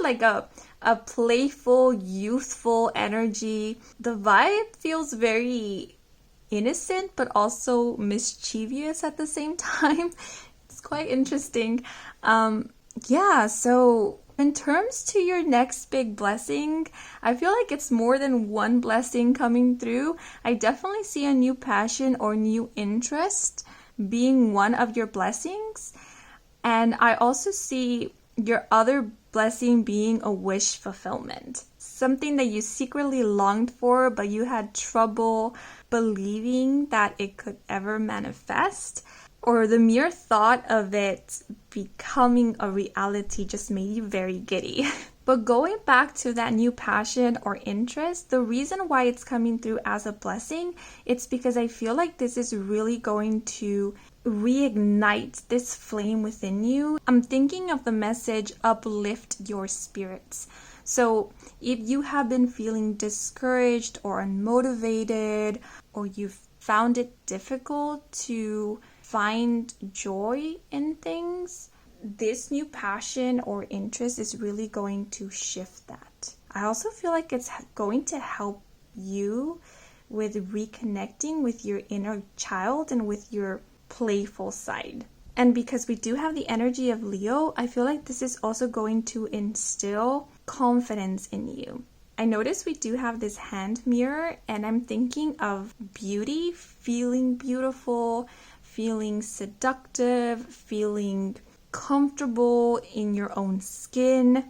Speaker 1: a playful, youthful energy. The vibe feels very innocent, but also mischievous at the same time. It's quite interesting. So in terms to your next big blessing, I feel like it's more than one blessing coming through. I definitely see a new passion or new interest being one of your blessings. And I also see your other blessing being a wish fulfillment. Something that you secretly longed for, but you had trouble believing that it could ever manifest. Or the mere thought of it becoming a reality just made you very giddy. But going back to that new passion or interest, the reason why it's coming through as a blessing, it's because I feel like this is really going to reignite this flame within you. I'm thinking of the message, uplift your spirits. So if you have been feeling discouraged or unmotivated, or you've found it difficult to find joy in things, this new passion or interest is really going to shift that. I also feel like it's going to help you with reconnecting with your inner child and with your playful side. And because we do have the energy of Leo, I feel like this is also going to instill confidence in you. I notice we do have this hand mirror, and I'm thinking of beauty, feeling beautiful, feeling seductive, feeling comfortable in your own skin.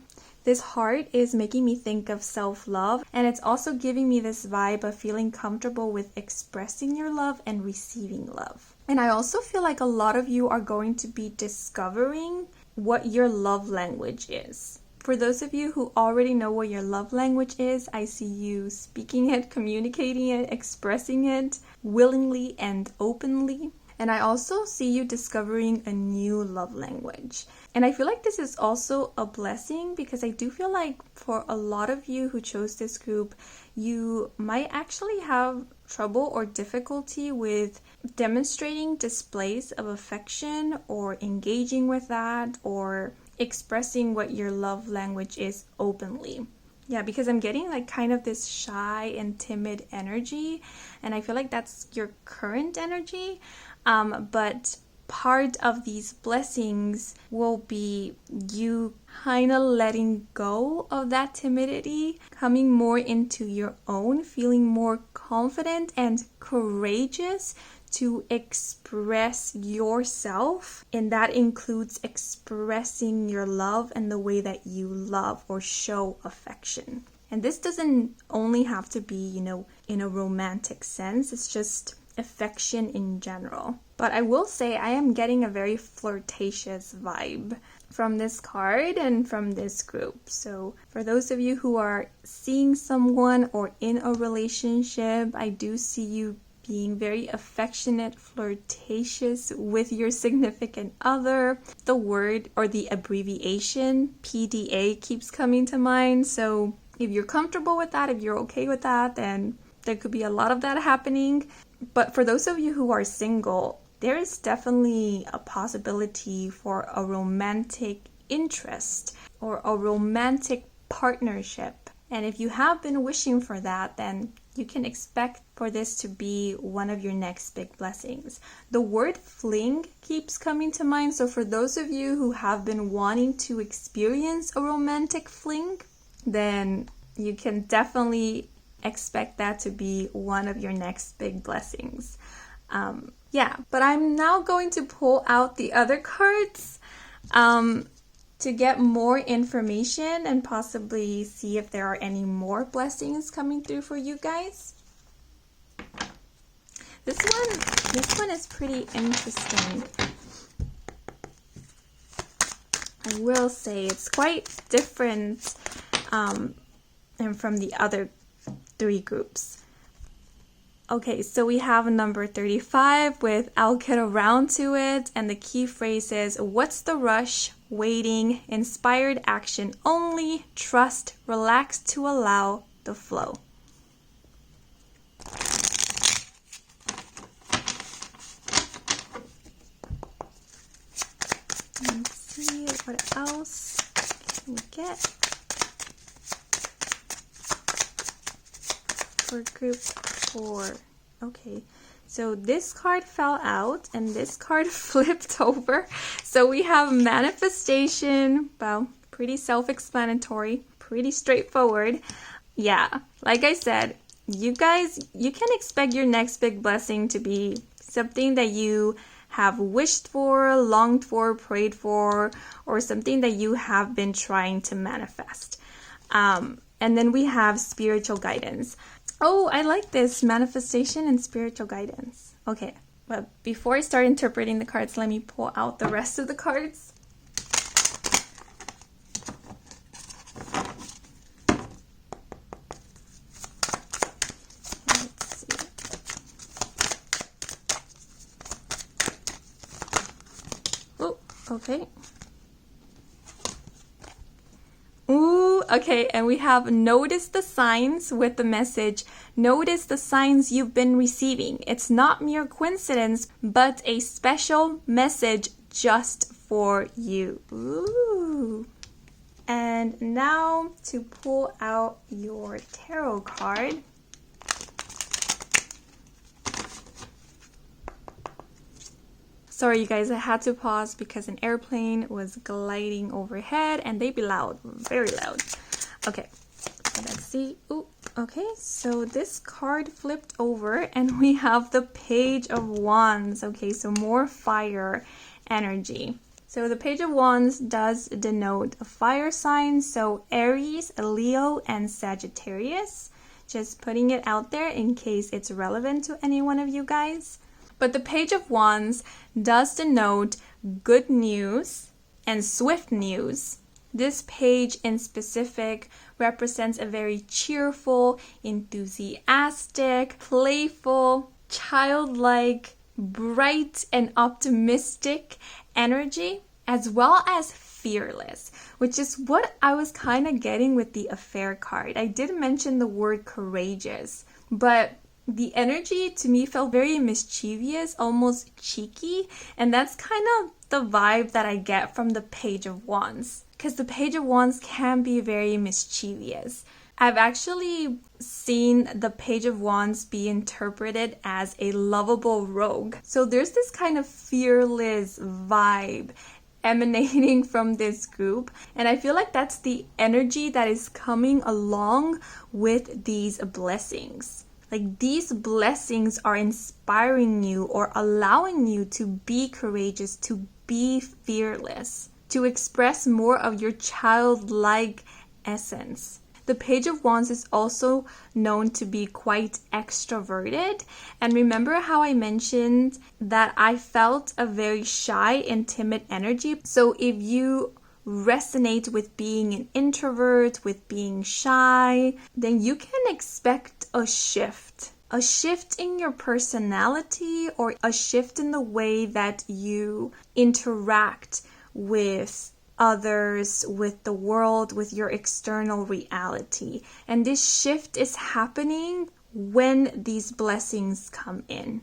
Speaker 1: This heart is making me think of self-love, and it's also giving me this vibe of feeling comfortable with expressing your love and receiving love. And I also feel like a lot of you are going to be discovering what your love language is. For those of you who already know what your love language is, I see you speaking it, communicating it, expressing it willingly and openly. And I also see you discovering a new love language. And I feel like this is also a blessing because I do feel like for a lot of you who chose this group, you might actually have trouble or difficulty with demonstrating displays of affection or engaging with that or expressing what your love language is openly. Yeah, because I'm getting like kind of this shy and timid energy, and I feel like that's your current energy. But part of these blessings will be you kind of letting go of that timidity, coming more into your own, feeling more confident and courageous to express yourself, and that includes expressing your love and the way that you love or show affection. And this doesn't only have to be, in a romantic sense, it's just affection in general. But I will say I am getting a very flirtatious vibe from this card and from this group. So for those of you who are seeing someone or in a relationship, I do see you being very affectionate, flirtatious with your significant other. The word or the abbreviation PDA keeps coming to mind. So if you're comfortable with that, if you're okay with that, then there could be a lot of that happening. But for those of you who are single, there is definitely a possibility for a romantic interest or a romantic partnership. And if you have been wishing for that, then you can expect for this to be one of your next big blessings. The word fling keeps coming to mind. So for those of you who have been wanting to experience a romantic fling, then you can definitely expect that to be one of your next big blessings. But I'm now going to pull out the other cards to get more information and possibly see if there are any more blessings coming through for you guys. This one is pretty interesting. I will say it's quite different and from the other three groups. Okay, so we have number 35 with "I'll get around to it," and the key phrase is "What's the rush? Waiting, inspired action only, trust, relax to allow the flow." Let's see what else can we get for group 4. Okay, so this card fell out and this card flipped over. So we have manifestation. Well, pretty self-explanatory, pretty straightforward. Yeah, like I said, you guys, you can expect your next big blessing to be something that you have wished for, longed for, prayed for, or something that you have been trying to manifest. And then we have spiritual guidance. Oh, I like this, manifestation and spiritual guidance. Okay, but before I start interpreting the cards, let me pull out the rest of the cards. Let's see. Oh, okay. Ooh, okay, and we have notice the signs with the message, notice the signs you've been receiving. It's not mere coincidence, but a special message just for you. Ooh. And now to pull out your tarot card. Sorry, you guys, I had to pause because an airplane was gliding overhead and they be loud, very loud. Okay, so let's see. Ooh, okay, so this card flipped over and we have the Page of Wands. Okay, so more fire energy. So the Page of Wands does denote a fire sign, so Aries, Leo, and Sagittarius. Just putting it out there in case it's relevant to any one of you guys. But the Page of Wands does denote good news and swift news. This page in specific represents a very cheerful, enthusiastic, playful, childlike, bright, and optimistic energy, as well as fearless, which is what I was kind of getting with the affair card. I did mention the word courageous, but the energy to me felt very mischievous, almost cheeky, and that's kind of the vibe that I get from the Page of Wands, because the Page of Wands can be very mischievous. I've actually seen the Page of Wands be interpreted as a lovable rogue. So there's this kind of fearless vibe emanating from this group, and I feel like that's the energy that is coming along with these blessings. Like, these blessings are inspiring you or allowing you to be courageous, to be fearless, to express more of your childlike essence. The Page of Wands is also known to be quite extroverted. And remember how I mentioned that I felt a very shy and timid energy? So if you resonate with being an introvert, with being shy, then you can expect a shift in your personality, or a shift in the way that you interact with others, with the world, with your external reality. And this shift is happening when these blessings come in.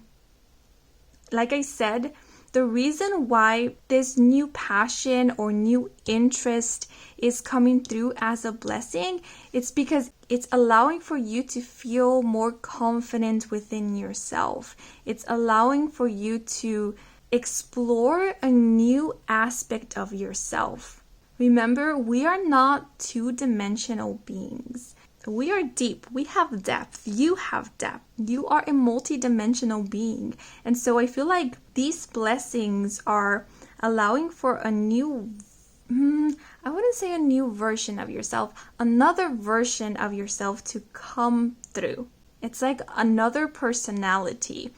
Speaker 1: Like I said, the reason why this new passion or new interest is coming through as a blessing, it's because it's allowing for you to feel more confident within yourself. It's allowing for you to explore a new aspect of yourself. Remember, we are not two-dimensional beings. We are deep. We have depth. You have depth. You are a multi-dimensional being. And so I feel like these blessings are allowing for a new, I wouldn't say a new version of yourself, another version of yourself to come through. It's like another personality.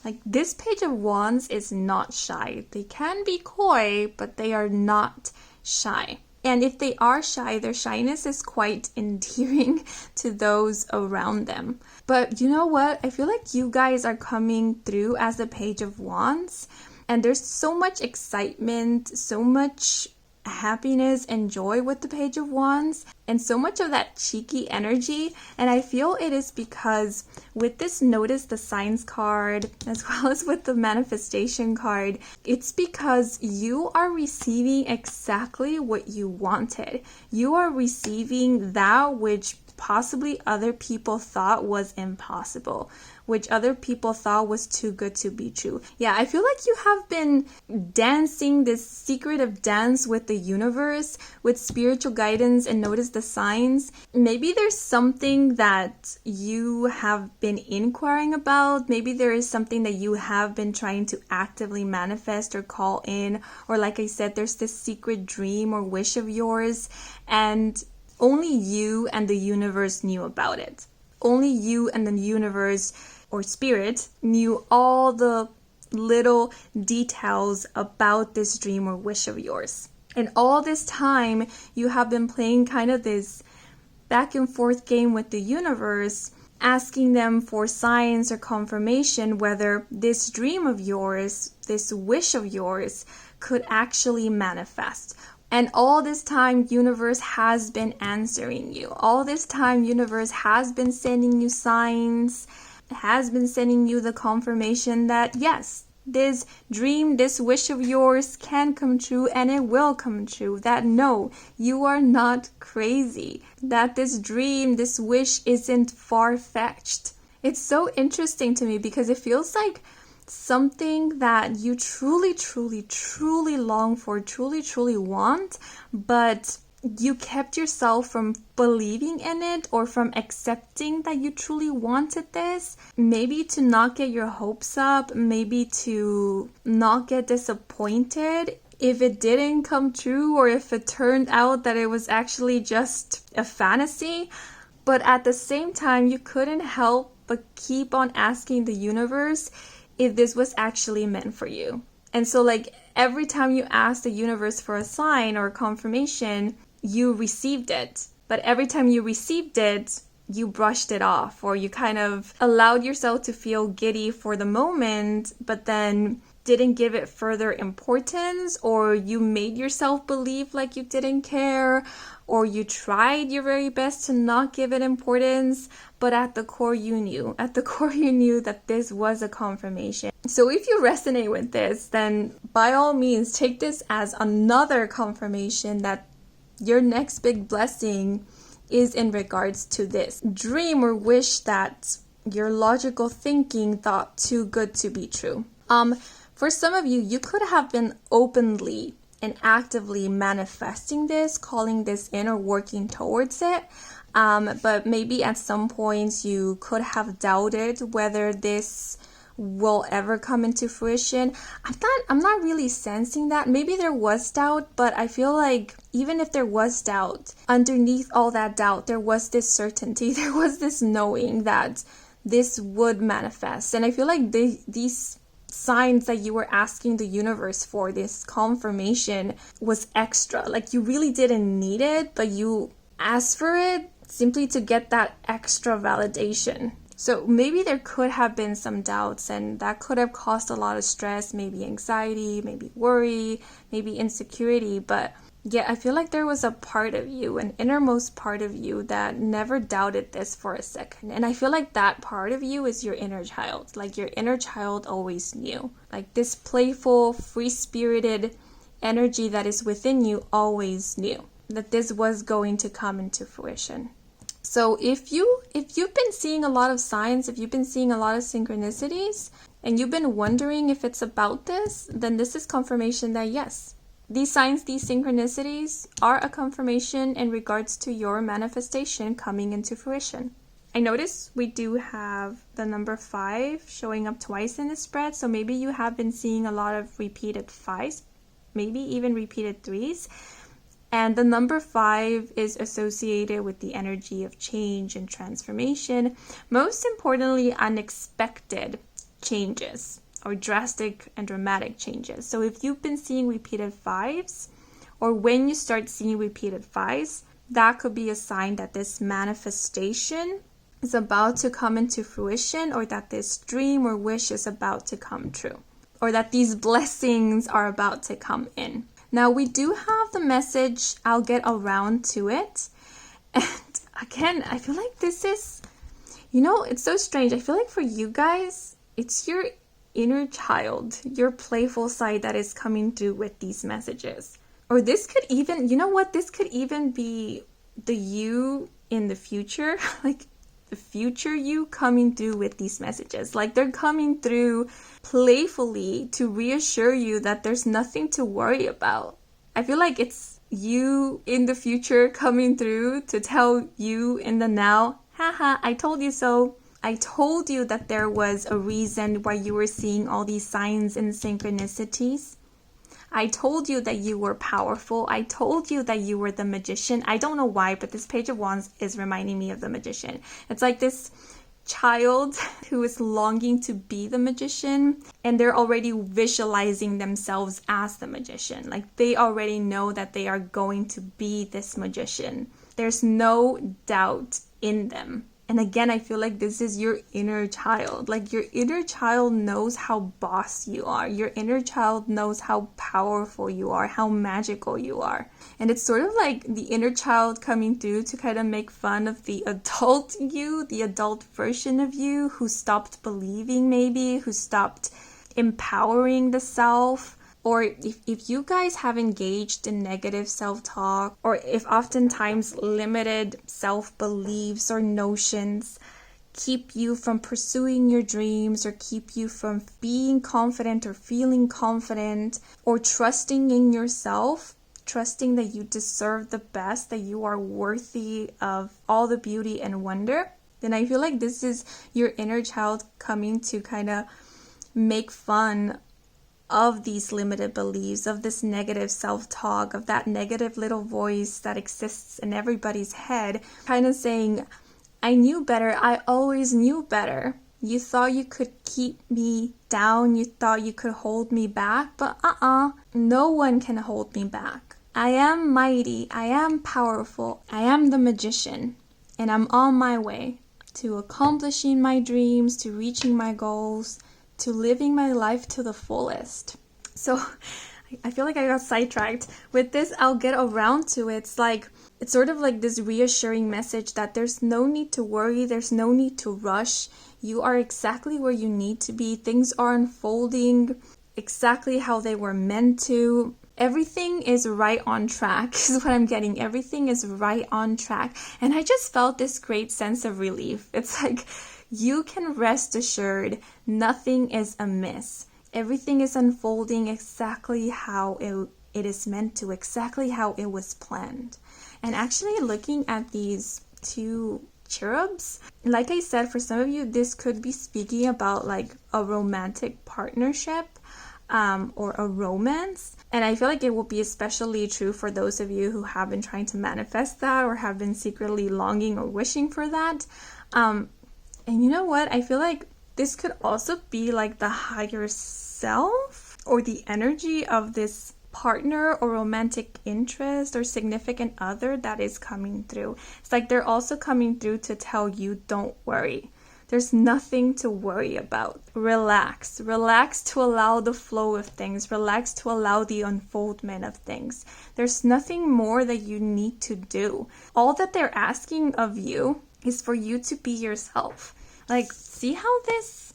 Speaker 1: Like, this Page of Wands is not shy. They can be coy, but they are not shy. And if they are shy, their shyness is quite endearing to those around them. But you know what? I feel like you guys are coming through as the Page of Wands. And there's so much excitement, so much happiness and joy with the Page of Wands, and so much of that cheeky energy. And I feel it is because with this Notice the Signs card, as well as with the Manifestation card, it's because you are receiving exactly what you wanted. You are receiving that which possibly other people thought was impossible, which other people thought was too good to be true. Yeah, I feel like you have been dancing this secretive dance with the universe, with spiritual guidance and Notice the Signs. Maybe there's something that you have been inquiring about. Maybe there is something that you have been trying to actively manifest or call in. Or like I said, there's this secret dream or wish of yours, and only you and the universe knew about it. Only you and the universe or spirit knew all the little details about this dream or wish of yours. And all this time, you have been playing kind of this back and forth game with the universe, asking them for signs or confirmation whether this dream of yours, this wish of yours, could actually manifest. And all this time, universe has been answering you. All this time, universe has been sending you signs, has been sending you the confirmation that yes, this dream, this wish of yours can come true, and it will come true. That no, you are not crazy. That this dream, this wish isn't far-fetched. It's so interesting to me because it feels like something that you truly, truly, truly long for, truly, truly want, but you kept yourself from believing in it or from accepting that you truly wanted this. Maybe to not get your hopes up, maybe to not get disappointed if it didn't come true, or if it turned out that it was actually just a fantasy. But at the same time, you couldn't help but keep on asking the universe if this was actually meant for you. And so like every time you ask the universe for a sign or a confirmation, you received it. But every time you received it, you brushed it off, or you kind of allowed yourself to feel giddy for the moment, but then didn't give it further importance, or you made yourself believe like you didn't care, or you tried your very best to not give it importance, but at the core you knew. At the core you knew that this was a confirmation. So if you resonate with this, then by all means take this as another confirmation that your next big blessing is in regards to this dream or wish that your logical thinking thought too good to be true. For some of you, you could have been openly and actively manifesting this, calling this in or working towards it. But maybe at some points you could have doubted whether this will ever come into fruition. I'm not really sensing that. Maybe there was doubt, but I feel like even if there was doubt, underneath all that doubt, there was this certainty, there was this knowing that this would manifest. And I feel like these signs that you were asking the universe for, this confirmation, was extra. Like you really didn't need it, but you asked for it simply to get that extra validation. So maybe there could have been some doubts, and that could have caused a lot of stress, maybe anxiety, maybe worry, maybe insecurity. But yeah, I feel like there was a part of you, an innermost part of you, that never doubted this for a second. And I feel like that part of you is your inner child. Like your inner child always knew. Like this playful, free-spirited energy that is within you always knew that this was going to come into fruition. So if you've been seeing a lot of signs, if you've been seeing a lot of synchronicities, and you've been wondering if it's about this, then this is confirmation that yes, these signs, these synchronicities are a confirmation in regards to your manifestation coming into fruition. I notice we do have the number 5 showing up twice in the spread, so maybe you have been seeing a lot of repeated 5s, maybe even repeated 3s. And the number 5 is associated with the energy of change and transformation. Most importantly, unexpected changes or drastic and dramatic changes. So if you've been seeing repeated 5s, or when you start seeing repeated 5s, that could be a sign that this manifestation is about to come into fruition, or that this dream or wish is about to come true, or that these blessings are about to come in. Now, we do have the message, I'll get around to it. And again, I feel like this is, it's so strange. I feel like for you guys, it's your inner child, your playful side that is coming through with these messages. Or this could even, this could even be the you in the future, like the future you coming through with these messages. Like they're coming through playfully to reassure you that there's nothing to worry about. I feel like it's you in the future coming through to tell you in the now, haha, I told you so. I told you that there was a reason why you were seeing all these signs and synchronicities. I told you that you were powerful. I told you that you were the magician. I don't know why, but this Page of Wands is reminding me of the magician. It's like this child who is longing to be the magician, and they're already visualizing themselves as the magician. Like they already know that they are going to be this magician. There's no doubt in them. And again, I feel like this is your inner child. Like your inner child knows how boss you are. Your inner child knows how powerful you are, how magical you are. And it's sort of like the inner child coming through to kind of make fun of the adult you, the adult version of you who stopped believing maybe, who stopped empowering the self. Or if you guys have engaged in negative self-talk, or if oftentimes limited self-beliefs or notions keep you from pursuing your dreams, or keep you from being confident or feeling confident, or trusting in yourself, trusting that you deserve the best, that you are worthy of all the beauty and wonder, then I feel like this is your inner child coming to kind of make fun of these limited beliefs, of this negative self-talk, of that negative little voice that exists in everybody's head, kind of saying, I knew better, I always knew better. You thought you could keep me down, you thought you could hold me back, but no one can hold me back. I am mighty, I am powerful, I am the magician, and I'm on my way to accomplishing my dreams, to reaching my goals, to living my life to the fullest. So I feel like I got sidetracked. With this, I'll get around to it. It's sort of like this reassuring message that there's no need to worry, there's no need to rush. You are exactly where you need to be. Things are unfolding exactly how they were meant to. Everything is right on track, is what I'm getting. Everything is right on track. And I just felt this great sense of relief. It's like you can rest assured nothing is amiss. Everything is unfolding exactly how it is meant to, exactly how it was planned. And actually looking at these two cherubs, like I said, for some of you, this could be speaking about like a romantic partnership or a romance. And I feel like it will be especially true for those of you who have been trying to manifest that or have been secretly longing or wishing for that. And you know what? I feel like this could also be like the higher self or the energy of this partner or romantic interest or significant other that is coming through. It's like they're also coming through to tell you, don't worry. There's nothing to worry about. Relax. Relax to allow the flow of things. Relax to allow the unfoldment of things. There's nothing more that you need to do. All that they're asking of you is for you to be yourself. Like, see how this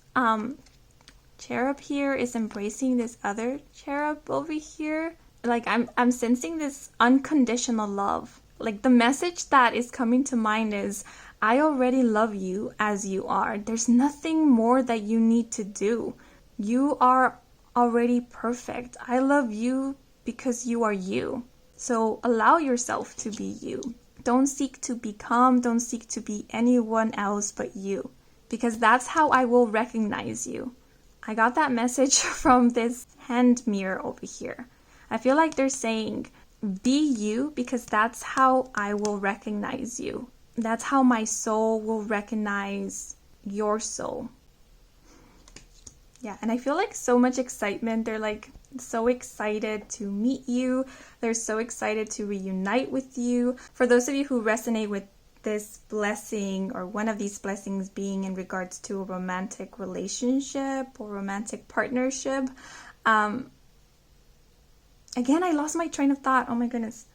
Speaker 1: cherub here is embracing this other cherub over here? Like, I'm sensing this unconditional love. Like, the message that is coming to mind is, I already love you as you are. There's nothing more that you need to do. You are already perfect. I love you because you are you. So allow yourself to be you. Don't seek to become, don't seek to be anyone else but you. Because that's how I will recognize you. I got that message from this hand mirror over here. I feel like they're saying, be you, because that's how I will recognize you. That's how my soul will recognize your soul. Yeah, and I feel like so much excitement. They're like so excited to meet you. They're so excited to reunite with you. For those of you who resonate with this blessing or one of these blessings being in regards to a romantic relationship or romantic partnership. Again, I lost my train of thought. Oh my goodness.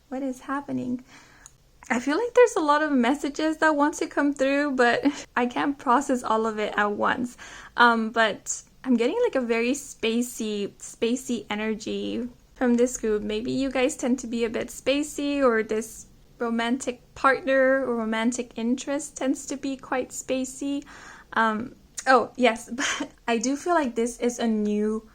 Speaker 1: What is happening? I feel like there's a lot of messages that want to come through, but I can't process all of it at once. But I'm getting like a very spacey energy from this group. Maybe you guys tend to be a bit spacey, or this romantic partner or romantic interest tends to be quite spacey. Oh, yes, but I do feel like this is a new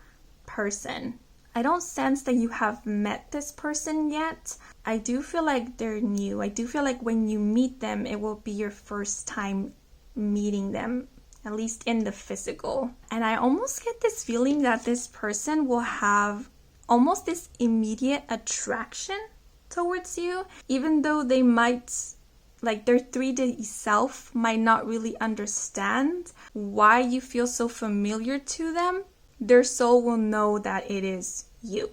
Speaker 1: person. I don't sense that you have met this person yet. I do feel like they're new. I do feel like when you meet them, it will be your first time meeting them, at least in the physical. And I almost get this feeling that this person will have almost this immediate attraction towards you, even though they might, like their 3D self might not really understand why you feel so familiar to them. Their soul will know that it is you.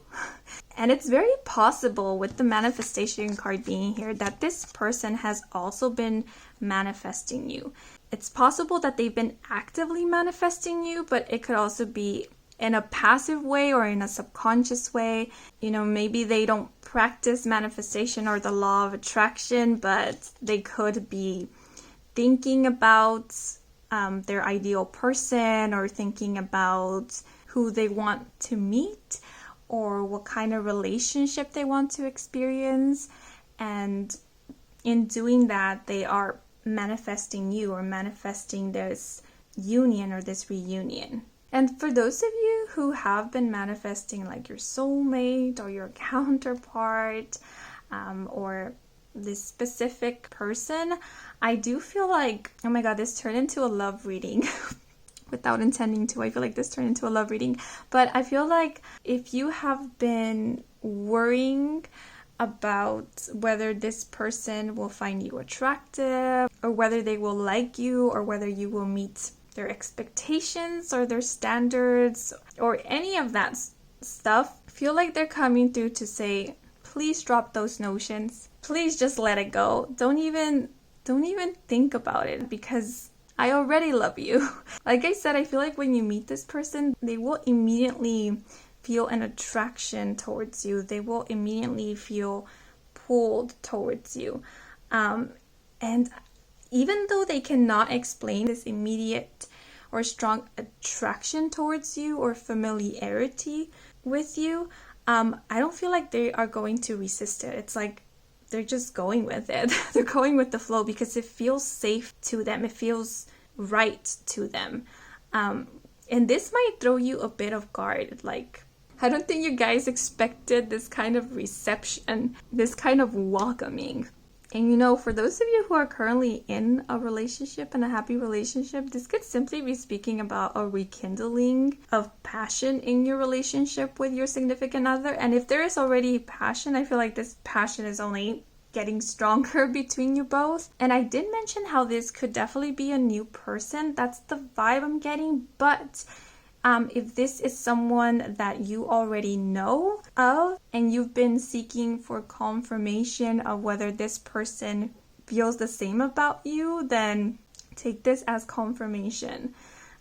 Speaker 1: And it's very possible with the manifestation card being here that this person has also been manifesting you. It's possible that they've been actively manifesting you, but it could also be in a passive way or in a subconscious way. You know, maybe they don't practice manifestation or the law of attraction, but they could be thinking about their ideal person, or thinking about who they want to meet, or what kind of relationship they want to experience. And in doing that, they are manifesting you, or manifesting this union or this reunion. And for those of you who have been manifesting like your soulmate or your counterpart, or this specific person, I do feel like, oh my god, this turned into a love reading. Without intending to. I feel like this turned into a love reading. But I feel like if you have been worrying about whether this person will find you attractive, or whether they will like you, or whether you will meet their expectations or their standards, or any of that stuff, feel like they're coming through to say, please drop those notions. Please just let it go. Don't even think about it, because I already love you. Like I said, I feel like when you meet this person, they will immediately feel an attraction towards you. They will immediately feel pulled towards you. And even though they cannot explain this immediate or strong attraction towards you or familiarity with you, I don't feel like they are going to resist it. It's like they're just going with it. They're going with the flow because it feels safe to them. It feels right to them. And this might throw you a bit off guard. Like, I don't think you guys expected this kind of reception, this kind of welcoming. And you know, for those of you who are currently in a relationship and a happy relationship, this could simply be speaking about a rekindling of passion in your relationship with your significant other. And if there is already passion, I feel like this passion is only getting stronger between you both. And I did mention how this could definitely be a new person. That's the vibe I'm getting. But if this is someone that you already know of and you've been seeking for confirmation of whether this person feels the same about you, then take this as confirmation.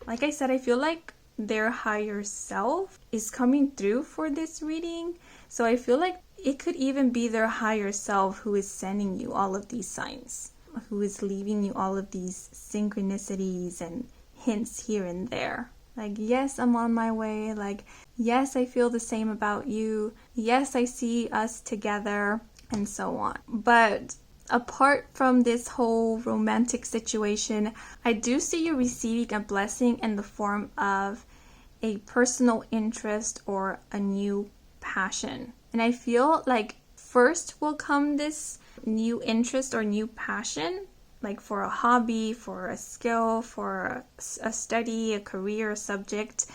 Speaker 1: Like I said, I feel like their higher self is coming through for this reading. So I feel like it could even be their higher self who is sending you all of these signs, who is leaving you all of these synchronicities and hints here and there. Like, yes, I'm on my way. Like, yes, I feel the same about you. Yes, I see us together, and so on. But apart from this whole romantic situation, I do see you receiving a blessing in the form of a personal interest or a new passion. And I feel like first will come this new interest or new passion, like for a hobby, for a skill, for a study, a career, a subject,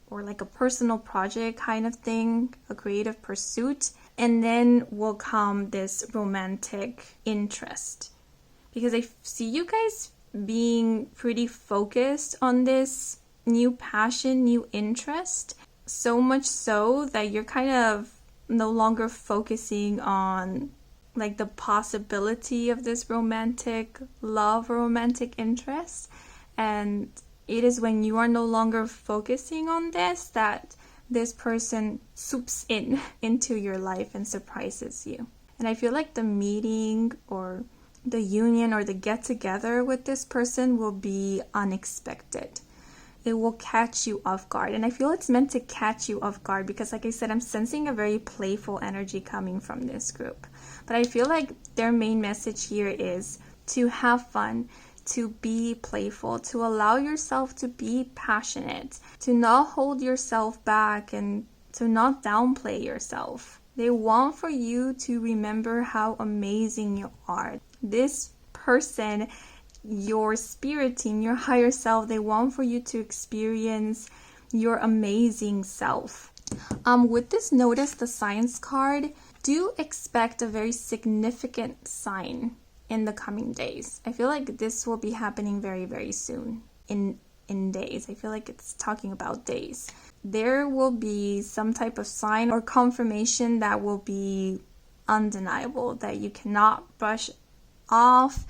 Speaker 1: or like a personal project kind of thing, a creative pursuit. And then will come this romantic interest. Because I see you guys being pretty focused on this new passion, new interest. So much so that you're kind of no longer focusing on like the possibility of this romantic love or romantic interest. And it is when you are no longer focusing on this that this person swoops into your life and surprises you. And I feel like the meeting or the union or the get together with this person will be unexpected. It will catch you off guard. And I feel it's meant to catch you off guard because, like I said, I'm sensing a very playful energy coming from this group. But I feel like their main message here is to have fun, to be playful, to allow yourself to be passionate, to not hold yourself back and to not downplay yourself. They want for you to remember how amazing you are. This person, your spirit team, your higher self, they want for you to experience your amazing self. With this notice, the signs card, do expect a very significant sign in the coming days. I feel like this will be happening very, very soon in days. I feel like it's talking about days. There will be some type of sign or confirmation that will be undeniable, that you cannot brush off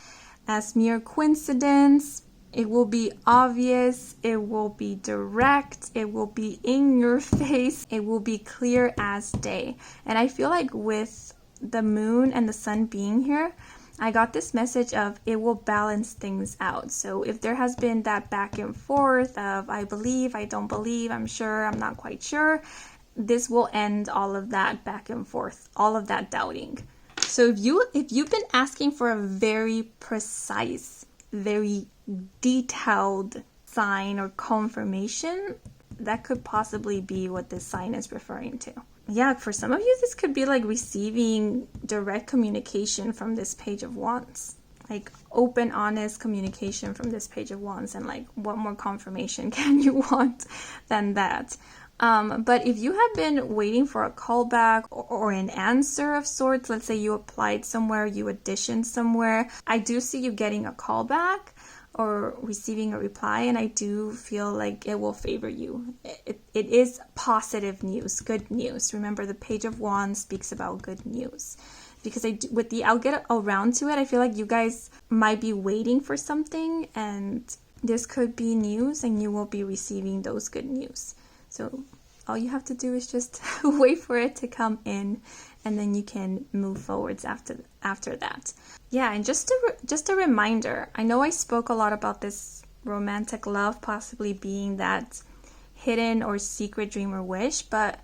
Speaker 1: as mere coincidence. It will be obvious, it will be direct, it will be in your face, it will be clear as day. And I feel like with the moon and the sun being here, I got this message of it will balance things out. So if there has been that back and forth of I believe, I don't believe, I'm sure, I'm not quite sure, this will end all of that back and forth, all of that doubting. So if you've been asking for a very precise, very detailed sign or confirmation, that could possibly be what this sign is referring to. Yeah, for some of you, this could be like receiving direct communication from this Page of Wands. Like open, honest communication from this Page of Wands. And like, what more confirmation can you want than that? But if you have been waiting for a callback or an answer of sorts, let's say you applied somewhere, you auditioned somewhere, I do see you getting a callback or receiving a reply, and I do feel like it will favor you. It is positive news, good news. Remember, the Page of Wands speaks about good news. Because I'll get around to it, I feel like you guys might be waiting for something, and this could be news, and you will be receiving those good news. So all you have to do is just wait for it to come in, and then you can move forwards after that. Yeah, and just a reminder, I know I spoke a lot about this romantic love possibly being that hidden or secret dream or wish, but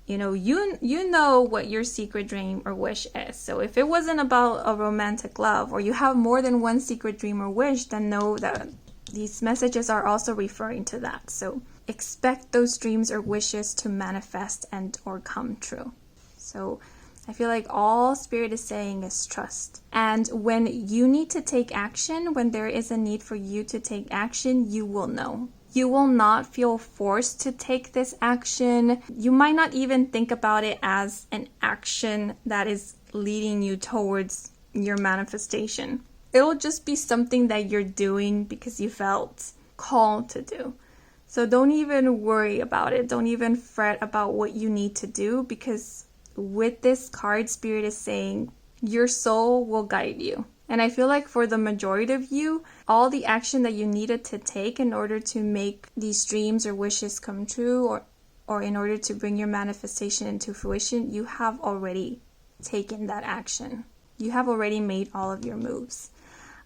Speaker 1: you know what your secret dream or wish is. So if it wasn't about a romantic love, or you have more than one secret dream or wish, then know that these messages are also referring to that. So expect those dreams or wishes to manifest and or come true. So I feel like all Spirit is saying is trust. And when you need to take action, when there is a need for you to take action, you will know. You will not feel forced to take this action. You might not even think about it as an action that is leading you towards your manifestation. It'll just be something that you're doing because you felt called to do. So don't even worry about it. Don't even fret about what you need to do, because with this card, Spirit is saying your soul will guide you. And I feel like for the majority of you, all the action that you needed to take in order to make these dreams or wishes come true, or in order to bring your manifestation into fruition, you have already taken that action. You have already made all of your moves,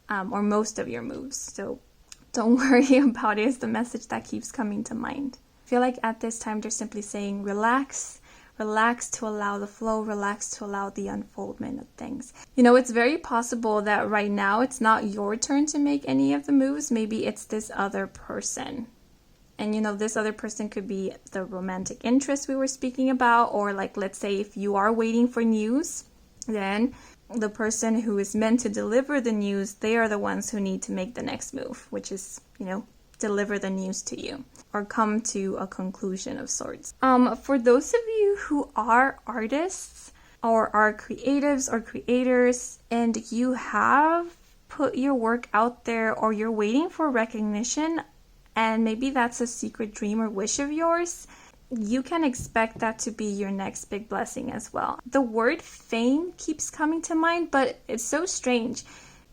Speaker 1: or most of your moves. So don't worry about it, is the message that keeps coming to mind. I feel like at this time, they're simply saying relax. Relax to allow the flow, relax to allow the unfoldment of things. It's very possible that right now it's not your turn to make any of the moves. Maybe it's this other person. And this other person could be the romantic interest we were speaking about, or like, let's say if you are waiting for news, then the person who is meant to deliver the news, they are the ones who need to make the next move, which is, deliver the news to you or come to a conclusion of sorts. For those of you who are artists or are creatives or creators, and you have put your work out there, or you're waiting for recognition, and maybe that's a secret dream or wish of yours, you can expect that to be your next big blessing as well. The word fame keeps coming to mind, but it's so strange.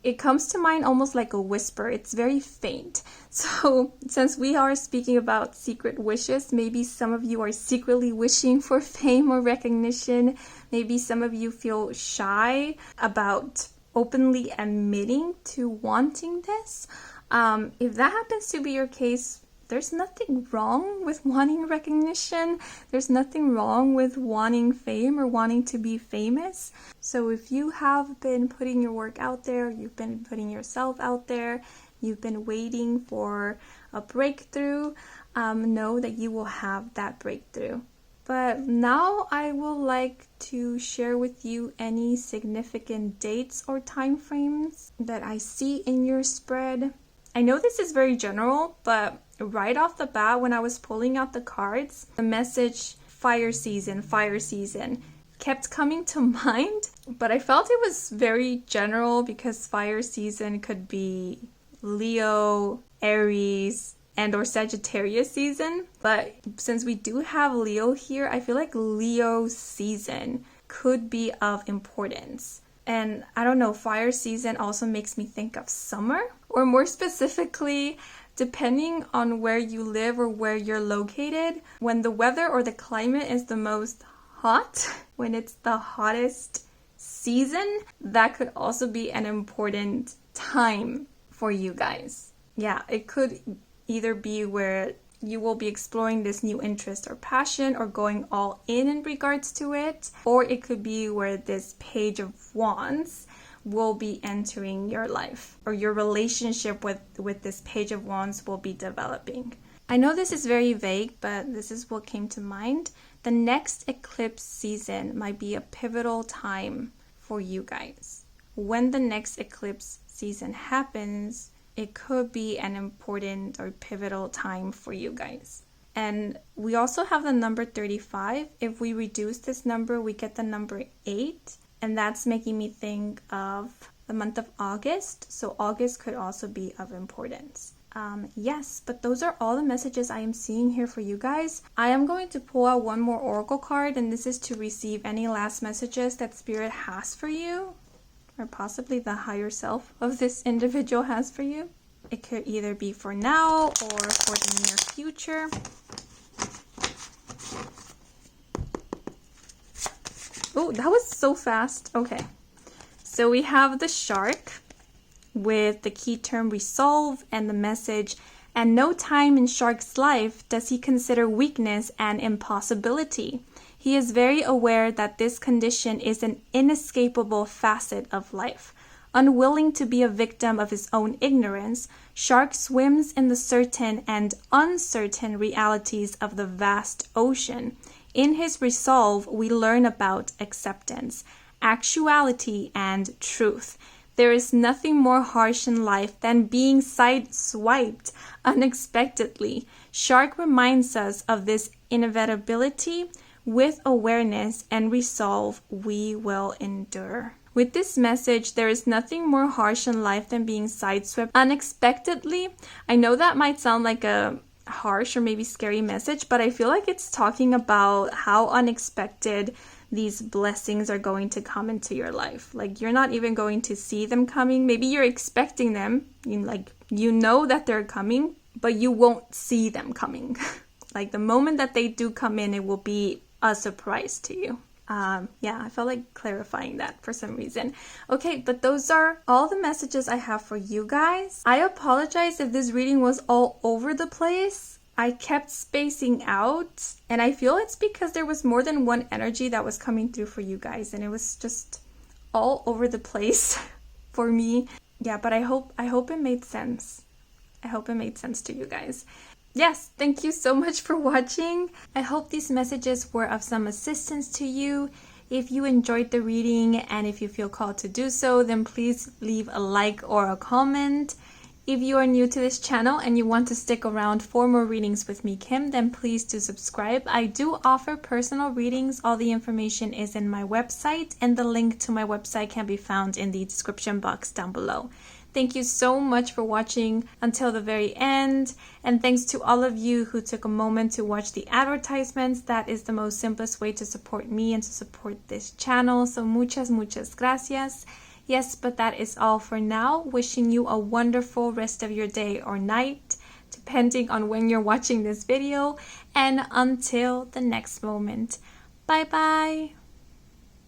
Speaker 1: It comes to mind almost like a whisper. It's very faint. So since we are speaking about secret wishes, maybe some of you are secretly wishing for fame or recognition. Maybe some of you feel shy about openly admitting to wanting this. If that happens to be your case, there's nothing wrong with wanting recognition. There's nothing wrong with wanting fame or wanting to be famous. So if you have been putting your work out there, you've been putting yourself out there, you've been waiting for a breakthrough, know that you will have that breakthrough. But now I will like to share with you any significant dates or time frames that I see in your spread. I know this is very general, but right off the bat, when I was pulling out the cards, the message fire season kept coming to mind, but I felt it was very general because fire season could be Leo, Aries, and or Sagittarius season. But since we do have Leo here, I feel like Leo season could be of importance. And I don't know, fire season also makes me think of summer, or more specifically, depending on where you live or where you're located, when the weather or the climate is the most hot, when it's the hottest season, that could also be an important time for you guys. Yeah, it could either be where you will be exploring this new interest or passion or going all in regards to it, or it could be where this Page of Wands will be entering your life, or your relationship with this Page of Wands will be developing. I know this is very vague, but this is what came to mind. The next eclipse season might be a pivotal time for you guys. When the next eclipse season happens, it could be an important or pivotal time for you guys. And we also have the number 35. If we reduce this number, we get the number 8. And that's making me think of the month of August, so August could also be of importance. Yes, but those are all the messages I am seeing here for you guys. I am going to pull out one more oracle card, and this is to receive any last messages that Spirit has for you, or possibly the higher self of this individual has for you. It could either be for now or for the near future. Oh, that was so fast. Okay. So we have the shark with the key term resolve and the message, "And no time in Shark's life does he consider weakness an impossibility. He is very aware that this condition is an inescapable facet of life. Unwilling to be a victim of his own ignorance, Shark swims in the certain and uncertain realities of the vast ocean. In his resolve, we learn about acceptance, actuality, and truth. There is nothing more harsh in life than being sideswiped unexpectedly. Shark reminds us of this inevitability. With awareness and resolve, we will endure." With this message, there is nothing more harsh in life than being sideswiped unexpectedly. I know that might sound like a harsh or maybe scary message, but I feel like it's talking about how unexpected these blessings are going to come into your life. Like, you're not even going to see them coming. Maybe you're expecting them, you know that they're coming, but you won't see them coming. Like, the moment that they do come in, it will be a surprise to you. Yeah, I felt like clarifying that for some reason. Okay, but those are all the messages I have for you guys. I apologize if this reading was all over the place. I kept spacing out, and I feel it's because there was more than one energy that was coming through for you guys, and it was just all over the place for me. Yeah, but I hope it made sense. I hope it made sense to you guys. Yes, thank you so much for watching. I hope these messages were of some assistance to you. If you enjoyed the reading and if you feel called to do so, then please leave a like or a comment. If you are new to this channel and you want to stick around for more readings with me, Kim, then please do subscribe. I do offer personal readings. All the information is in my website, and the link to my website can be found in the description box down below. Thank you so much for watching until the very end, and thanks to all of you who took a moment to watch the advertisements. That is the most simplest way to support me and to support this channel, so muchas gracias. Yes, but that is all for now. Wishing you a wonderful rest of your day or night, depending on when you're watching this video, and until the next moment, bye bye.